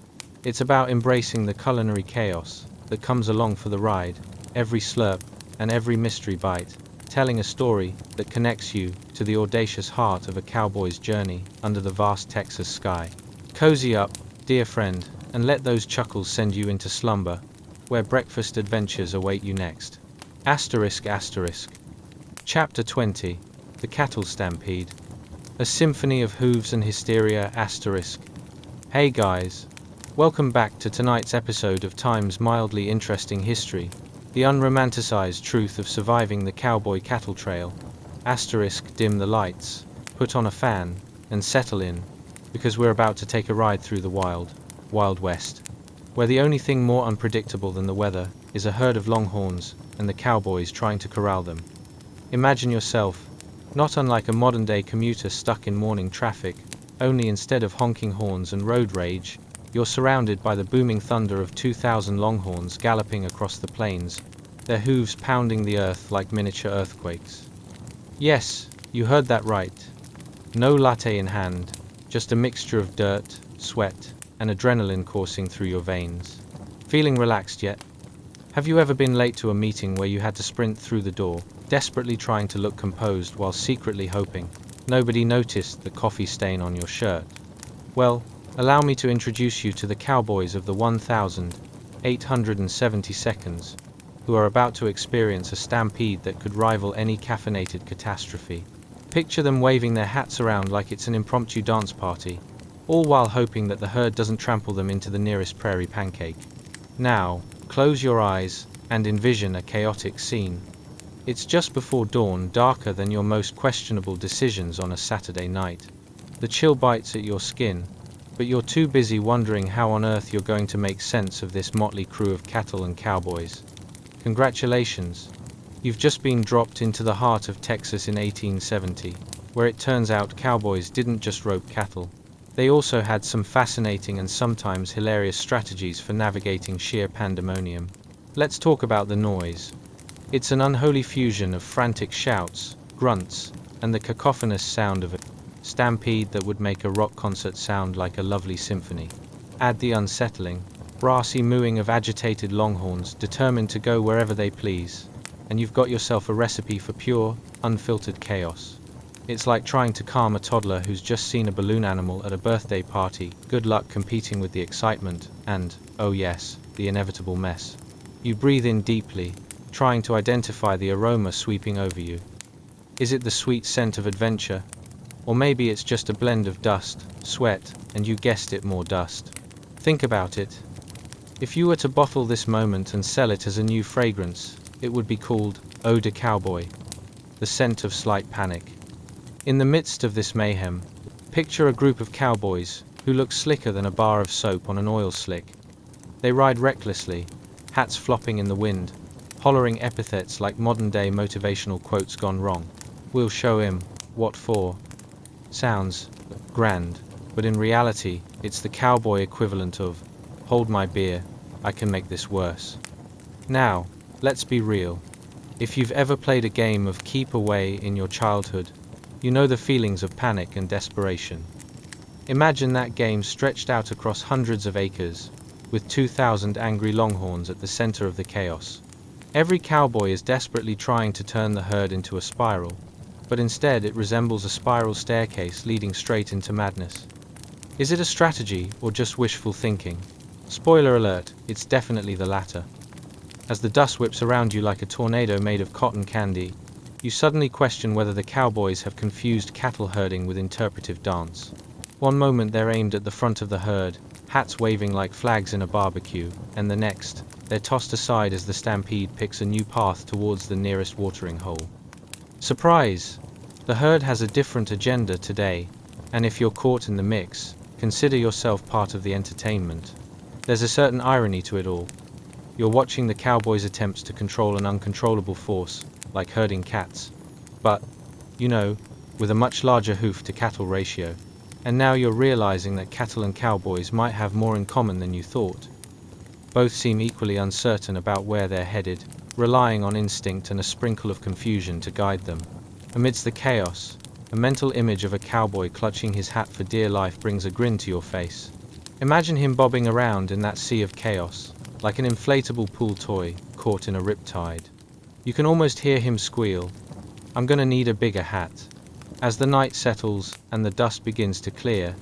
It's about embracing the culinary chaos that comes along for the ride, every slurp and every mystery bite, telling a story that connects you to the audacious heart of a cowboy's journey under the vast Texas sky. Cozy up, dear friend, and let those chuckles send you into slumber, where breakfast adventures await you next. ***. Chapter 20. the cattle stampede. A symphony of hooves and hysteria asterisk. Hey guys, welcome back to tonight's episode of Time's mildly interesting history, the unromanticized truth of surviving the cowboy cattle trail. Asterisk, dim the lights, put on a fan, and settle in, because we're about to take a ride through the wild, Wild West, where the only thing more unpredictable than the weather is a herd of longhorns and the cowboys trying to corral them. Imagine yourself, not unlike a modern-day commuter stuck in morning traffic, only instead of honking horns and road rage, you're surrounded by the booming thunder of 2,000 longhorns galloping across the plains, their hooves pounding the earth like miniature earthquakes. Yes, you heard that right. No latte in hand, just a mixture of dirt, sweat, and adrenaline coursing through your veins. Feeling relaxed yet? Have you ever been late to a meeting where you had to sprint through the door, desperately trying to look composed while secretly hoping nobody noticed the coffee stain on your shirt? Well, allow me to introduce you to the cowboys of the 1,870 seconds, who are about to experience a stampede that could rival any caffeinated catastrophe. Picture them waving their hats around like it's an impromptu dance party, all while hoping that the herd doesn't trample them into the nearest prairie pancake. Now, close your eyes and envision a chaotic scene. It's just before dawn, darker than your most questionable decisions on a Saturday night. The chill bites at your skin, but you're too busy wondering how on earth you're going to make sense of this motley crew of cattle and cowboys. Congratulations! You've just been dropped into the heart of Texas in 1870, where it turns out cowboys didn't just rope cattle. They also had some fascinating and sometimes hilarious strategies for navigating sheer pandemonium. Let's talk about the noise. It's an unholy fusion of frantic shouts, grunts, and the cacophonous sound of a stampede that would make a rock concert sound like a lovely symphony. Add the unsettling, brassy mooing of agitated longhorns determined to go wherever they please, and you've got yourself a recipe for pure, unfiltered chaos. It's like trying to calm a toddler who's just seen a balloon animal at a birthday party. Good luck competing with the excitement and, oh yes, the inevitable mess. You breathe in deeply, trying to identify the aroma sweeping over you. Is it the sweet scent of adventure? Or maybe it's just a blend of dust, sweat, and you guessed it, more dust. Think about it. If you were to bottle this moment and sell it as a new fragrance, it would be called Eau de Cowboy, the scent of slight panic. In the midst of this mayhem, picture a group of cowboys who look slicker than a bar of soap on an oil slick. They ride recklessly, hats flopping in the wind, hollering epithets like modern-day motivational quotes gone wrong. We'll show him what for. Sounds grand, but in reality, it's the cowboy equivalent of, hold my beer, I can make this worse. Now, let's be real. If you've ever played a game of keep away in your childhood, you know the feelings of panic and desperation. Imagine that game stretched out across hundreds of acres, with 2,000 angry longhorns at the center of the chaos. Every cowboy is desperately trying to turn the herd into a spiral, but instead it resembles a spiral staircase leading straight into madness. Is it a strategy or just wishful thinking? Spoiler alert, it's definitely the latter. As the dust whips around you like a tornado made of cotton candy, you suddenly question whether the cowboys have confused cattle herding with interpretive dance. One moment they're aimed at the front of the herd, hats waving like flags in a barbecue, and the next, they're tossed aside as the stampede picks a new path towards the nearest watering hole. Surprise! The herd has a different agenda today, and if you're caught in the mix, consider yourself part of the entertainment. There's a certain irony to it all. You're watching the cowboys' attempts to control an uncontrollable force, like herding cats, but, with a much larger hoof to cattle ratio. And now you're realizing that cattle and cowboys might have more in common than you thought. Both seem equally uncertain about where they're headed, relying on instinct and a sprinkle of confusion to guide them. Amidst the chaos, a mental image of a cowboy clutching his hat for dear life brings a grin to your face. Imagine him bobbing around in that sea of chaos, like an inflatable pool toy caught in a riptide. You can almost hear him squeal, "I'm gonna need a bigger hat." As the night settles and the dust begins to clear,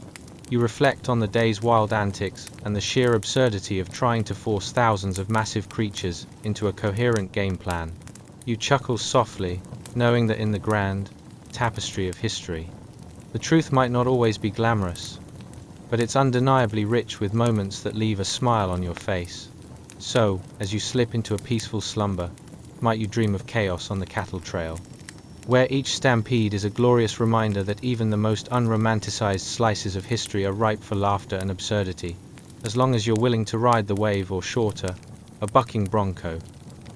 you reflect on the day's wild antics and the sheer absurdity of trying to force thousands of massive creatures into a coherent game plan. You chuckle softly, knowing that in the grand, tapestry of history. The truth might not always be glamorous, but it's undeniably rich with moments that leave a smile on your face. So, as you slip into a peaceful slumber, might you dream of chaos on the cattle trail, where each stampede is a glorious reminder that even the most unromanticized slices of history are ripe for laughter and absurdity, as long as you're willing to ride the wave or shorter, a bucking bronco.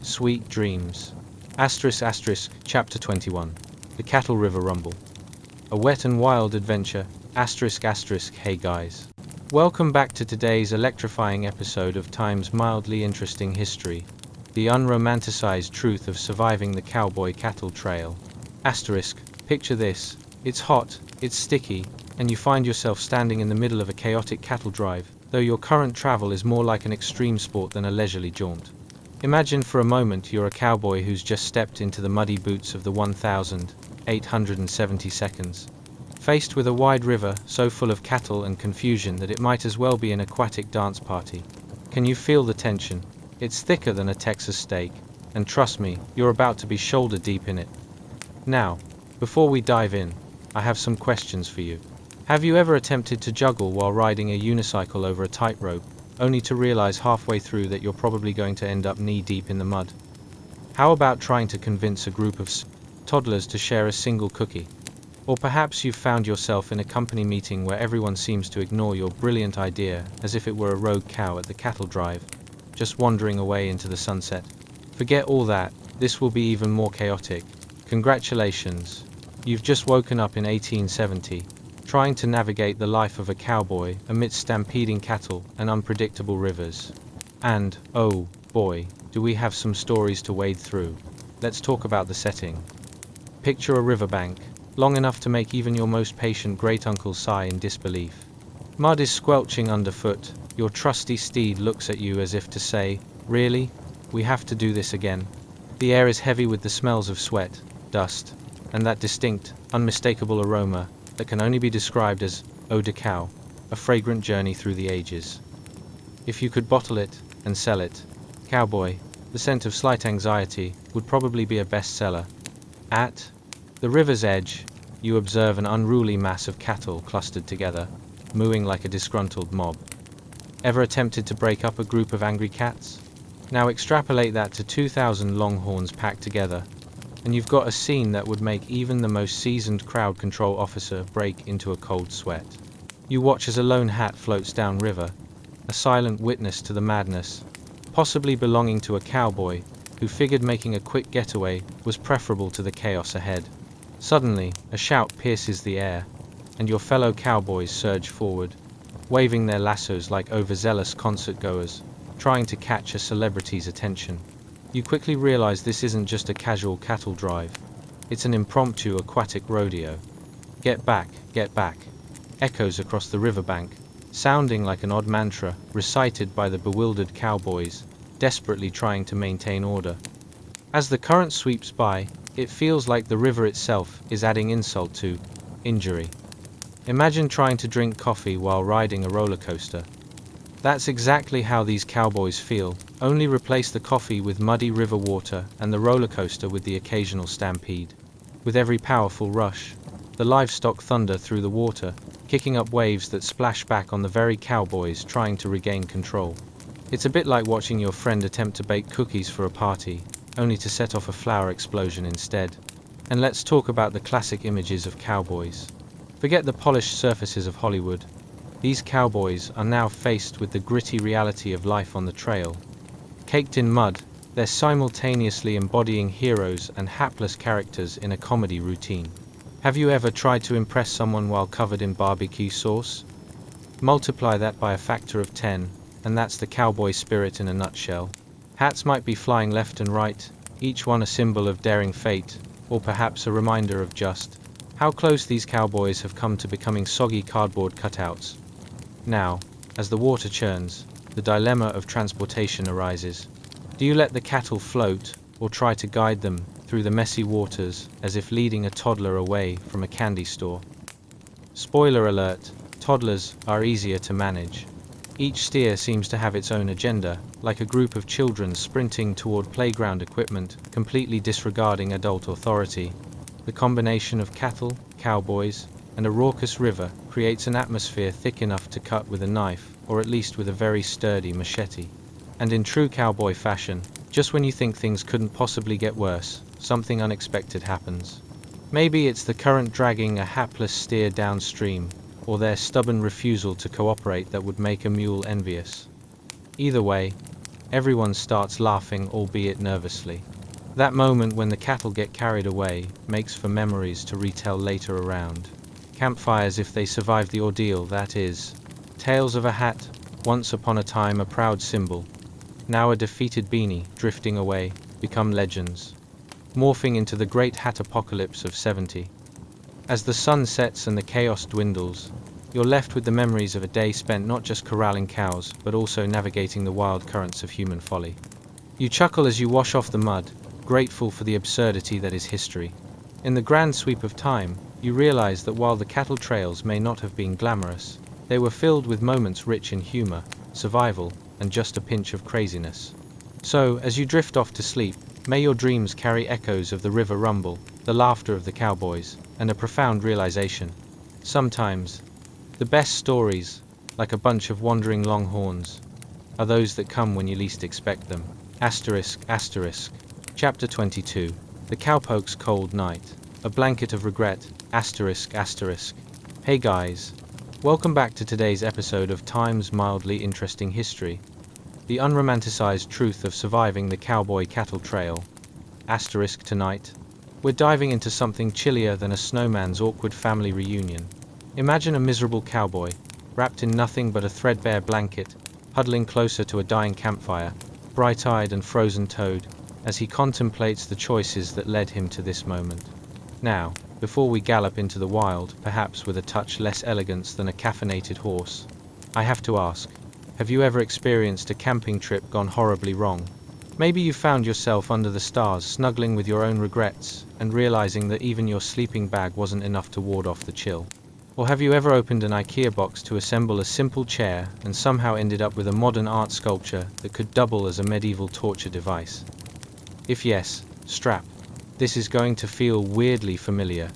Sweet dreams. Chapter 21. The Cattle River Rumble. A wet and wild adventure. Hey guys. Welcome back to today's electrifying episode of Time's mildly interesting history, the unromanticized truth of surviving the cowboy cattle trail. Picture this. It's hot, it's sticky, and you find yourself standing in the middle of a chaotic cattle drive, though your current travel is more like an extreme sport than a leisurely jaunt. Imagine for a moment you're a cowboy who's just stepped into the muddy boots of the 1,870 seconds. Faced with a wide river so full of cattle and confusion that it might as well be an aquatic dance party. Can you feel the tension? It's thicker than a Texas steak, and trust me, you're about to be shoulder deep in it. Now, before we dive in, I have some questions for you. Have you ever attempted to juggle while riding a unicycle over a tightrope, only to realize halfway through that you're probably going to end up knee-deep in the mud? How about trying to convince a group of toddlers to share a single cookie? Or perhaps you've found yourself in a company meeting where everyone seems to ignore your brilliant idea as if it were a rogue cow at the cattle drive, just wandering away into the sunset. Forget all that, this will be even more chaotic. Congratulations, you've just woken up in 1870, trying to navigate the life of a cowboy amidst stampeding cattle and unpredictable rivers. And, oh boy, do we have some stories to wade through. Let's talk about the setting. Picture a riverbank, long enough to make even your most patient great-uncle sigh in disbelief. Mud is squelching underfoot, your trusty steed looks at you as if to say, "Really? We have to do this again?" The air is heavy with the smells of sweat, dust, and that distinct, unmistakable aroma that can only be described as eau de cow, a fragrant journey through the ages. If you could bottle it and sell it, Cowboy, the scent of slight anxiety, would probably be a bestseller. At the river's edge, you observe an unruly mass of cattle clustered together, mooing like a disgruntled mob. Ever attempted to break up a group of angry cats? Now extrapolate that to 2,000 longhorns packed together, and you've got a scene that would make even the most seasoned crowd control officer break into a cold sweat. You watch as a lone hat floats downriver, a silent witness to the madness, possibly belonging to a cowboy who figured making a quick getaway was preferable to the chaos ahead. Suddenly, a shout pierces the air, and your fellow cowboys surge forward, waving their lassos like overzealous concert-goers, trying to catch a celebrity's attention. You quickly realize this isn't just a casual cattle drive, it's an impromptu aquatic rodeo. Get back, echoes across the riverbank, sounding like an odd mantra recited by the bewildered cowboys, desperately trying to maintain order. As the current sweeps by, it feels like the river itself is adding insult to injury. Imagine trying to drink coffee while riding a roller coaster. That's exactly how these cowboys feel, only replace the coffee with muddy river water and the roller coaster with the occasional stampede. With every powerful rush, the livestock thunder through the water, kicking up waves that splash back on the very cowboys trying to regain control. It's a bit like watching your friend attempt to bake cookies for a party, only to set off a flower explosion instead. And let's talk about the classic images of cowboys. Forget the polished surfaces of Hollywood. These cowboys are now faced with the gritty reality of life on the trail. Caked in mud, they're simultaneously embodying heroes and hapless characters in a comedy routine. Have you ever tried to impress someone while covered in barbecue sauce? Multiply that by a factor of 10, and that's the cowboy spirit in a nutshell. Hats might be flying left and right, each one a symbol of daring fate, or perhaps a reminder of just how close these cowboys have come to becoming soggy cardboard cutouts. Now, as the water churns, the dilemma of transportation arises. Do you let the cattle float, or try to guide them through the messy waters as if leading a toddler away from a candy store? Spoiler alert, toddlers are easier to manage. Each steer seems to have its own agenda, like a group of children sprinting toward playground equipment, completely disregarding adult authority. The combination of cattle, cowboys, and a raucous river creates an atmosphere thick enough to cut with a knife, or at least with a very sturdy machete. And in true cowboy fashion, just when you think things couldn't possibly get worse, something unexpected happens. Maybe it's the current dragging a hapless steer downstream, or their stubborn refusal to cooperate that would make a mule envious. Either way, everyone starts laughing, albeit nervously. That moment when the cattle get carried away makes for memories to retell later around campfires if they survive the ordeal, that is. Tales of a hat, once upon a time a proud symbol, now a defeated beanie drifting away, become legends, morphing into the great hat apocalypse of '70. As the sun sets and the chaos dwindles, you're left with the memories of a day spent not just corralling cows, but also navigating the wild currents of human folly. You chuckle as you wash off the mud, grateful for the absurdity that is history. In the grand sweep of time, you realize that while the cattle trails may not have been glamorous, they were filled with moments rich in humor, survival, and just a pinch of craziness. So, as you drift off to sleep, may your dreams carry echoes of the river rumble, the laughter of the cowboys, and a profound realization. Sometimes, the best stories, like a bunch of wandering longhorns, are those that come when you least expect them. Asterisk, asterisk. Chapter 22. The Cowpoke's Cold Night. A Blanket of Regret. Asterisk, asterisk. Hey guys. Welcome back to today's episode of Time's Mildly Interesting History. The unromanticized truth of surviving the cowboy cattle trail. Asterisk tonight. We're diving into something chillier than a snowman's awkward family reunion. Imagine a miserable cowboy, wrapped in nothing but a threadbare blanket, huddling closer to a dying campfire, bright-eyed and frozen-toed, as he contemplates the choices that led him to this moment. Now, before we gallop into the wild, perhaps with a touch less elegance than a caffeinated horse, I have to ask, have you ever experienced a camping trip gone horribly wrong? Maybe you found yourself under the stars snuggling with your own regrets and realizing that even your sleeping bag wasn't enough to ward off the chill. Or have you ever opened an IKEA box to assemble a simple chair and somehow ended up with a modern art sculpture that could double as a medieval torture device? If yes, strap. This is going to feel weirdly familiar.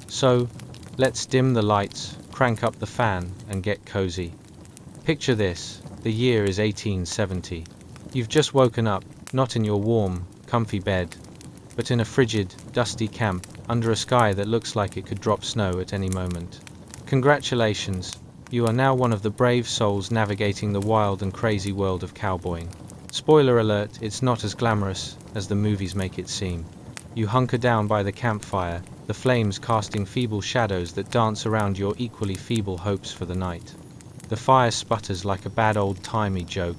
So, let's dim the lights, crank up the fan, and get cozy. Picture this. The year is 1870. You've just woken up, not in your warm, comfy bed, but in a frigid, dusty camp, under a sky that looks like it could drop snow at any moment. Congratulations, you are now one of the brave souls navigating the wild and crazy world of cowboying. Spoiler alert, it's not as glamorous as the movies make it seem. You hunker down by the campfire, the flames casting feeble shadows that dance around your equally feeble hopes for the night. The fire sputters like a bad old-timey joke,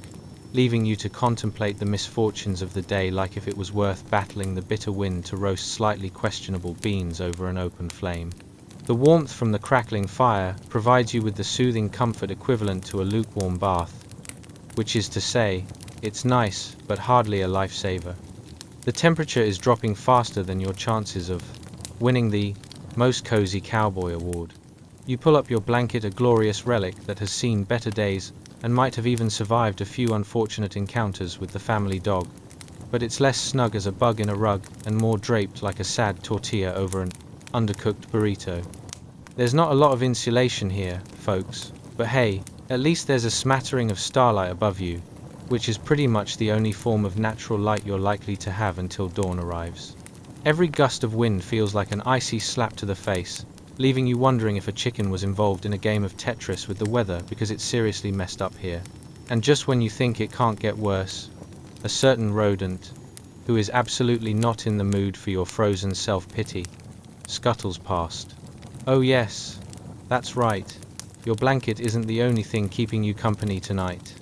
leaving you to contemplate the misfortunes of the day like if it was worth battling the bitter wind to roast slightly questionable beans over an open flame. The warmth from the crackling fire provides you with the soothing comfort equivalent to a lukewarm bath, which is to say, it's nice, but hardly a lifesaver. The temperature is dropping faster than your chances of winning the Most Cozy Cowboy Award. You pull up your blanket, a glorious relic that has seen better days and might have even survived a few unfortunate encounters with the family dog, but it's less snug as a bug in a rug and more draped like a sad tortilla over an undercooked burrito. There's not a lot of insulation here, folks, but hey, at least there's a smattering of starlight above you, which is pretty much the only form of natural light you're likely to have until dawn arrives. Every gust of wind feels like an icy slap to the face, leaving you wondering if a chicken was involved in a game of Tetris with the weather because it's seriously messed up here. And just when you think it can't get worse, a certain rodent, who is absolutely not in the mood for your frozen self-pity, scuttles past. Oh yes, that's right, your blanket isn't the only thing keeping you company tonight.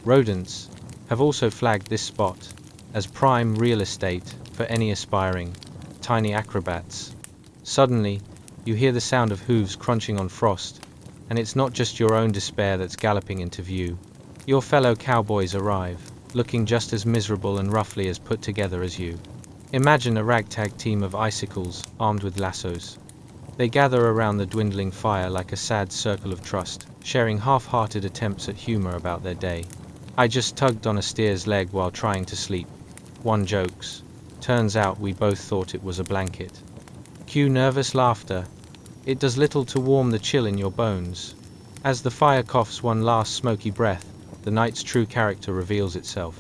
Rodents have also flagged this spot as prime real estate for any aspiring tiny acrobats. Suddenly, you hear the sound of hooves crunching on frost, and it's not just your own despair that's galloping into view. Your fellow cowboys arrive, looking just as miserable and roughly as put together as you. Imagine a ragtag team of icicles armed with lassos. They gather around the dwindling fire like a sad circle of trust, sharing half-hearted attempts at humor about their day. I just tugged on a steer's leg while trying to sleep. One jokes. Turns out we both thought it was a blanket. Cue nervous laughter. It does little to warm the chill in your bones. As the fire coughs one last smoky breath, the night's true character reveals itself.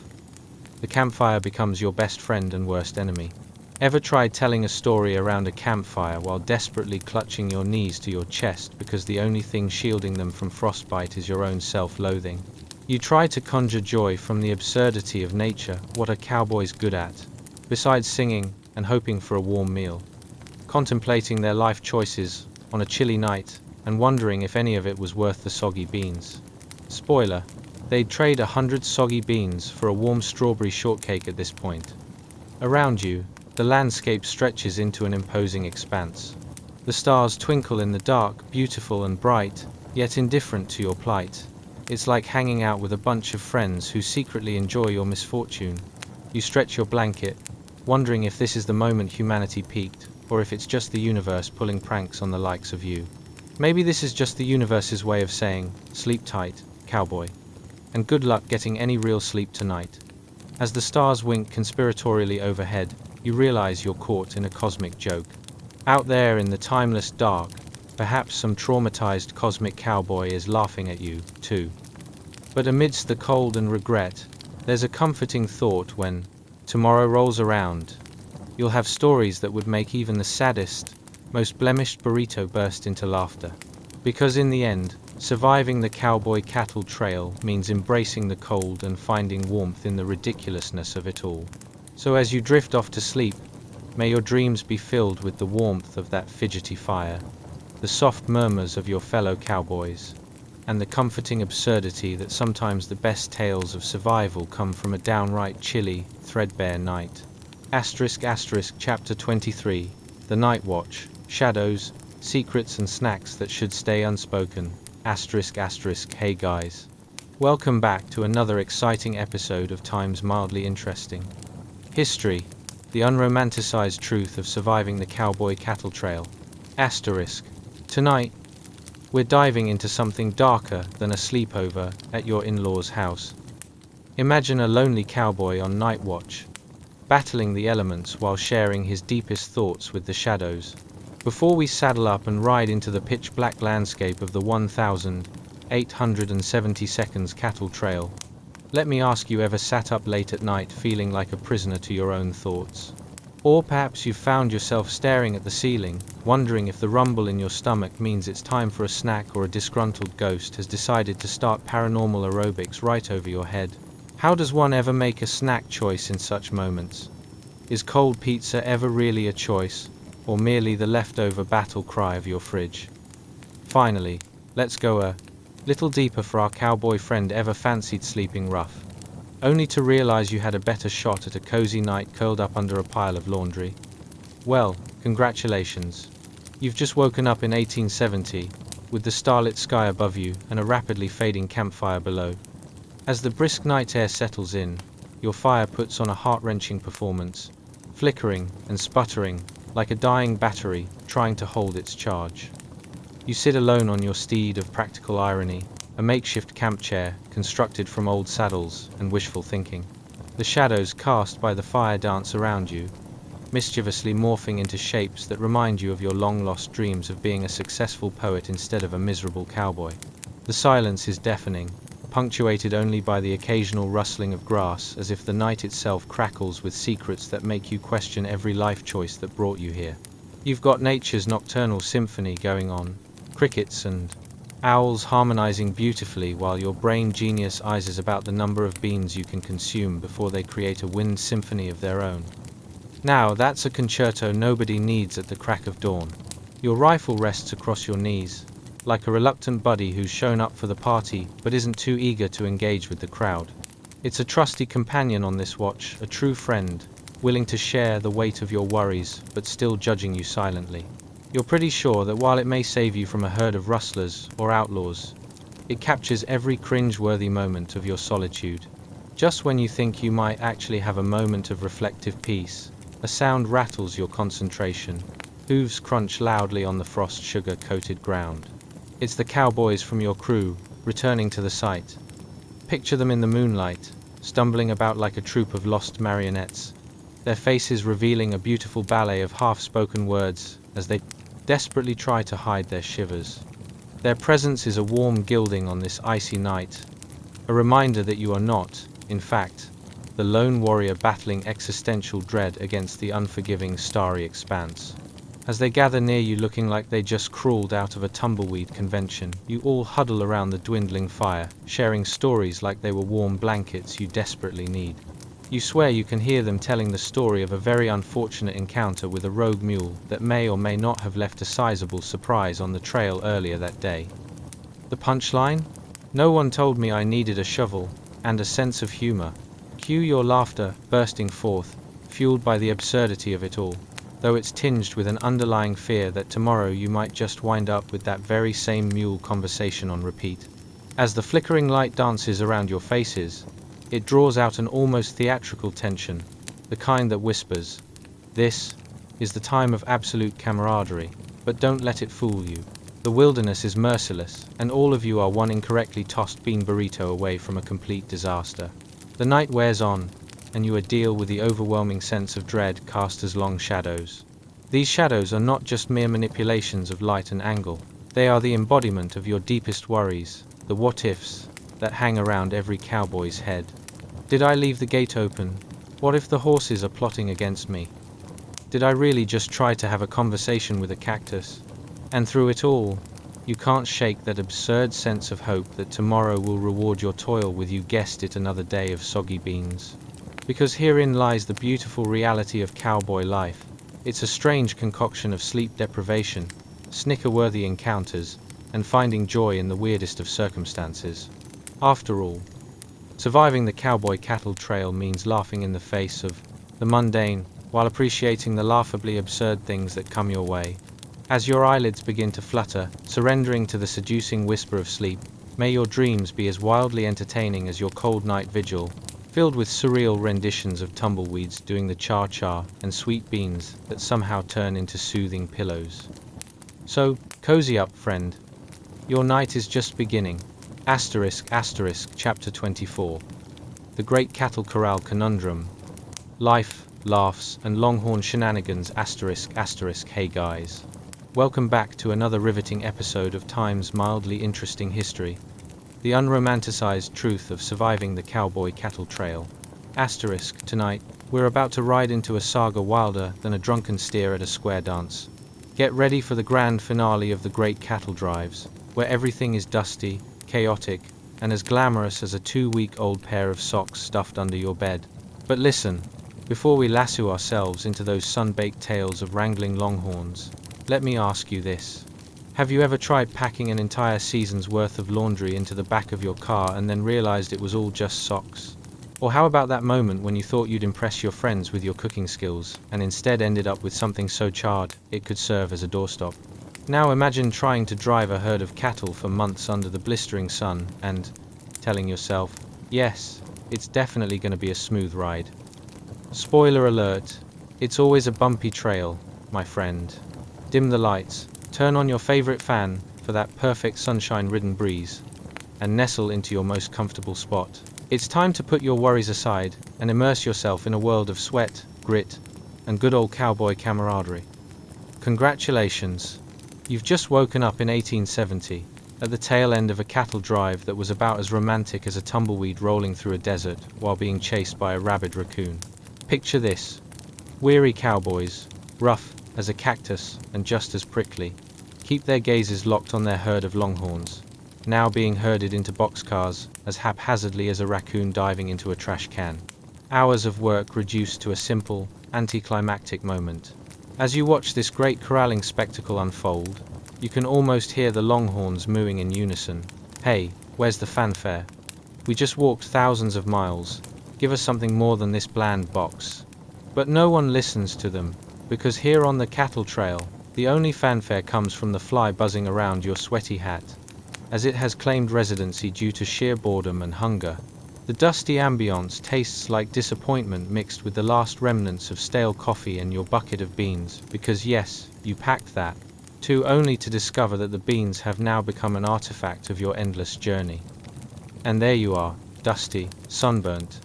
The campfire becomes your best friend and worst enemy. Ever tried telling a story around a campfire while desperately clutching your knees to your chest because the only thing shielding them from frostbite is your own self-loathing? You try to conjure joy from the absurdity of nature. What are cowboys good at, besides singing and hoping for a warm meal? Contemplating their life choices on a chilly night and wondering if any of it was worth the soggy beans. Spoiler, they'd trade 100 soggy beans for a warm strawberry shortcake at this point. Around you, the landscape stretches into an imposing expanse. The stars twinkle in the dark, beautiful and bright, yet indifferent to your plight. It's like hanging out with a bunch of friends who secretly enjoy your misfortune. You stretch your blanket, wondering if this is the moment humanity peaked, or if it's just the universe pulling pranks on the likes of you. Maybe this is just the universe's way of saying, sleep tight, cowboy. And good luck getting any real sleep tonight. As the stars wink conspiratorially overhead, you realize you're caught in a cosmic joke. Out there in the timeless dark, perhaps some traumatized cosmic cowboy is laughing at you, too. But amidst the cold and regret, there's a comforting thought when tomorrow rolls around. You'll have stories that would make even the saddest, most blemished burrito burst into laughter. Because in the end, surviving the cowboy cattle trail means embracing the cold and finding warmth in the ridiculousness of it all. So as you drift off to sleep, may your dreams be filled with the warmth of that fidgety fire, the soft murmurs of your fellow cowboys, and the comforting absurdity that sometimes the best tales of survival come from a downright chilly, threadbare night. Chapter 23, The Night Watch, Shadows, Secrets and Snacks That Should Stay Unspoken. Hey guys. Welcome back to another exciting episode of Time's Mildly Interesting History, the unromanticized truth of surviving the cowboy cattle trail. Tonight, we're diving into something darker than a sleepover at your in-laws' house. Imagine a lonely cowboy on night watch, battling the elements while sharing his deepest thoughts with the shadows. Before we saddle up and ride into the pitch-black landscape of the 1,870 seconds cattle trail, let me ask you, ever sat up late at night feeling like a prisoner to your own thoughts? Or perhaps you've found yourself staring at the ceiling, wondering if the rumble in your stomach means it's time for a snack or a disgruntled ghost has decided to start paranormal aerobics right over your head. How does one ever make a snack choice in such moments? Is cold pizza ever really a choice, or merely the leftover battle cry of your fridge? Finally, let's go a little deeper for our cowboy friend. Ever fancied sleeping rough, only to realize you had a better shot at a cozy night curled up under a pile of laundry? Well, congratulations. You've just woken up in 1870, with the starlit sky above you and a rapidly fading campfire below. As the brisk night air settles in, your fire puts on a heart-wrenching performance, flickering and sputtering like a dying battery trying to hold its charge. You sit alone on your steed of practical irony, a makeshift camp chair constructed from old saddles and wishful thinking. The shadows cast by the fire dance around you, mischievously morphing into shapes that remind you of your long-lost dreams of being a successful poet instead of a miserable cowboy. The silence is deafening, punctuated only by the occasional rustling of grass, as if the night itself crackles with secrets that make you question every life choice that brought you here. You've got nature's nocturnal symphony going on, crickets and owls harmonizing beautifully while your brain genius ises about the number of beans you can consume before they create a wind symphony of their own. Now that's a concerto nobody needs at the crack of dawn. Your rifle rests across your knees, like a reluctant buddy who's shown up for the party but isn't too eager to engage with the crowd. It's a trusty companion on this watch, a true friend, willing to share the weight of your worries but still judging you silently. You're pretty sure that while it may save you from a herd of rustlers or outlaws, it captures every cringe-worthy moment of your solitude. Just when you think you might actually have a moment of reflective peace, a sound rattles your concentration. Hooves crunch loudly on the frost-sugar-coated ground. It's the cowboys from your crew, returning to the site. Picture them in the moonlight, stumbling about like a troupe of lost marionettes, their faces revealing a beautiful ballet of half-spoken words as they desperately try to hide their shivers. Their presence is a warm gilding on this icy night, a reminder that you are not, in fact, the lone warrior battling existential dread against the unforgiving starry expanse. As they gather near you looking like they just crawled out of a tumbleweed convention, you all huddle around the dwindling fire, sharing stories like they were warm blankets you desperately need. You swear you can hear them telling the story of a very unfortunate encounter with a rogue mule that may or may not have left a sizable surprise on the trail earlier that day. The punchline? No one told me I needed a shovel, and a sense of humor. Cue your laughter bursting forth, fueled by the absurdity of it all, though it's tinged with an underlying fear that tomorrow you might just wind up with that very same mule conversation on repeat. As the flickering light dances around your faces, it draws out an almost theatrical tension, the kind that whispers, "This is the time of absolute camaraderie, but don't let it fool you. The wilderness is merciless, and all of you are one incorrectly tossed bean burrito away from a complete disaster." The night wears on, and you deal with the overwhelming sense of dread cast as long shadows. These shadows are not just mere manipulations of light and angle. They are the embodiment of your deepest worries, the what-ifs that hang around every cowboy's head. Did I leave the gate open? What if the horses are plotting against me? Did I really just try to have a conversation with a cactus? And through it all, you can't shake that absurd sense of hope that tomorrow will reward your toil with, you guessed it, another day of soggy beans. Because herein lies the beautiful reality of cowboy life. It's a strange concoction of sleep deprivation, snicker-worthy encounters, and finding joy in the weirdest of circumstances. After all, surviving the cowboy cattle trail means laughing in the face of the mundane, while appreciating the laughably absurd things that come your way. As your eyelids begin to flutter, surrendering to the seducing whisper of sleep, may your dreams be as wildly entertaining as your cold night vigil, filled with surreal renditions of tumbleweeds doing the cha-cha and sweet beans that somehow turn into soothing pillows. So, cozy up, friend. Your night is just beginning. Chapter 24. The Great Cattle Corral Conundrum. Life, laughs, and longhorn shenanigans. Hey guys. Welcome back to another riveting episode of Time's mildly interesting history. The unromanticized truth of surviving the cowboy cattle trail. Tonight, we're about to ride into a saga wilder than a drunken steer at a square dance. Get ready for the grand finale of the great cattle drives, where everything is dusty, chaotic, and as glamorous as a 2-week-old pair of socks stuffed under your bed. But listen, before we lasso ourselves into those sun-baked tales of wrangling longhorns, let me ask you this. Have you ever tried packing an entire season's worth of laundry into the back of your car and then realized it was all just socks? Or how about that moment when you thought you'd impress your friends with your cooking skills and instead ended up with something so charred it could serve as a doorstop? Now imagine trying to drive a herd of cattle for months under the blistering sun and telling yourself, yes, it's definitely going to be a smooth ride. Spoiler alert, it's always a bumpy trail, my friend. Dim the lights, turn on your favorite fan for that perfect sunshine-ridden breeze, and nestle into your most comfortable spot. It's time to put your worries aside and immerse yourself in a world of sweat, grit, and good old cowboy camaraderie. Congratulations! You've just woken up in 1870, at the tail end of a cattle drive that was about as romantic as a tumbleweed rolling through a desert while being chased by a rabid raccoon. Picture this. Weary cowboys, rough as a cactus and just as prickly, keep their gazes locked on their herd of longhorns, now being herded into boxcars as haphazardly as a raccoon diving into a trash can. Hours of work reduced to a simple, anticlimactic moment. As you watch this great corralling spectacle unfold, you can almost hear the longhorns mooing in unison. Hey, where's the fanfare? We just walked thousands of miles. Give us something more than this bland box. But no one listens to them, because here on the cattle trail, the only fanfare comes from the fly buzzing around your sweaty hat, as it has claimed residency due to sheer boredom and hunger. The dusty ambience tastes like disappointment mixed with the last remnants of stale coffee and your bucket of beans, because yes, you packed that, too, only to discover that the beans have now become an artifact of your endless journey. And there you are, dusty, sunburnt,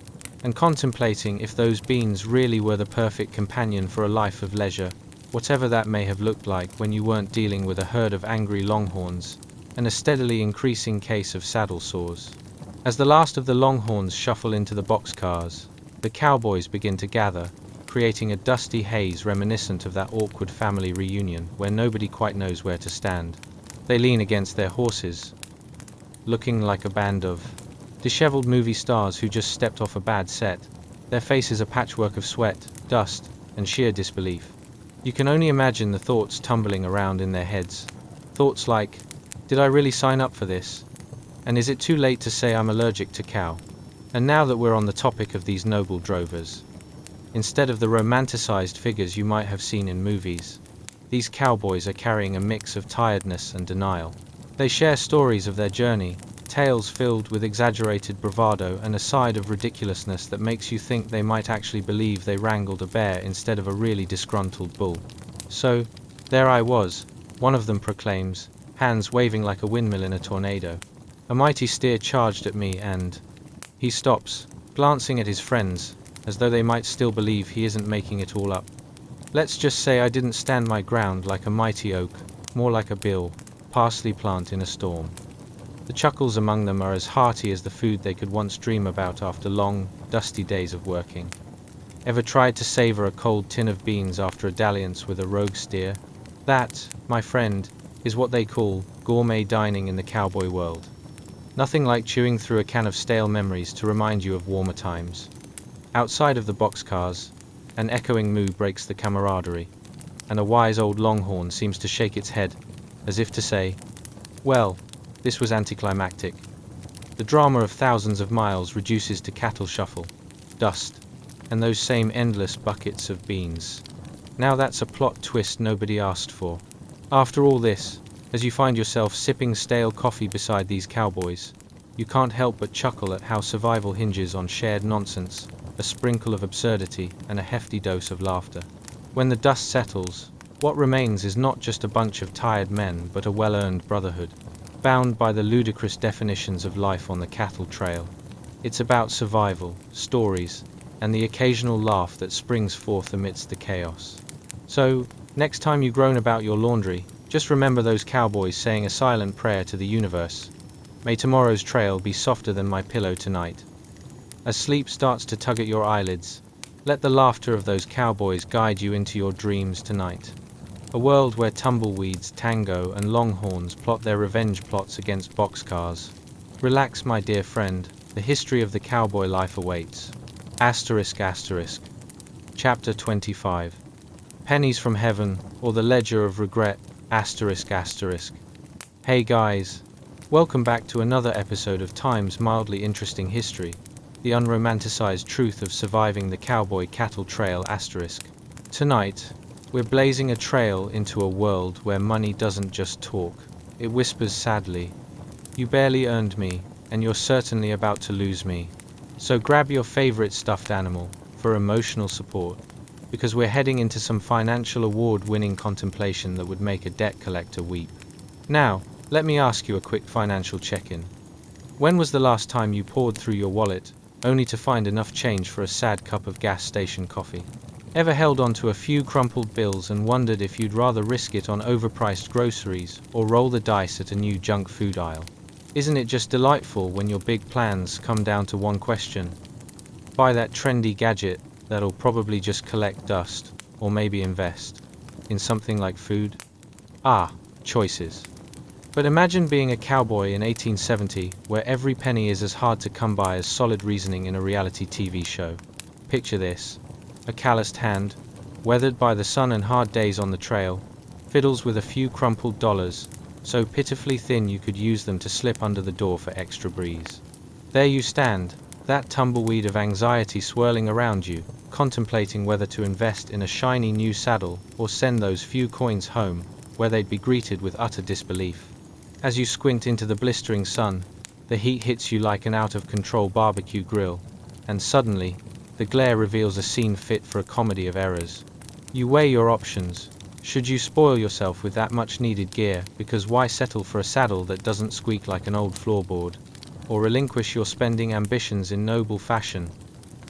and contemplating if those beans really were the perfect companion for a life of leisure, whatever that may have looked like when you weren't dealing with a herd of angry longhorns and a steadily increasing case of saddle sores. As the last of the longhorns shuffle into the boxcars, the cowboys begin to gather, creating a dusty haze reminiscent of that awkward family reunion where nobody quite knows where to stand. They lean against their horses, looking like a band of disheveled movie stars who just stepped off a bad set, their faces a patchwork of sweat, dust, and sheer disbelief. You can only imagine the thoughts tumbling around in their heads. Thoughts like, did I really sign up for this? And is it too late to say I'm allergic to cow? And now that we're on the topic of these noble drovers, instead of the romanticized figures you might have seen in movies, these cowboys are carrying a mix of tiredness and denial. They share stories of their journey, tales filled with exaggerated bravado and a side of ridiculousness that makes you think they might actually believe they wrangled a bear instead of a really disgruntled bull. So, there I was, one of them proclaims, hands waving like a windmill in a tornado. A mighty steer charged at me and he stops, glancing at his friends, as though they might still believe he isn't making it all up. Let's just say I didn't stand my ground like a mighty oak, more like a bill, parsley plant in a storm. The chuckles among them are as hearty as the food they could once dream about after long, dusty days of working. Ever tried to savor a cold tin of beans after a dalliance with a rogue steer? That, my friend, is what they call gourmet dining in the cowboy world. Nothing like chewing through a can of stale memories to remind you of warmer times. Outside of the boxcars, an echoing moo breaks the camaraderie, and a wise old longhorn seems to shake its head, as if to say, well, this was anticlimactic. The drama of thousands of miles reduces to cattle shuffle, dust, and those same endless buckets of beans. Now that's a plot twist nobody asked for. After all this, as you find yourself sipping stale coffee beside these cowboys, you can't help but chuckle at how survival hinges on shared nonsense, a sprinkle of absurdity, and a hefty dose of laughter. When the dust settles, what remains is not just a bunch of tired men but a well-earned brotherhood, bound by the ludicrous definitions of life on the cattle trail. It's about survival, stories, and the occasional laugh that springs forth amidst the chaos. So, next time you groan about your laundry, just remember those cowboys saying a silent prayer to the universe. May tomorrow's trail be softer than my pillow tonight. As sleep starts to tug at your eyelids, let the laughter of those cowboys guide you into your dreams tonight. A world where tumbleweeds tango and longhorns plot their revenge plots against boxcars. Relax, my dear friend, the history of the cowboy life awaits. Asterisk asterisk. Chapter 25. Pennies from Heaven, or the Ledger of Regret, asterisk asterisk. Hey guys, welcome back to another episode of Time's mildly interesting history, the unromanticized truth of surviving the cowboy cattle trail asterisk. Tonight, we're blazing a trail into a world where money doesn't just talk, it whispers sadly, you barely earned me, and you're certainly about to lose me. So grab your favorite stuffed animal for emotional support, because we're heading into some financial award-winning contemplation that would make a debt collector weep. Now, let me ask you a quick financial check-in. When was the last time you poured through your wallet, only to find enough change for a sad cup of gas station coffee? Ever held on to a few crumpled bills and wondered if you'd rather risk it on overpriced groceries or roll the dice at a new junk food aisle? Isn't it just delightful when your big plans come down to one question? Buy that trendy gadget that'll probably just collect dust, or maybe invest in something like food? Ah, choices. But imagine being a cowboy in 1870, where every penny is as hard to come by as solid reasoning in a reality TV show. Picture this. A calloused hand, weathered by the sun and hard days on the trail, fiddles with a few crumpled dollars, so pitifully thin you could use them to slip under the door for extra breeze. There you stand, that tumbleweed of anxiety swirling around you, contemplating whether to invest in a shiny new saddle or send those few coins home, where they'd be greeted with utter disbelief. As you squint into the blistering sun, the heat hits you like an out-of-control barbecue grill, and suddenly, the glare reveals a scene fit for a comedy of errors. You weigh your options. Should you spoil yourself with that much-needed gear, because why settle for a saddle that doesn't squeak like an old floorboard? Or relinquish your spending ambitions in noble fashion,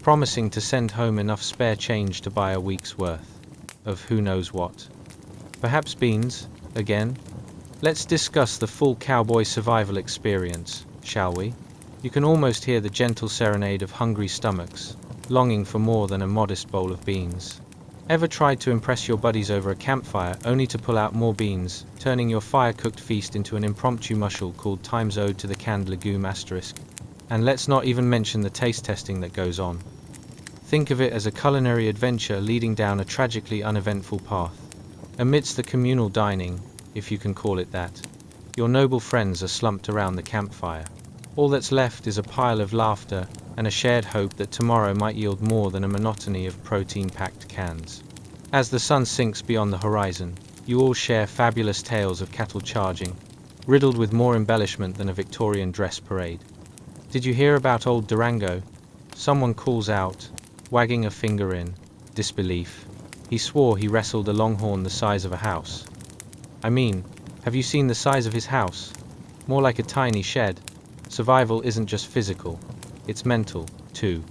promising to send home enough spare change to buy a week's worth of who knows what. Perhaps beans, again? Let's discuss the full cowboy survival experience, shall we? You can almost hear the gentle serenade of hungry stomachs, longing for more than a modest bowl of beans. Ever tried to impress your buddies over a campfire only to pull out more beans, turning your fire-cooked feast into an impromptu mushel called Time's Ode to the Canned Legume asterisk? And let's not even mention the taste testing that goes on. Think of it as a culinary adventure leading down a tragically uneventful path. Amidst the communal dining, if you can call it that, your noble friends are slumped around the campfire. All that's left is a pile of laughter and a shared hope that tomorrow might yield more than a monotony of protein-packed cans. As the sun sinks beyond the horizon, you all share fabulous tales of cattle charging, riddled with more embellishment than a Victorian dress parade. Did you hear about old Durango? Someone calls out, wagging a finger in disbelief. He swore he wrestled a longhorn the size of a house. I mean, have you seen the size of his house? More like a tiny shed. Survival isn't just physical, it's mental, too.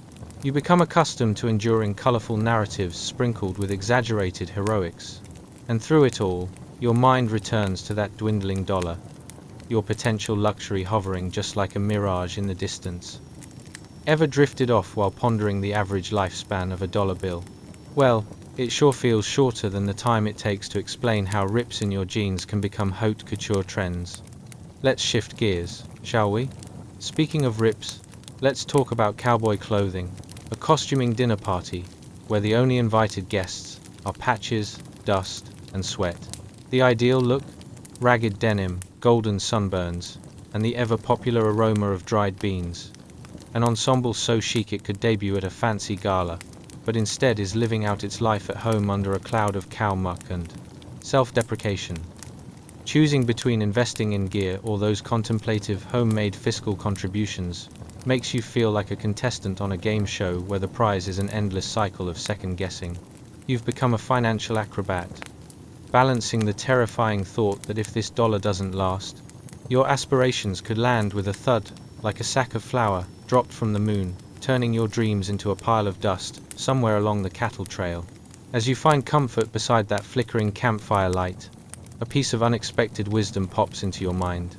You become accustomed to enduring colorful narratives sprinkled with exaggerated heroics. And through it all, your mind returns to that dwindling dollar, your potential luxury hovering just like a mirage in the distance. Ever drifted off while pondering the average lifespan of a dollar bill? Well, it sure feels shorter than the time it takes to explain how rips in your jeans can become haute couture trends. Let's shift gears, shall we? Speaking of rips, let's talk about cowboy clothing, a costuming dinner party, where the only invited guests are patches, dust, and sweat. The ideal look? Ragged denim, golden sunburns, and the ever-popular aroma of dried beans. An ensemble so chic it could debut at a fancy gala, but instead is living out its life at home under a cloud of cow muck and self-deprecation. Choosing between investing in gear or those contemplative, homemade fiscal contributions makes you feel like a contestant on a game show where the prize is an endless cycle of second-guessing. You've become a financial acrobat, balancing the terrifying thought that if this dollar doesn't last, your aspirations could land with a thud, like a sack of flour dropped from the moon, turning your dreams into a pile of dust somewhere along the cattle trail. As you find comfort beside that flickering campfire light, a piece of unexpected wisdom pops into your mind.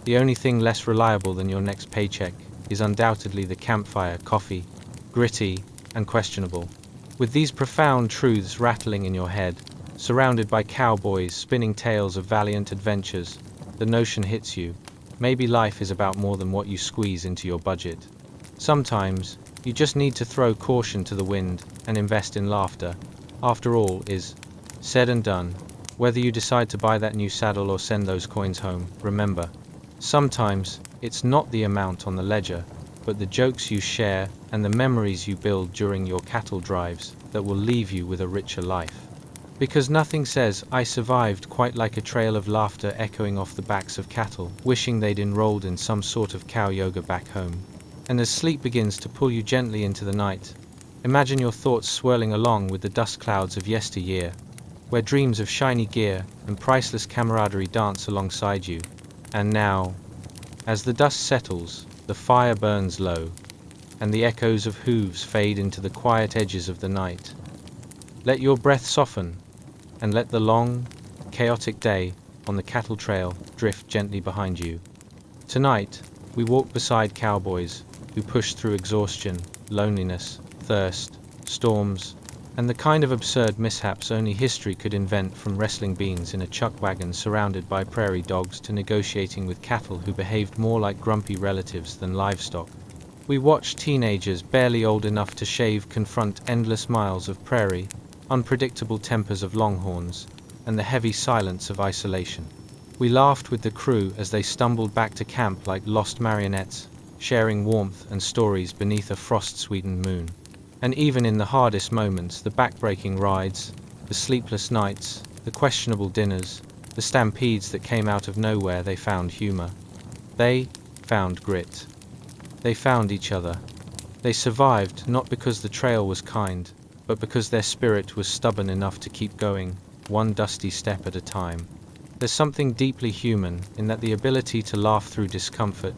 The only thing less reliable than your next paycheck is undoubtedly the campfire coffee, gritty and questionable. With these profound truths rattling in your head, surrounded by cowboys spinning tales of valiant adventures, the notion hits you. Maybe life is about more than what you squeeze into your budget. Sometimes, you just need to throw caution to the wind and invest in laughter. After all is said and done, whether you decide to buy that new saddle or send those coins home, remember, sometimes it's not the amount on the ledger, but the jokes you share and the memories you build during your cattle drives that will leave you with a richer life. Because nothing says "I survived" quite like a trail of laughter echoing off the backs of cattle, wishing they'd enrolled in some sort of cow yoga back home. And as sleep begins to pull you gently into the night, imagine your thoughts swirling along with the dust clouds of yesteryear, where dreams of shiny gear and priceless camaraderie dance alongside you. And now, as the dust settles, the fire burns low, and the echoes of hooves fade into the quiet edges of the night. Let your breath soften, and let the long, chaotic day on the cattle trail drift gently behind you. Tonight, we walk beside cowboys who push through exhaustion, loneliness, thirst, storms, and the kind of absurd mishaps only history could invent, from wrestling beans in a chuck wagon surrounded by prairie dogs to negotiating with cattle who behaved more like grumpy relatives than livestock. We watch teenagers barely old enough to shave confront endless miles of prairie, unpredictable tempers of longhorns, and the heavy silence of isolation. We laughed with the crew as they stumbled back to camp like lost marionettes, sharing warmth and stories beneath a frost-sweetened moon. And even in the hardest moments, the back-breaking rides, the sleepless nights, the questionable dinners, the stampedes that came out of nowhere, they found humor. They found grit. They found each other. They survived not because the trail was kind, but because their spirit was stubborn enough to keep going, one dusty step at a time. There's something deeply human in that, the ability to laugh through discomfort,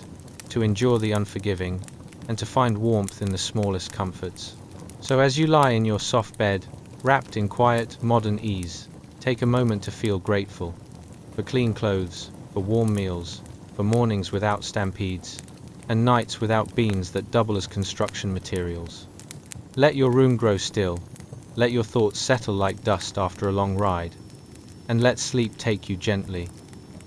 to endure the unforgiving, and to find warmth in the smallest comforts. So as you lie in your soft bed, wrapped in quiet, modern ease, take a moment to feel grateful for clean clothes, for warm meals, for mornings without stampedes, and nights without beans that double as construction materials. Let your room grow still, let your thoughts settle like dust after a long ride, and let sleep take you gently,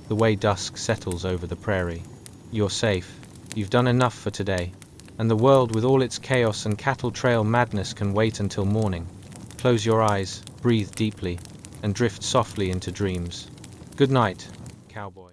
the way dusk settles over the prairie. You're safe, you've done enough for today, and the world with all its chaos and cattle trail madness can wait until morning. Close your eyes, breathe deeply, and drift softly into dreams. Good night, cowboy.